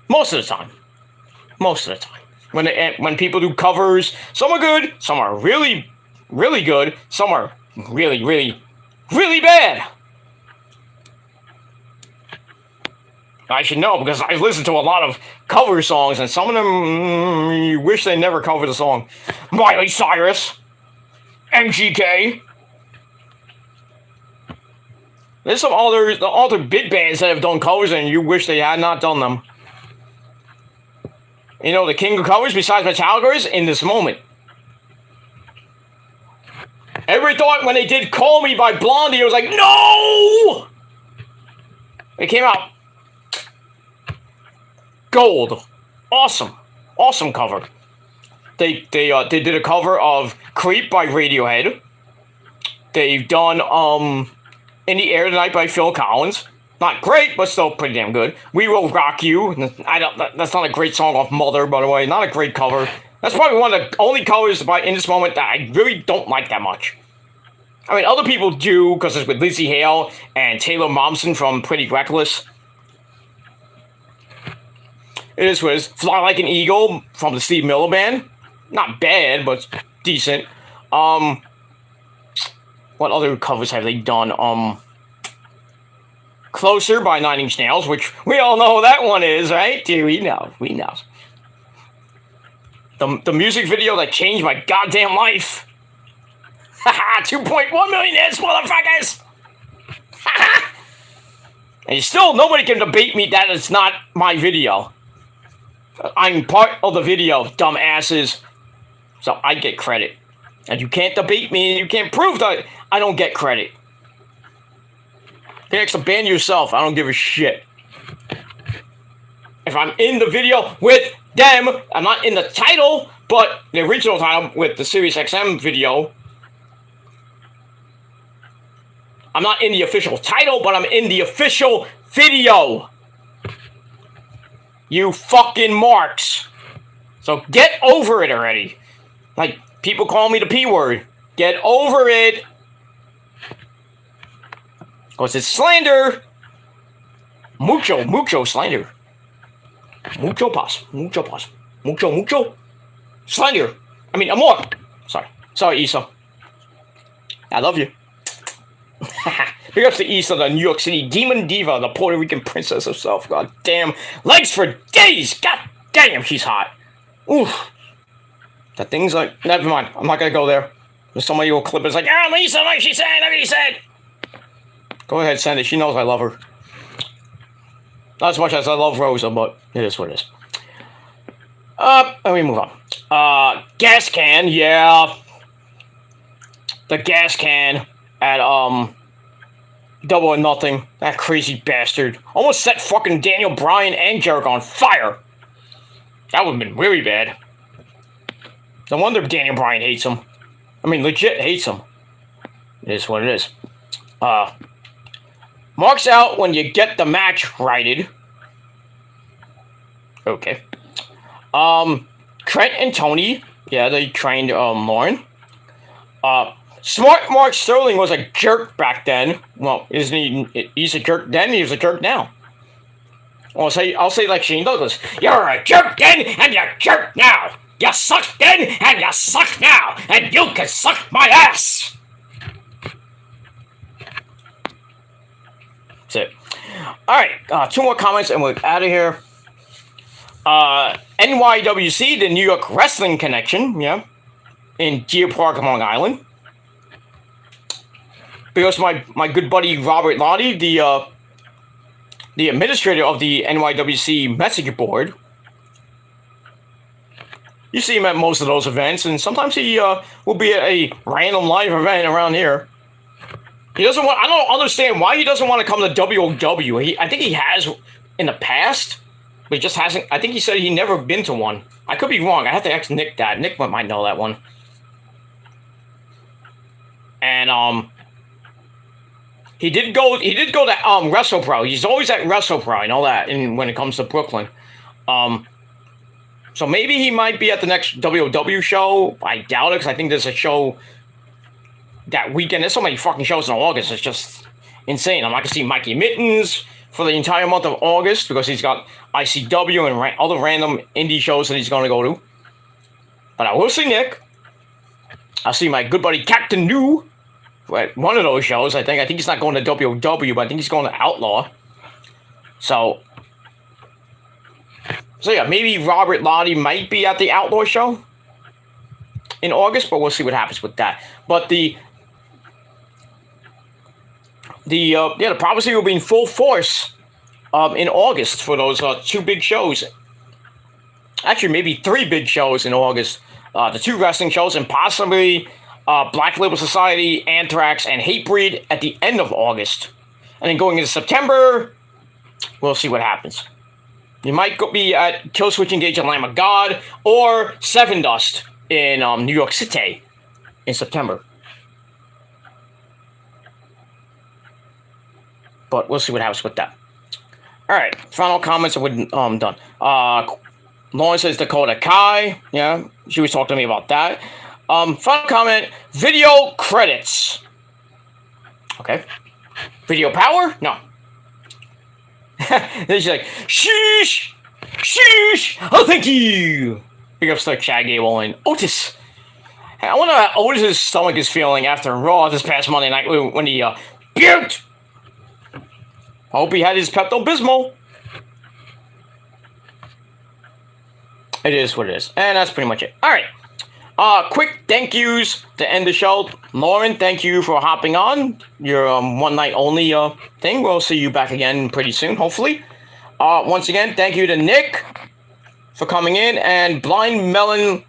Most of the time. Most of the time. When people do covers, some are good, some are really, really good, some are really, really, really bad. I should know because I've listened to a lot of cover songs, and some of them you wish they never covered the song. Miley Cyrus, MGK. There's some other big bands that have done covers, and you wish they had not done them. You know, the king of covers besides Metallica is In This Moment. Everybody thought when they did Call Me by Blondie, it was like, no! It came out gold. Awesome. Awesome cover. They did a cover of Creep by Radiohead. They've done In the Air Tonight by Phil Collins. Not great, but still pretty damn good. We Will Rock You. That's not a great song off Mother, by the way. Not a great cover. That's probably one of the only covers by In This Moment that I really don't like that much. I mean, other people do, because it's with Lizzie Hale and Taylor Momsen from Pretty Reckless. It is with Fly Like an Eagle from the Steve Miller Band. Not bad, but decent. What other covers have they done? Closer by 9 Inch Nails, which we all know who that one is, right? Dude, we know. The music video that changed my goddamn life. Haha, 2.1 million hits, motherfuckers! Haha! And still, nobody can debate me that it's not my video. I'm part of the video, dumbasses. So I get credit. And you can't debate me, and you can't prove that I don't get credit. You can ban yourself. I don't give a shit. If I'm in the video with them, I'm not in the title, but the original title with the Sirius XM video. I'm not in the official title, but I'm in the official video. You fucking marks. So get over it already. Like, people call me the P word. Get over it. Because it's slander. Mucho slander. Mucho pas. Mucho. Slander. I mean, amor. Sorry, Issa. I love you. Big ups to Issa, the New York City Demon Diva, the Puerto Rican princess herself. God damn. Legs for days. God damn, she's hot. Oof. That thing's like, never mind. I'm not going to go there. There's somebody will clip it. It's like, Lisa, like she said, like he said. Go ahead, send it. She knows I love her. Not as much as I love Rosa, but it is what it is. Let me move on. Gas can, yeah. The gas can at, Double or Nothing. That crazy bastard. Almost set fucking Daniel Bryan and Jericho on fire. That would have been really bad. No wonder Daniel Bryan hates him. I mean, legit hates him. It is what it is. Marks out when you get the match righted. Okay. Trent and Tony. Yeah, they trained, Lauren. Smart Mark Sterling was a jerk back then. Well, isn't he? He's a jerk then, he's a jerk now. I'll say like Shane Douglas. You're a jerk then, and you're a jerk now. You sucked then, and you suck now. And you can suck my ass. That's it. Alright, 2 more comments and we're out of here. NYWC, the New York Wrestling Connection, yeah, in Deer Park, Long Island. Because my good buddy Robert Lottie, the administrator of the NYWC message board, you see him at most of those events, and sometimes he will be at a random live event around here. He doesn't want. I don't understand why he doesn't want to come to WOW. I think he has in the past, but he just hasn't. I think he said he never been to one. I could be wrong. I have to ask Nick that. Nick might know that one. And he did go to WrestlePro. He's always at WrestlePro. I know that. And when it comes to Brooklyn, so maybe he might be at the next WOW show. I doubt it, because I think there's a show that weekend. There's so many fucking shows in August. It's just insane. I'm not going to see Mikey Mittens for the entire month of August, because he's got ICW and other random indie shows that he's going to go to. But I will see Nick. I'll see my good buddy Captain New at one of those shows. I think he's not going to WOW, but I think he's going to Outlaw. So yeah, maybe Robert Lottie might be at the Outlaw show in August, but we'll see what happens with that. But the prophecy will be in full force in August for those 2 big shows. Actually, maybe 3 big shows in August. The 2 wrestling shows, and possibly Black Label Society, Anthrax, and Hatebreed at the end of August. And then going into September, we'll see what happens. You might be at Killswitch Engage and Lamb of God, or Seven Dust in New York City in September. But we'll see what happens with that. Alright, final comments are done. Lauren says Dakota Kai. Yeah, she was talking to me about that. Final comment, video credits. Okay. Video power? No. Then she's like, sheesh! Sheesh! Oh, thank you! Big ups to Chad Gable and Otis. I wonder how Otis' stomach is feeling after Raw this past Monday night when he puked. I hope he had his Pepto-Bismol. It is what it is. And that's pretty much it. Alright. Quick thank yous to end the show. Lauren, thank you for hopping on your one night only thing. We'll see you back again pretty soon, hopefully. Once again, thank you to Nick for coming in, and Blind Melon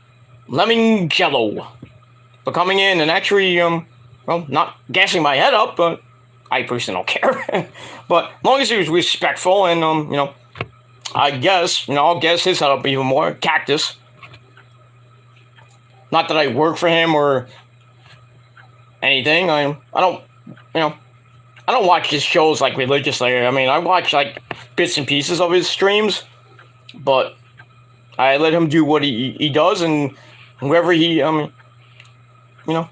Lemon Jello for coming in and actually, well, not gassing my head up, but I personally don't care. But as long as he was respectful and, you know, I guess, you know, I'll gas his head up even more. Cactus. Not that I work for him or anything. I don't, you know, I don't watch his shows like religiously. I mean, I watch like bits and pieces of his streams, but I let him do what he does, and whoever he, you know,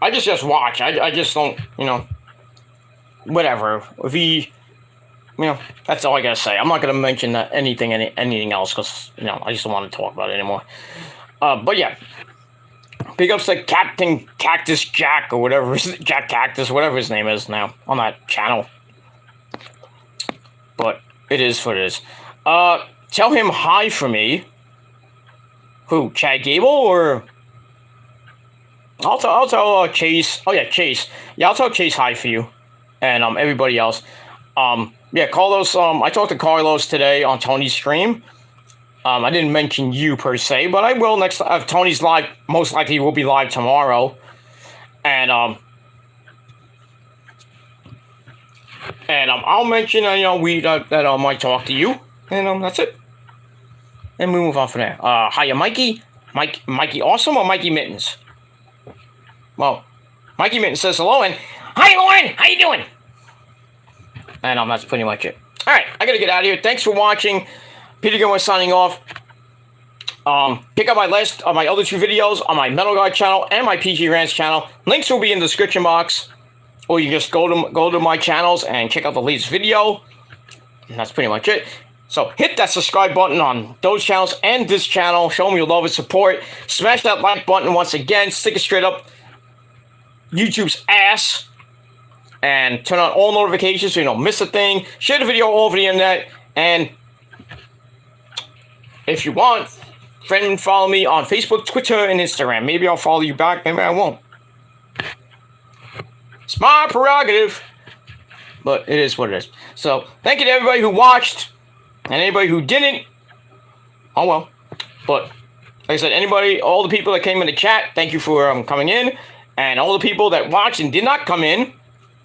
I just watch. I just don't, you know, whatever. If he, you know, that's all I gotta say. I'm not gonna mention anything else, because, you know, I just don't want to talk about it anymore. But yeah, big ups to Captain Cactus Jack, or whatever, Jack Cactus, whatever his name is now on that channel. But it is what it is. Tell him hi for me. Who, Chad Gable, or I'll tell Chase. Oh yeah, Chase. Yeah, I'll tell Chase hi for you, and everybody else. Yeah, Carlos. I talked to Carlos today on Tony's stream. I didn't mention you per se, but I will next time. Tony's live, most likely will be live tomorrow. And I'll mention, you know, that I might talk to you. And that's it. And we move on from there. Hiya, Mikey. Mikey Awesome or Mikey Mittens? Well, Mikey Mittens says hello, and hi, Lauren. How you doing? And that's pretty much it. All right, I gotta get out of here. Thanks for watching. Peter Gilmore signing off. Pick up my other 2 videos on my Metal Guy channel and my PG Rants channel. Links will be in the description box, or you just go to my channels and check out the latest video. And that's pretty much it. So hit that subscribe button on those channels and this channel. Show me your love and support. Smash that like button once again. Stick it straight up YouTube's ass. And turn on all notifications so you don't miss a thing. Share the video all over the internet. And if you want, friend and follow me on Facebook, Twitter, and Instagram. Maybe I'll follow you back, maybe I won't. It's my prerogative. But it is what it is. So, thank you to everybody who watched. And anybody who didn't. Oh well. But, like I said, all the people that came in the chat, thank you for coming in. And all the people that watched and did not come in,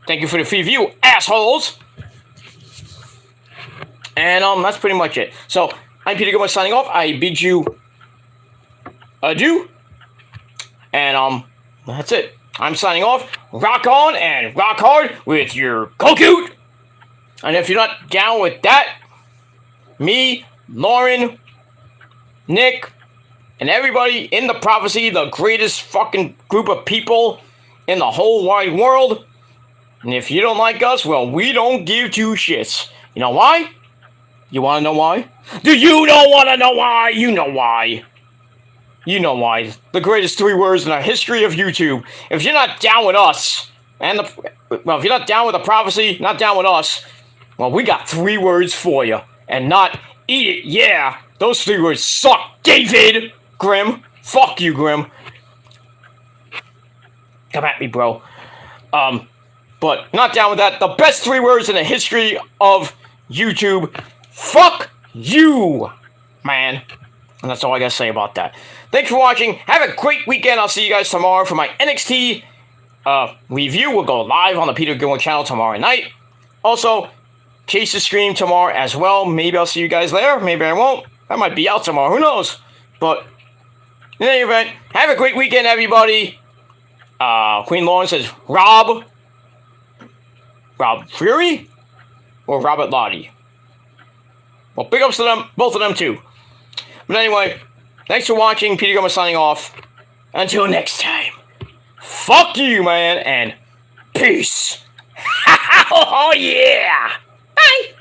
thank you for the free view, assholes. And that's pretty much it. So, I'm Peter Gilmore signing off. I bid you adieu. And that's it. I'm signing off. Rock on and rock hard with your Kokut. And if you're not down with that, me, Lauren, Nick, and everybody in the prophecy, the greatest fucking group of people in the whole wide world. And if you don't like us, well, we don't give two shits. You know why? You want to know why? Do you don't want to know why? You know why. You know why. The greatest 3 words in the history of YouTube. If you're not down with us, if you're not down with the prophecy, not down with us, well, we got 3 words for you. And not eat it, yeah. Those 3 words suck, David Grimm. Fuck you, Grimm. Come at me, bro. But not down with that. The best 3 words in the history of YouTube. Fuck you, man. And that's all I gotta say about that. Thanks for watching. Have a great weekend. I'll see you guys tomorrow for my NXT review. We'll go live on the Peter Gilmore channel tomorrow night. Also, Chase the stream tomorrow as well. Maybe I'll see you guys there. Maybe I won't. I might be out tomorrow. Who knows? But in any event, have a great weekend, everybody. Queen Lauren says Rob Fury or Robert Lottie. Well, big ups to them, both of them too. But anyway, thanks for watching. Peter Gilmore signing off. Until next time, fuck you, man, and peace. Oh, yeah. Bye.